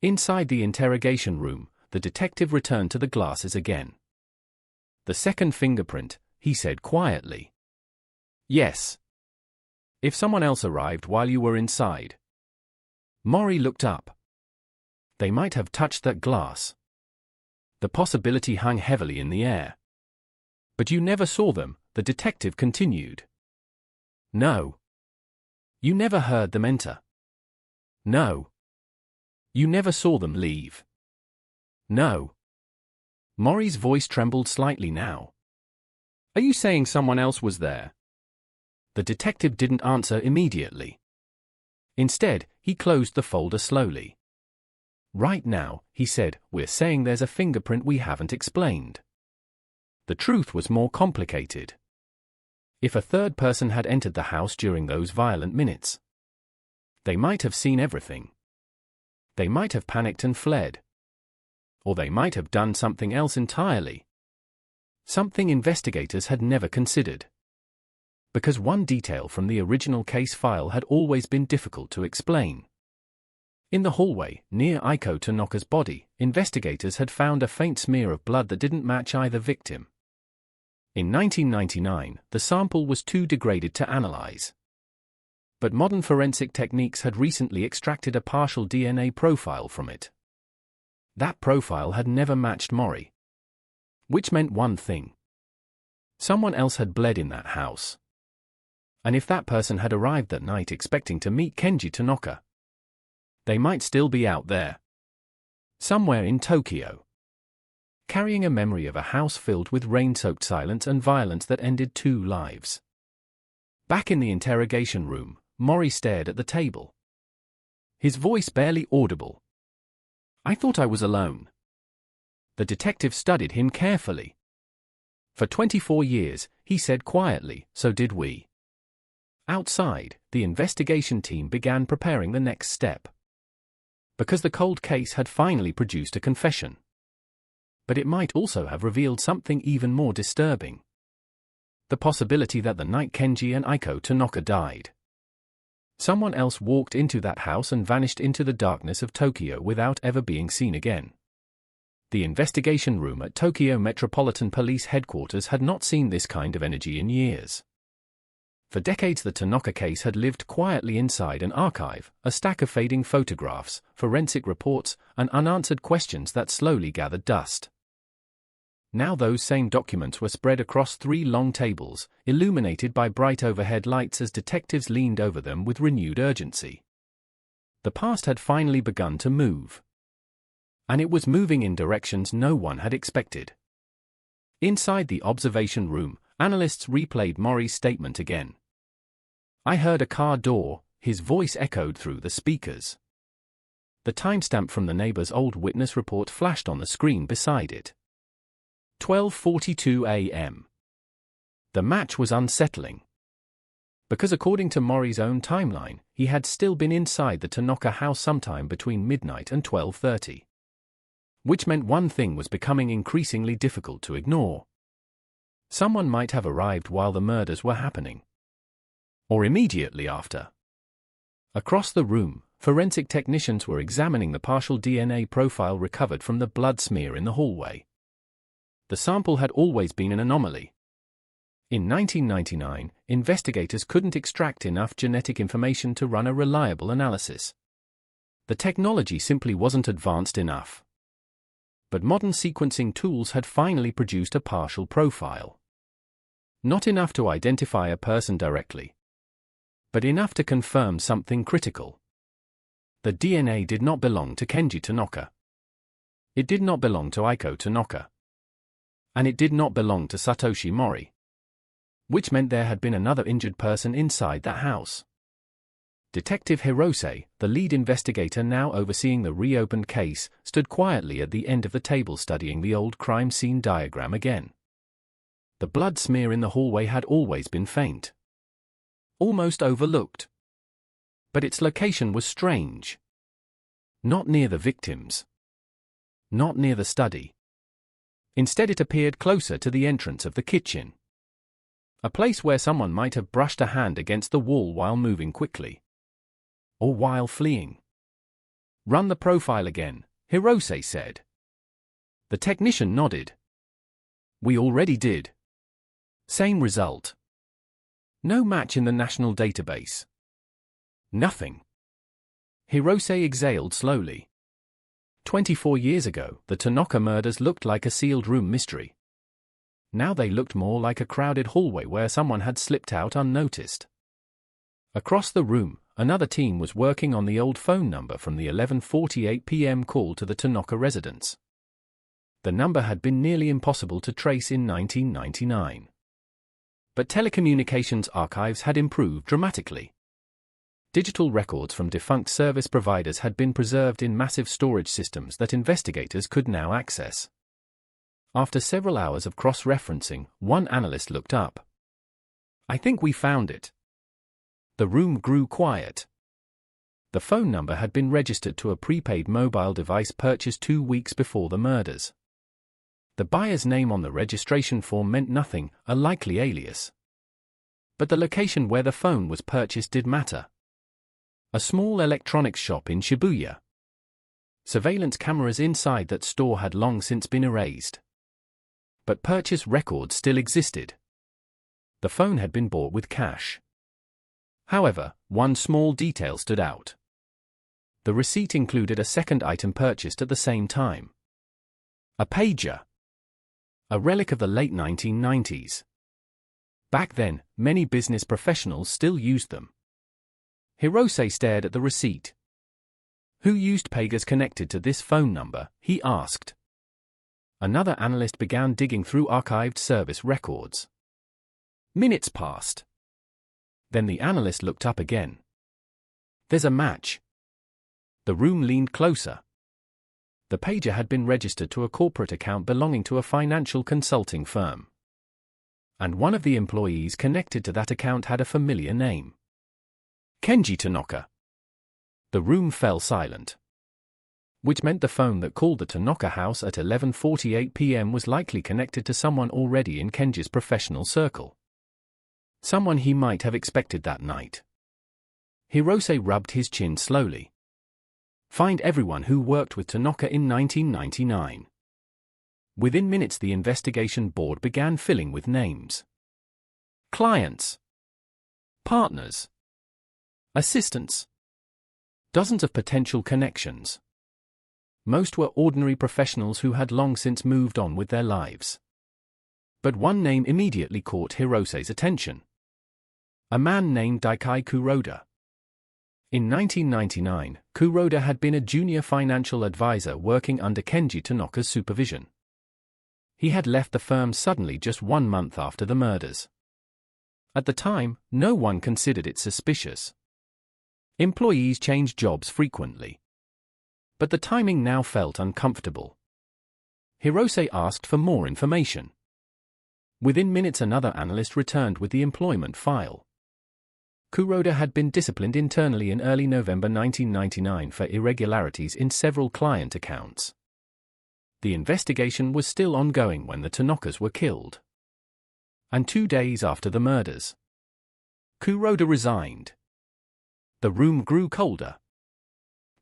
Inside the interrogation room, the detective returned to the glasses again. The second fingerprint, he said quietly. Yes. If someone else arrived while you were inside. Mori looked up. They might have touched that glass. The possibility hung heavily in the air. But you never saw them, the detective continued. No. You never heard them enter. No. You never saw them leave. No. Mori's voice trembled slightly now. Are you saying someone else was there? The detective didn't answer immediately. Instead, he closed the folder slowly. Right now, he said, we're saying there's a fingerprint we haven't explained. The truth was more complicated. If a third person had entered the house during those violent minutes, they might have seen everything. They might have panicked and fled. Or they might have done something else entirely. Something investigators had never considered. Because one detail from the original case file had always been difficult to explain. In the hallway, near Aiko Tanaka's body, investigators had found a faint smear of blood that didn't match either victim. In 1999, the sample was too degraded to analyze. But modern forensic techniques had recently extracted a partial DNA profile from it. That profile had never matched Mori. Which meant one thing. Someone else had bled in that house. And if that person had arrived that night expecting to meet Kenji Tanaka, they might still be out there. Somewhere in Tokyo. Carrying a memory of a house filled with rain-soaked silence and violence that ended 2 lives. Back in the interrogation room, Mori stared at the table. His voice barely audible. I thought I was alone. The detective studied him carefully. For 24 years, he said quietly, so did we. Outside, the investigation team began preparing the next step. Because the cold case had finally produced a confession. But it might also have revealed something even more disturbing. The possibility that the night Kenji and Aiko Tanaka died, someone else walked into that house and vanished into the darkness of Tokyo without ever being seen again. The investigation room at Tokyo Metropolitan Police Headquarters had not seen this kind of energy in years. For decades the Tanaka case had lived quietly inside an archive, a stack of fading photographs, forensic reports, and unanswered questions that slowly gathered dust. Now those same documents were spread across 3 long tables, illuminated by bright overhead lights as detectives leaned over them with renewed urgency. The past had finally begun to move. And it was moving in directions no one had expected. Inside the observation room, analysts replayed Mori's statement again. "I heard a car door," his voice echoed through the speakers. The timestamp from the neighbor's old witness report flashed on the screen beside it. 12:42 a.m. The match was unsettling. Because according to Mori's own timeline, he had still been inside the Tanaka house sometime between midnight and 12:30. Which meant one thing was becoming increasingly difficult to ignore. Someone might have arrived while the murders were happening. Or immediately after. Across the room, forensic technicians were examining the partial DNA profile recovered from the blood smear in the hallway. The sample had always been an anomaly. In 1999, investigators couldn't extract enough genetic information to run a reliable analysis. The technology simply wasn't advanced enough. But modern sequencing tools had finally produced a partial profile. Not enough to identify a person directly, but enough to confirm something critical. The DNA did not belong to Kenji Tanaka. It did not belong to Aiko Tanaka. And it did not belong to Satoshi Mori. Which meant there had been another injured person inside that house. Detective Hirose, the lead investigator now overseeing the reopened case, stood quietly at the end of the table studying the old crime scene diagram again. The blood smear in the hallway had always been faint. Almost overlooked. But its location was strange. Not near the victims. Not near the study. Instead it appeared closer to the entrance of the kitchen. A place where someone might have brushed a hand against the wall while moving quickly. Or while fleeing. "Run the profile again," Hirose said. The technician nodded. "We already did." Same result. No match in the national database. Nothing. Hirose exhaled slowly. 24 years ago, the Tanaka murders looked like a sealed room mystery. Now they looked more like a crowded hallway where someone had slipped out unnoticed. Across the room, another team was working on the old phone number from the 11:48 p.m. call to the Tanaka residence. The number had been nearly impossible to trace in 1999. But telecommunications archives had improved dramatically. Digital records from defunct service providers had been preserved in massive storage systems that investigators could now access. After several hours of cross-referencing, one analyst looked up. "I think we found it." The room grew quiet. The phone number had been registered to a prepaid mobile device purchased 2 weeks before the murders. The buyer's name on the registration form meant nothing, a likely alias. But the location where the phone was purchased did matter. A small electronics shop in Shibuya. Surveillance cameras inside that store had long since been erased. But purchase records still existed. The phone had been bought with cash. However, one small detail stood out. The receipt included a second item purchased at the same time. A pager. A relic of the late 1990s. Back then, many business professionals still used them. Hirose stared at the receipt. "Who used pagers connected to this phone number?" he asked. Another analyst began digging through archived service records. Minutes passed. Then the analyst looked up again. "There's a match." The room leaned closer. The pager had been registered to a corporate account belonging to a financial consulting firm. And one of the employees connected to that account had a familiar name. Kenji Tanaka. The room fell silent, which meant the phone that called the Tanaka house at 11:48 p.m. was likely connected to someone already in Kenji's professional circle. Someone he might have expected that night. Hirose rubbed his chin slowly. Find everyone who worked with Tanaka in 1999. Within minutes the investigation board began filling with names. Clients. Partners. Assistants. Dozens of potential connections. Most were ordinary professionals who had long since moved on with their lives. But one name immediately caught Hirose's attention. A man named Daikai Kuroda. In 1999, Kuroda had been a junior financial advisor working under Kenji Tanaka's supervision. He had left the firm suddenly just 1 month after the murders. At the time, no one considered it suspicious. Employees changed jobs frequently. But the timing now felt uncomfortable. Hirose asked for more information. Within minutes another analyst returned with the employment file. Kuroda had been disciplined internally in early November 1999 for irregularities in several client accounts. The investigation was still ongoing when the Tanakas were killed. And 2 days after the murders, Kuroda resigned. The room grew colder.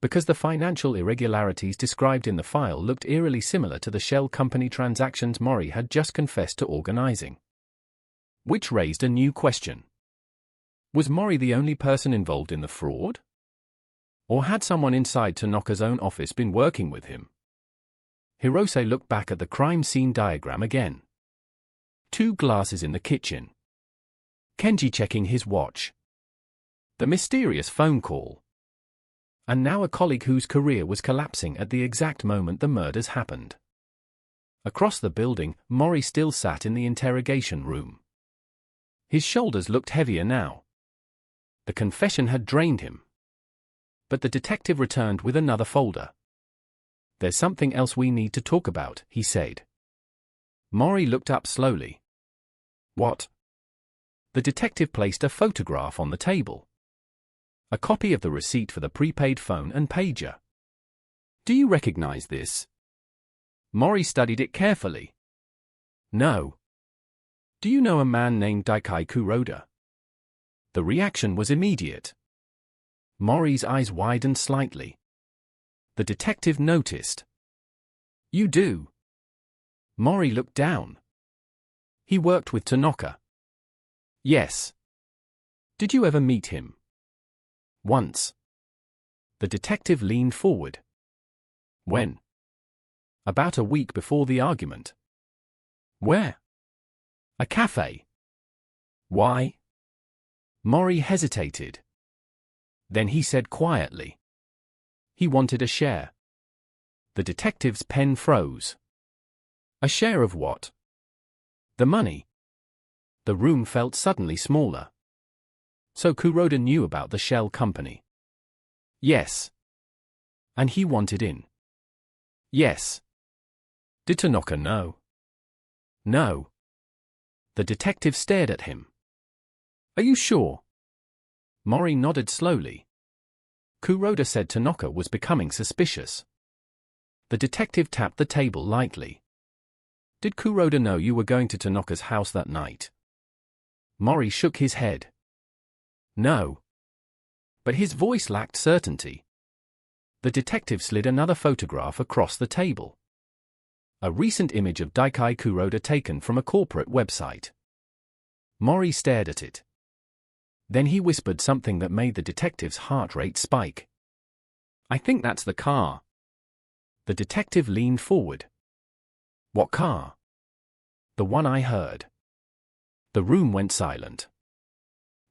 Because the financial irregularities described in the file looked eerily similar to the shell company transactions Mori had just confessed to organizing. Which raised a new question. Was Mori the only person involved in the fraud? Or had someone inside Tanaka's own office been working with him? Hirose looked back at the crime scene diagram again. 2 glasses in the kitchen. Kenji checking his watch. The mysterious phone call. And now a colleague whose career was collapsing at the exact moment the murders happened. Across the building, Mori still sat in the interrogation room. His shoulders looked heavier now. The confession had drained him. But the detective returned with another folder. There's something else we need to talk about, he said. Mori looked up slowly. What? The detective placed a photograph on the table. A copy of the receipt for the prepaid phone and pager. Do you recognize this? Mori studied it carefully. No. Do you know a man named Daikai Kuroda? The reaction was immediate. Mori's eyes widened slightly. The detective noticed. You do. Mori looked down. He worked with Tanaka. Yes. Did you ever meet him? Once. The detective leaned forward. When? About a week before the argument. Where? A cafe. Why? Mori hesitated. Then he said quietly. He wanted a share. The detective's pen froze. A share of what? The money. The room felt suddenly smaller. So Kuroda knew about the shell company. Yes. And he wanted in. Yes. Did Tanaka know? No. The detective stared at him. Are you sure? Mori nodded slowly. Kuroda said Tanaka was becoming suspicious. The detective tapped the table lightly. Did Kuroda know you were going to Tanaka's house that night? Mori shook his head. No. But his voice lacked certainty. The detective slid another photograph across the table. A recent image of Daikai Kuroda taken from a corporate website. Mori stared at it. Then he whispered something that made the detective's heart rate spike. I think that's the car. The detective leaned forward. What car? The one I heard. The room went silent.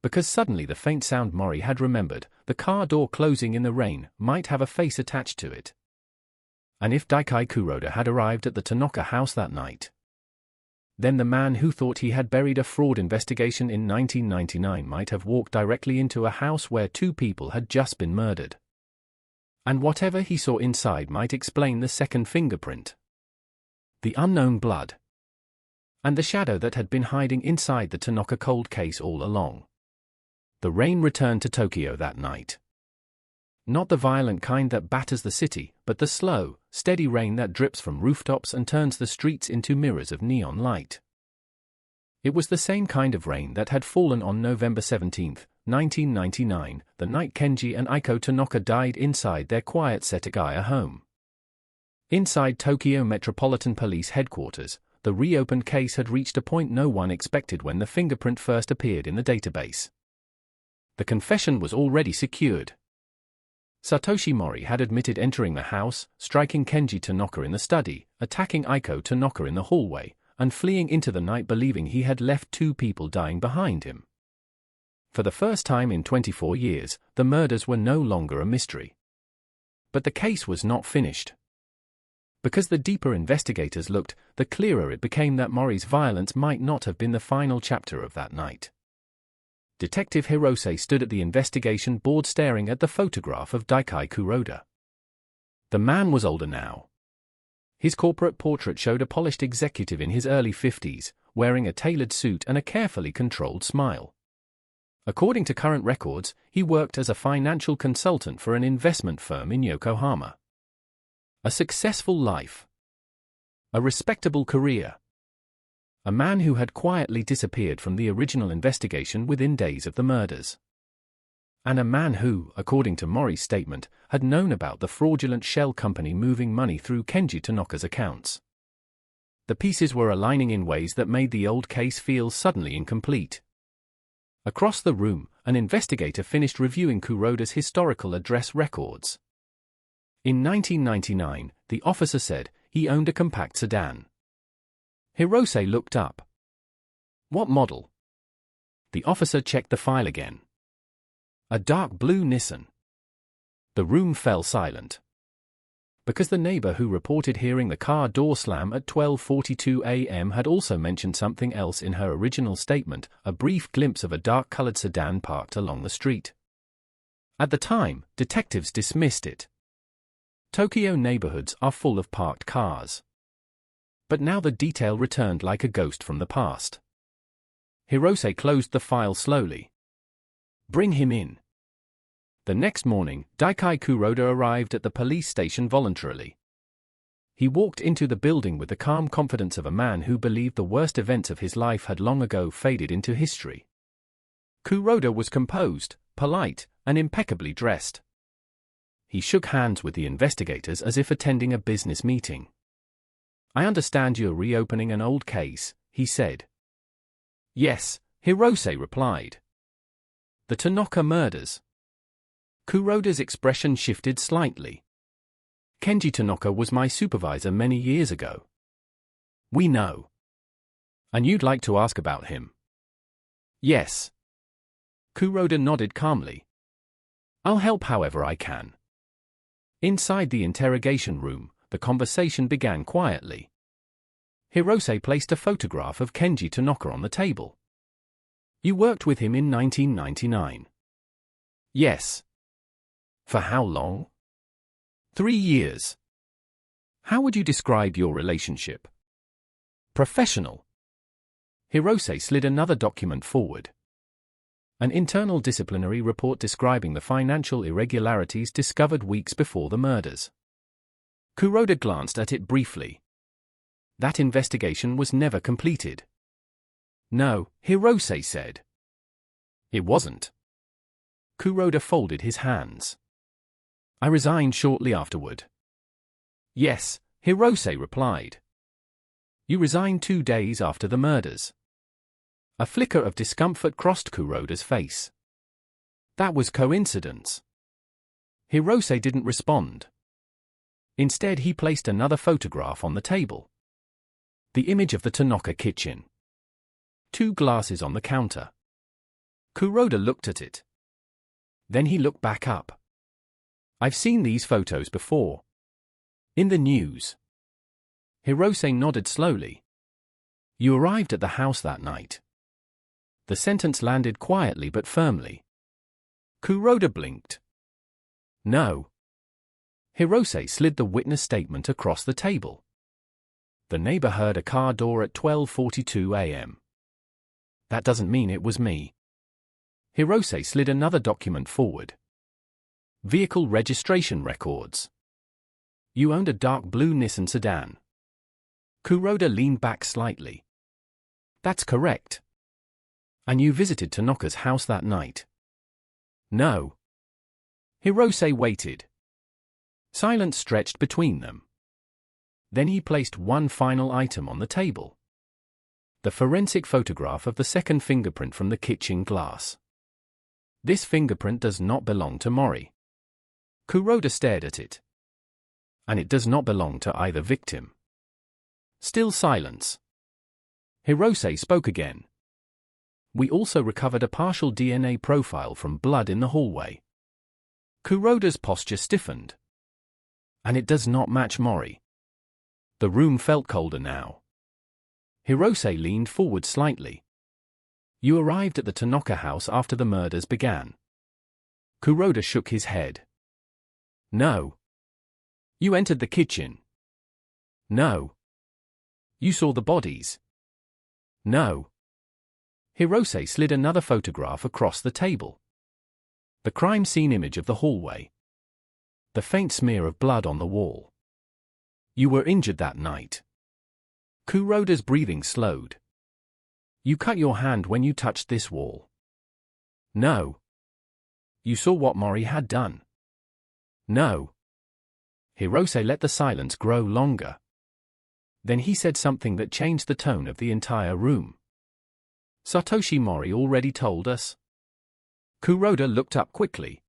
Because suddenly the faint sound Mori had remembered, the car door closing in the rain, might have a face attached to it. And if Daikai Kuroda had arrived at the Tanaka house that night, then the man who thought he had buried a fraud investigation in 1999 might have walked directly into a house where 2 people had just been murdered. And whatever he saw inside might explain the second fingerprint. The unknown blood. And the shadow that had been hiding inside the Tanaka cold case all along. The rain returned to Tokyo that night. Not the violent kind that batters the city, but the slow, steady rain that drips from rooftops and turns the streets into mirrors of neon light. It was the same kind of rain that had fallen on November 17, 1999, the night Kenji and Aiko Tanaka died inside their quiet Setagaya home. Inside Tokyo Metropolitan Police Headquarters, the reopened case had reached a point no one expected when the fingerprint first appeared in the database. The confession was already secured. Satoshi Mori had admitted entering the house, striking Kenji Tanaka in the study, attacking Aiko Tanaka in the hallway, and fleeing into the night believing he had left 2 people dying behind him. For the first time in 24 years, the murders were no longer a mystery. But the case was not finished. Because the deeper investigators looked, the clearer it became that Mori's violence might not have been the final chapter of that night. Detective Hirose stood at the investigation board staring at the photograph of Daikai Kuroda. The man was older now. His corporate portrait showed a polished executive in his early 50s, wearing a tailored suit and a carefully controlled smile. According to current records, he worked as a financial consultant for an investment firm in Yokohama. A successful life. A respectable career. A man who had quietly disappeared from the original investigation within days of the murders. And a man who, according to Mori's statement, had known about the fraudulent shell company moving money through Kenji Tanaka's accounts. The pieces were aligning in ways that made the old case feel suddenly incomplete. Across the room, an investigator finished reviewing Kuroda's historical address records. In 1999, the officer said he owned a compact sedan. Hirose looked up. What model? The officer checked the file again. A dark blue Nissan. The room fell silent. Because the neighbor who reported hearing the car door slam at 12:42 a.m. had also mentioned something else in her original statement, a brief glimpse of a dark-colored sedan parked along the street. At the time, detectives dismissed it. Tokyo neighborhoods are full of parked cars. But now the detail returned like a ghost from the past. Hirose closed the file slowly. Bring him in. The next morning, Daikai Kuroda arrived at the police station voluntarily. He walked into the building with the calm confidence of a man who believed the worst events of his life had long ago faded into history. Kuroda was composed, polite, and impeccably dressed. He shook hands with the investigators as if attending a business meeting. I understand you're reopening an old case, he said. Yes, Hirose replied. The Tanaka murders. Kuroda's expression shifted slightly. Kenji Tanaka was my supervisor many years ago. We know. And you'd like to ask about him? Yes. Kuroda nodded calmly. I'll help however I can. Inside the interrogation room, the conversation began quietly. Hirose placed a photograph of Kenji Tanaka on the table. You worked with him in 1999. Yes. For how long? 3 years. How would you describe your relationship? Professional. Hirose slid another document forward. An internal disciplinary report describing the financial irregularities discovered weeks before the murders. Kuroda glanced at it briefly. That investigation was never completed. No, Hirose said. It wasn't. Kuroda folded his hands. I resigned shortly afterward. Yes, Hirose replied. You resigned 2 days after the murders. A flicker of discomfort crossed Kuroda's face. That was coincidence. Hirose didn't respond. Instead, he placed another photograph on the table. The image of the Tanaka kitchen. 2 glasses on the counter. Kuroda looked at it. Then he looked back up. I've seen these photos before. In the news. Hirose nodded slowly. You arrived at the house that night. The sentence landed quietly but firmly. Kuroda blinked. No. Hirose slid the witness statement across the table. The neighbor heard a car door at 12:42 a.m. That doesn't mean it was me. Hirose slid another document forward. Vehicle registration records. You owned a dark blue Nissan sedan. Kuroda leaned back slightly. That's correct. And you visited Tanaka's house that night? No. Hirose waited. Silence stretched between them. Then he placed one final item on the table. The forensic photograph of the second fingerprint from the kitchen glass. This fingerprint does not belong to Mori. Kuroda stared at it. And it does not belong to either victim. Still silence. Hirose spoke again. We also recovered a partial DNA profile from blood in the hallway. Kuroda's posture stiffened. And it does not match Mori. The room felt colder now. Hirose leaned forward slightly. You arrived at the Tanaka house after the murders began. Kuroda shook his head. No. You entered the kitchen. No. You saw the bodies. No. Hirose slid another photograph across the table. The crime scene image of the hallway. The faint smear of blood on the wall. You were injured that night. Kuroda's breathing slowed. You cut your hand when you touched this wall. No. You saw what Mori had done. No. Hirose let the silence grow longer. Then he said something that changed the tone of the entire room. Satoshi Mori already told us. Kuroda looked up quickly.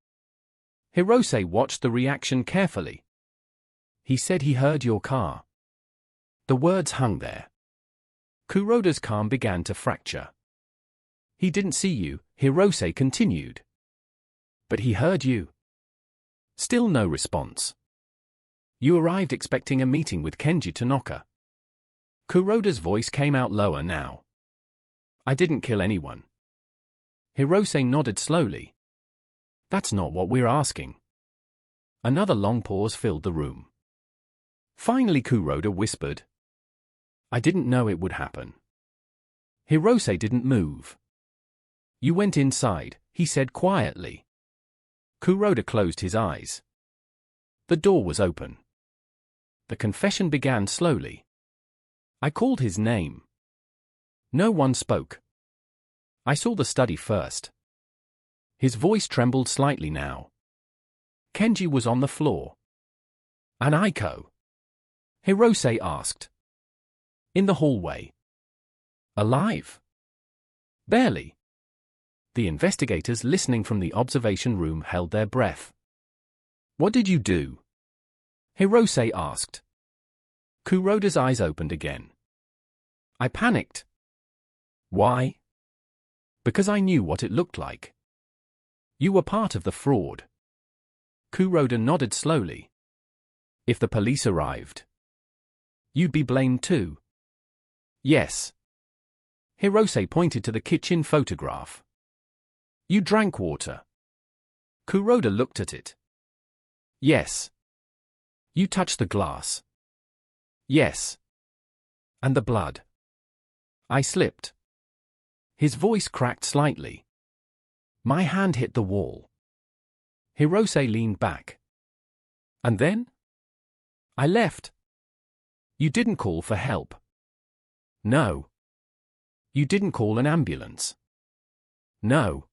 Hirose watched the reaction carefully. He said he heard your car. The words hung there. Kuroda's calm began to fracture. He didn't see you, Hirose continued. But he heard you. Still no response. You arrived expecting a meeting with Kenji Tanaka. Kuroda's voice came out lower now. I didn't kill anyone. Hirose nodded slowly. That's not what we're asking. Another long pause filled the room. Finally Kuroda whispered. I didn't know it would happen. Hirose didn't move. You went inside, he said quietly. Kuroda closed his eyes. The door was open. The confession began slowly. I called his name. No one spoke. I saw the study first. His voice trembled slightly now. Kenji was on the floor. And Aiko? Hirose asked. In the hallway. Alive? Barely. The investigators listening from the observation room held their breath. What did you do? Hirose asked. Kuroda's eyes opened again. I panicked. Why? Because I knew what it looked like. You were part of the fraud. Kuroda nodded slowly. If the police arrived, you'd be blamed too. Yes. Hirose pointed to the kitchen photograph. You drank water. Kuroda looked at it. Yes. You touched the glass. Yes. And the blood. I slipped. His voice cracked slightly. My hand hit the wall. Hirose leaned back. And then? I left. You didn't call for help. No. You didn't call an ambulance. No.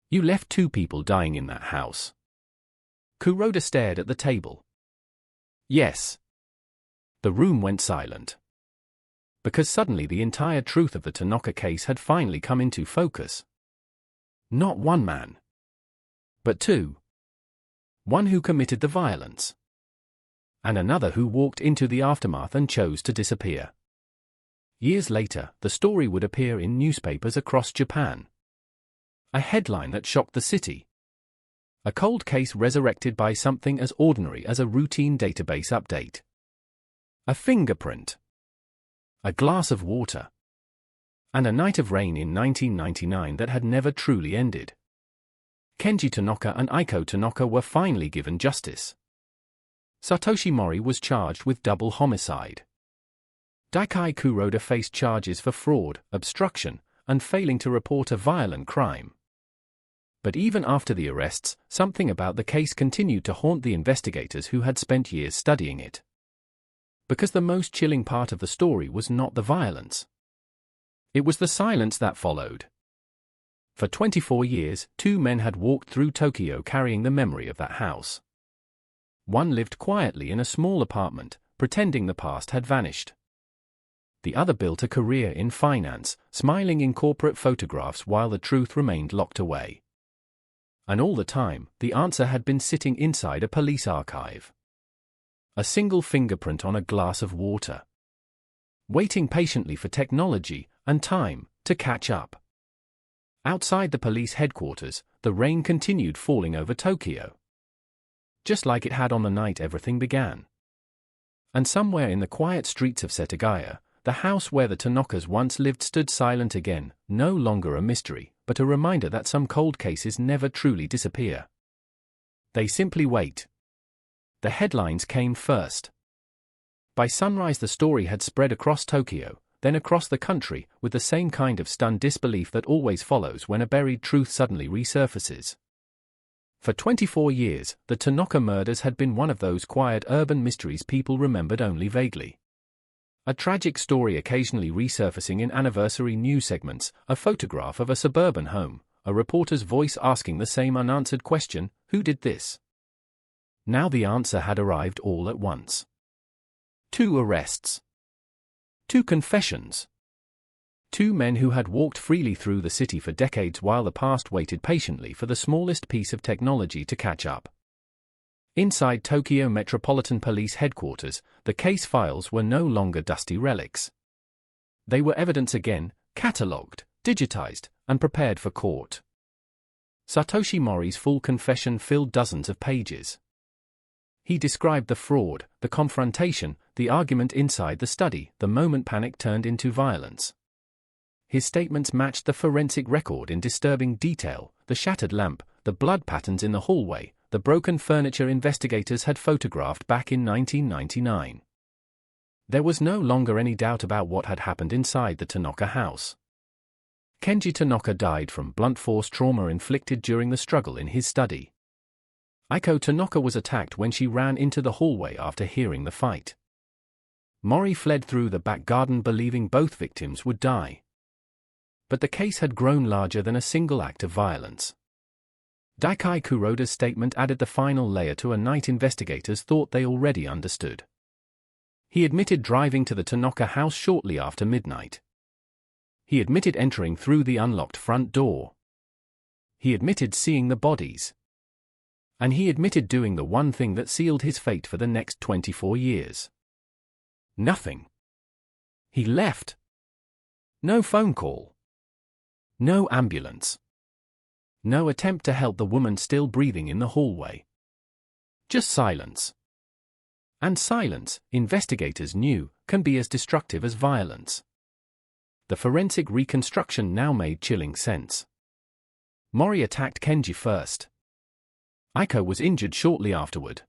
You left 2 people dying in that house. Kuroda stared at the table. Yes. The room went silent. Because suddenly the entire truth of the Tanaka case had finally come into focus. Not one man. But 2. One who committed the violence. And another who walked into the aftermath and chose to disappear. Years later, the story would appear in newspapers across Japan. A headline that shocked the city. A cold case resurrected by something as ordinary as a routine database update. A fingerprint. A glass of water. And a night of rain in 1999 that had never truly ended. Kenji Tanaka and Aiko Tanaka were finally given justice. Satoshi Mori was charged with double homicide. Daikai Kuroda faced charges for fraud, obstruction, and failing to report a violent crime. But even after the arrests, something about the case continued to haunt the investigators who had spent years studying it. Because the most chilling part of the story was not the violence. It was the silence that followed. For 24 years, 2 men had walked through Tokyo carrying the memory of that house. One lived quietly in a small apartment, pretending the past had vanished. The other built a career in finance, smiling in corporate photographs while the truth remained locked away. And all the time, the answer had been sitting inside a police archive. A single fingerprint on a glass of water. Waiting patiently for technology and time to catch up. Outside the police headquarters, the rain continued falling over Tokyo. Just like it had on the night everything began. And somewhere in the quiet streets of Setagaya, the house where the Tanokas once lived stood silent again, no longer a mystery, but a reminder that some cold cases never truly disappear. They simply wait. The headlines came first. By sunrise the story had spread across Tokyo, then across the country, with the same kind of stunned disbelief that always follows when a buried truth suddenly resurfaces. For 24 years, the Tanaka murders had been one of those quiet urban mysteries people remembered only vaguely. A tragic story occasionally resurfacing in anniversary news segments, a photograph of a suburban home, a reporter's voice asking the same unanswered question, who did this? Now the answer had arrived all at once. 2 arrests. 2 confessions. 2 men who had walked freely through the city for decades while the past waited patiently for the smallest piece of technology to catch up. Inside Tokyo Metropolitan Police Headquarters, the case files were no longer dusty relics. They were evidence again, catalogued, digitized, and prepared for court. Satoshi Mori's full confession filled dozens of pages. He described the fraud, the confrontation, the argument inside the study, the moment panic turned into violence. His statements matched the forensic record in disturbing detail, the shattered lamp, the blood patterns in the hallway, the broken furniture investigators had photographed back in 1999. There was no longer any doubt about what had happened inside the Tanaka house. Kenji Tanaka died from blunt force trauma inflicted during the struggle in his study. Aiko Tanaka was attacked when she ran into the hallway after hearing the fight. Mori fled through the back garden believing both victims would die. But the case had grown larger than a single act of violence. Daikai Kuroda's statement added the final layer to a night investigators thought they already understood. He admitted driving to the Tanaka house shortly after midnight. He admitted entering through the unlocked front door. He admitted seeing the bodies. And he admitted doing the one thing that sealed his fate for the next 24 years. Nothing. He left. No phone call. No ambulance. No attempt to help the woman still breathing in the hallway. Just silence. And silence, investigators knew, can be as destructive as violence. The forensic reconstruction now made chilling sense. Mori attacked Kenji first. Aiko was injured shortly afterward.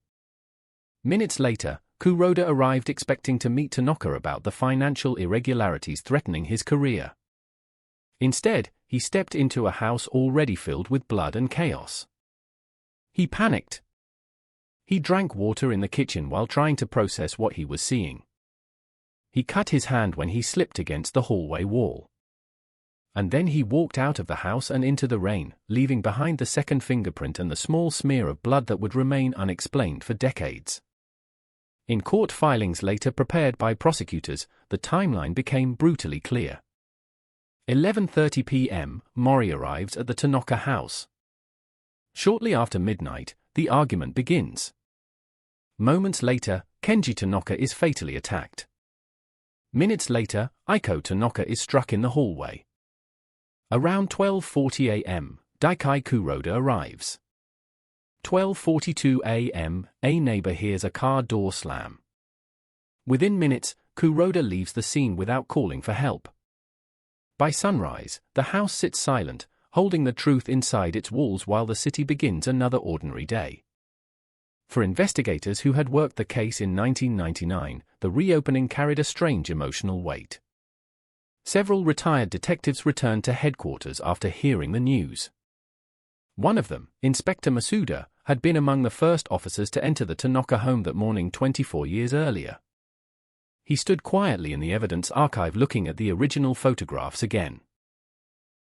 Minutes later, Kuroda arrived expecting to meet Tanaka about the financial irregularities threatening his career. Instead, he stepped into a house already filled with blood and chaos. He panicked. He drank water in the kitchen while trying to process what he was seeing. He cut his hand when he slipped against the hallway wall. And then he walked out of the house and into the rain, leaving behind the second fingerprint and the small smear of blood that would remain unexplained for decades. In court filings later prepared by prosecutors, the timeline became brutally clear. 11:30 p.m., Mori arrives at the Tanaka house. Shortly after midnight, the argument begins. Moments later, Kenji Tanaka is fatally attacked. Minutes later, Aiko Tanaka is struck in the hallway. Around 12:40 a.m., Daikai Kuroda arrives. 12:42 a.m., a neighbor hears a car door slam. Within minutes, Kuroda leaves the scene without calling for help. By sunrise, the house sits silent, holding the truth inside its walls while the city begins another ordinary day. For investigators who had worked the case in 1999, the reopening carried a strange emotional weight. Several retired detectives returned to headquarters after hearing the news. One of them, Inspector Masuda, had been among the first officers to enter the Tanaka home that morning 24 years earlier. He stood quietly in the evidence archive looking at the original photographs again.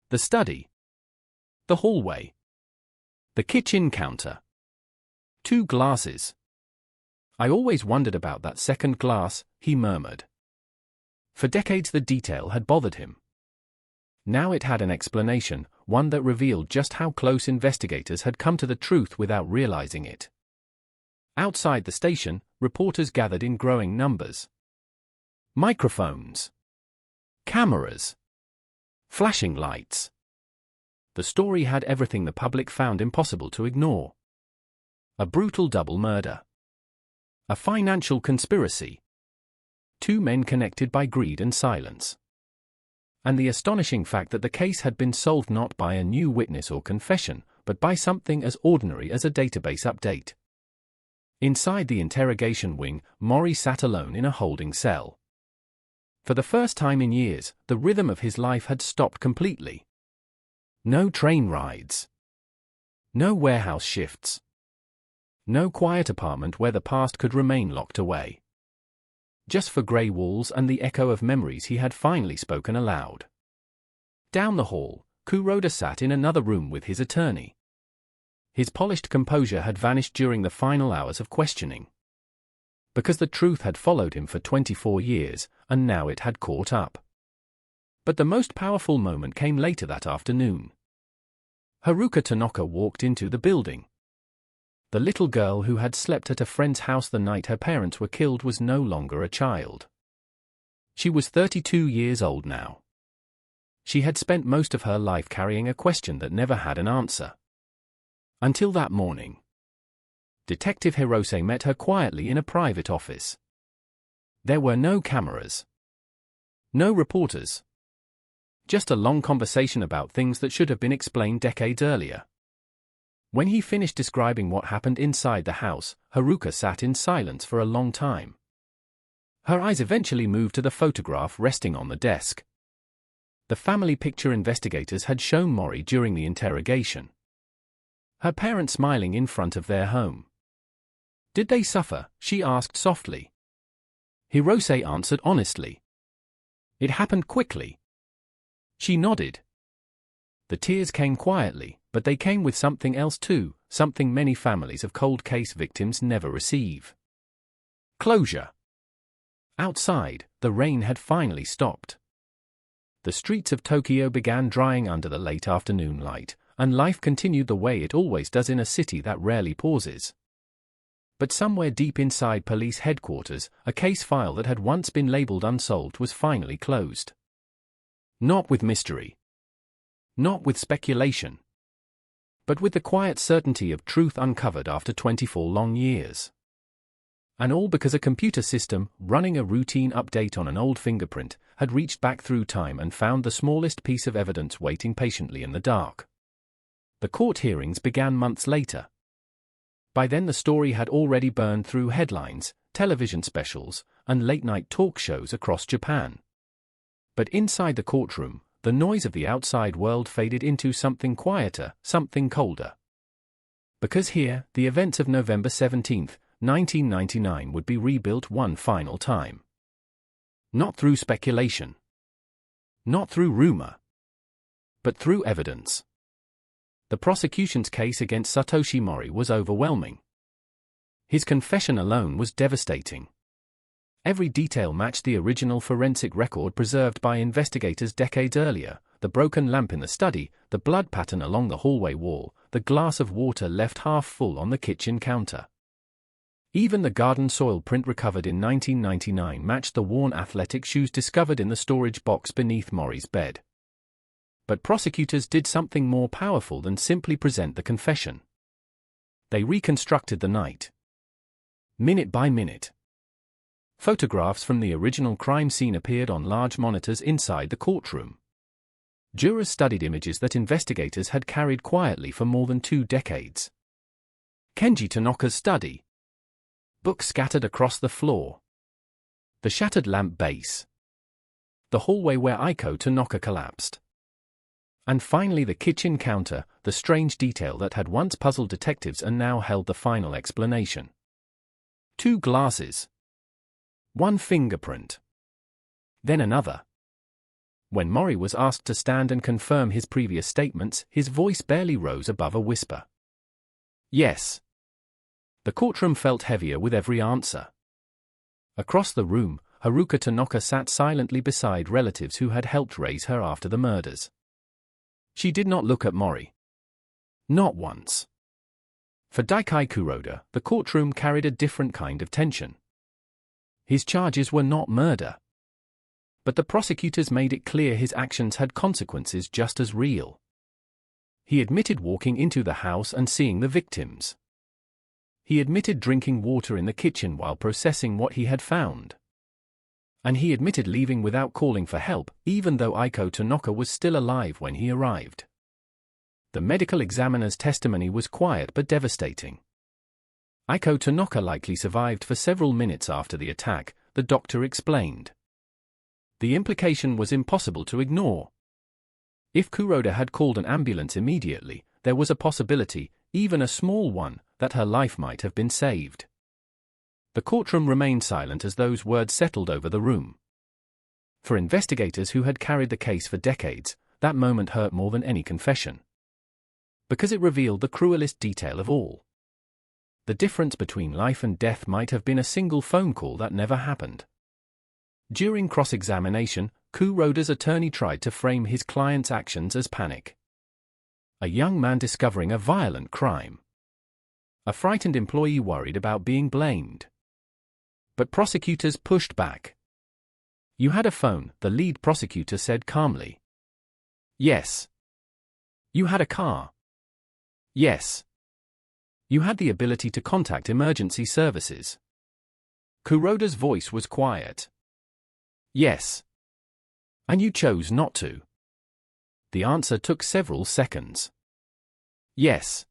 The study. The hallway. The kitchen counter. 2 glasses. I always wondered about that second glass, he murmured. For decades the detail had bothered him. Now it had an explanation, one that revealed just how close investigators had come to the truth without realizing it. Outside the station, reporters gathered in growing numbers. Microphones. Cameras. Flashing lights. The story had everything the public found impossible to ignore. A brutal double murder. A financial conspiracy. 2 men connected by greed and silence. And the astonishing fact that the case had been solved not by a new witness or confession, but by something as ordinary as a database update. Inside the interrogation wing, Mori sat alone in a holding cell. For the first time in years, the rhythm of his life had stopped completely. No train rides. No warehouse shifts. No quiet apartment where the past could remain locked away. Just for grey walls and the echo of memories he had finally spoken aloud. Down the hall, Kuroda sat in another room with his attorney. His polished composure had vanished during the final hours of questioning. Because the truth had followed him for 24 years, and now it had caught up. But the most powerful moment came later that afternoon. Haruka Tanaka walked into the building. The little girl who had slept at a friend's house the night her parents were killed was no longer a child. She was 32 years old now. She had spent most of her life carrying a question that never had an answer. Until that morning. Detective Hirose met her quietly in a private office. There were no cameras. No reporters. Just a long conversation about things that should have been explained decades earlier. When he finished describing what happened inside the house, Haruka sat in silence for a long time. Her eyes eventually moved to the photograph resting on the desk. The family picture investigators had shown Mori during the interrogation. Her parents smiling in front of their home. Did they suffer? She asked softly. Hirose answered honestly. It happened quickly. She nodded. The tears came quietly, but they came with something else too, something many families of cold case victims never receive. Closure. Outside, the rain had finally stopped. The streets of Tokyo began drying under the late afternoon light, and life continued the way it always does in a city that rarely pauses. But somewhere deep inside police headquarters, a case file that had once been labeled unsolved was finally closed. Not with mystery. Not with speculation. But with the quiet certainty of truth uncovered after 24 long years. And all because a computer system, running a routine update on an old fingerprint, had reached back through time and found the smallest piece of evidence waiting patiently in the dark. The court hearings began months later. By then the story had already burned through headlines, television specials, and late-night talk shows across Japan. But inside the courtroom, the noise of the outside world faded into something quieter, something colder. Because here, the events of November 17, 1999 would be rebuilt one final time. Not through speculation. Not through rumor. But through evidence. The prosecution's case against Satoshi Mori was overwhelming. His confession alone was devastating. Every detail matched the original forensic record preserved by investigators decades earlier: the broken lamp in the study, the blood pattern along the hallway wall, the glass of water left half full on the kitchen counter. Even the garden soil print recovered in 1999 matched the worn athletic shoes discovered in the storage box beneath Mori's bed. But prosecutors did something more powerful than simply present the confession. They reconstructed the night. Minute by minute. Photographs from the original crime scene appeared on large monitors inside the courtroom. Jurors studied images that investigators had carried quietly for more than 2 decades. Kenji Tanaka's study. Books scattered across the floor. The shattered lamp base. The hallway where Aiko Tanaka collapsed. And finally the kitchen counter, the strange detail that had once puzzled detectives and now held the final explanation. 2 glasses. 1 fingerprint. Then another. When Maury was asked to stand and confirm his previous statements, his voice barely rose above a whisper. Yes. The courtroom felt heavier with every answer. Across the room, Haruka Tanaka sat silently beside relatives who had helped raise her after the murders. She did not look at Maury. Not once. For Daikai Kuroda, the courtroom carried a different kind of tension. His charges were not murder. But the prosecutors made it clear his actions had consequences just as real. He admitted walking into the house and seeing the victims. He admitted drinking water in the kitchen while processing what he had found. And he admitted leaving without calling for help, even though Aiko Tanaka was still alive when he arrived. The medical examiner's testimony was quiet but devastating. Aiko Tanaka likely survived for several minutes after the attack, the doctor explained. The implication was impossible to ignore. If Kuroda had called an ambulance immediately, there was a possibility, even a small one, that her life might have been saved. The courtroom remained silent as those words settled over the room. For investigators who had carried the case for decades, that moment hurt more than any confession. Because it revealed the cruelest detail of all. The difference between life and death might have been a single phone call that never happened. During cross-examination, Kuroda's attorney tried to frame his client's actions as panic. A young man discovering a violent crime. A frightened employee worried about being blamed. But prosecutors pushed back. You had a phone, the lead prosecutor said calmly. Yes. You had a car. Yes. You had the ability to contact emergency services. Kuroda's voice was quiet. Yes. And you chose not to. The answer took several seconds. Yes.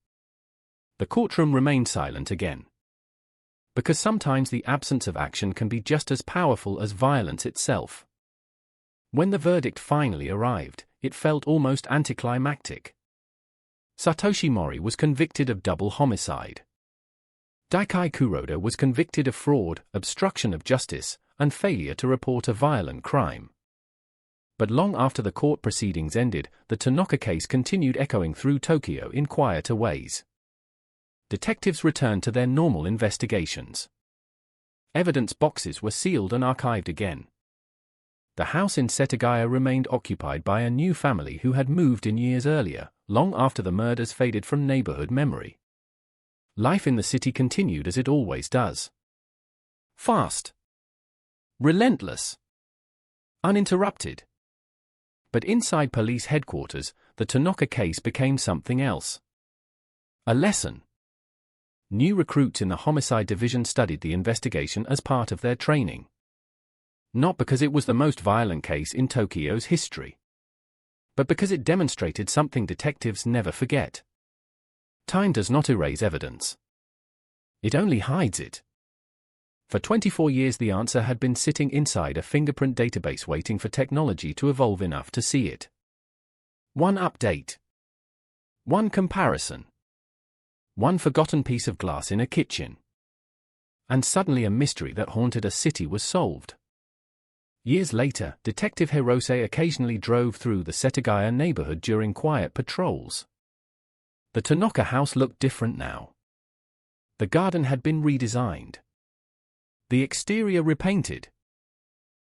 The courtroom remained silent again. Because sometimes the absence of action can be just as powerful as violence itself. When the verdict finally arrived, it felt almost anticlimactic. Satoshi Mori was convicted of double homicide. Daikai Kuroda was convicted of fraud, obstruction of justice, and failure to report a violent crime. But long after the court proceedings ended, the Tanaka case continued echoing through Tokyo in quieter ways. Detectives returned to their normal investigations. Evidence boxes were sealed and archived again. The house in Setagaya remained occupied by a new family who had moved in years earlier, long after the murders faded from neighborhood memory. Life in the city continued as it always does. Fast. Relentless. Uninterrupted. But inside police headquarters, the Tanaka case became something else. A lesson. New recruits in the homicide division studied the investigation as part of their training. Not because it was the most violent case in Tokyo's history, but because it demonstrated something detectives never forget. Time does not erase evidence. It only hides it. For 24 years the answer had been sitting inside a fingerprint database waiting for technology to evolve enough to see it. One update. One comparison. One forgotten piece of glass in a kitchen. And suddenly a mystery that haunted a city was solved. Years later, Detective Hirose occasionally drove through the Setagaya neighborhood during quiet patrols. The Tanaka house looked different now. The garden had been redesigned. The exterior repainted.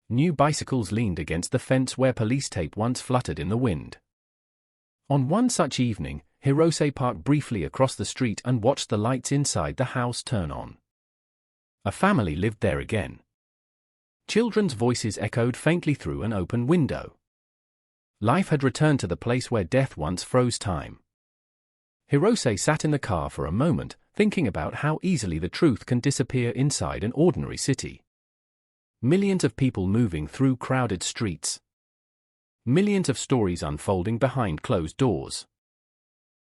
New bicycles leaned against the fence where police tape once fluttered in the wind. On one such evening, Hirose parked briefly across the street and watched the lights inside the house turn on. A family lived there again. Children's voices echoed faintly through an open window. Life had returned to the place where death once froze time. Hirose sat in the car for a moment, thinking about how easily the truth can disappear inside an ordinary city. Millions of people moving through crowded streets. Millions of stories unfolding behind closed doors.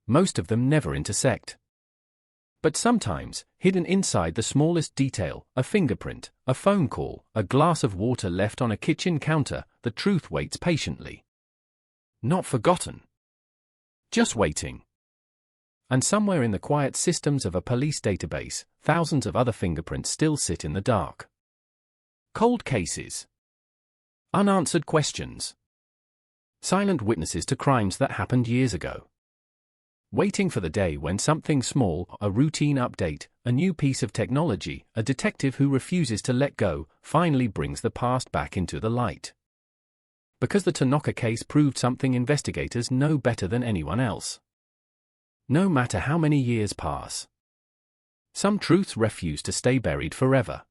Most of them never intersect. But sometimes, hidden inside the smallest detail, a fingerprint, a phone call, a glass of water left on a kitchen counter, the truth waits patiently. Not forgotten. Just waiting. And somewhere in the quiet systems of a police database, thousands of other fingerprints still sit in the dark. Cold cases. Unanswered questions. Silent witnesses to crimes that happened years ago. Waiting for the day when something small, a routine update, a new piece of technology, a detective who refuses to let go, finally brings the past back into the light. Because the Tanaka case proved something investigators know better than anyone else. No matter how many years pass, some truths refuse to stay buried forever.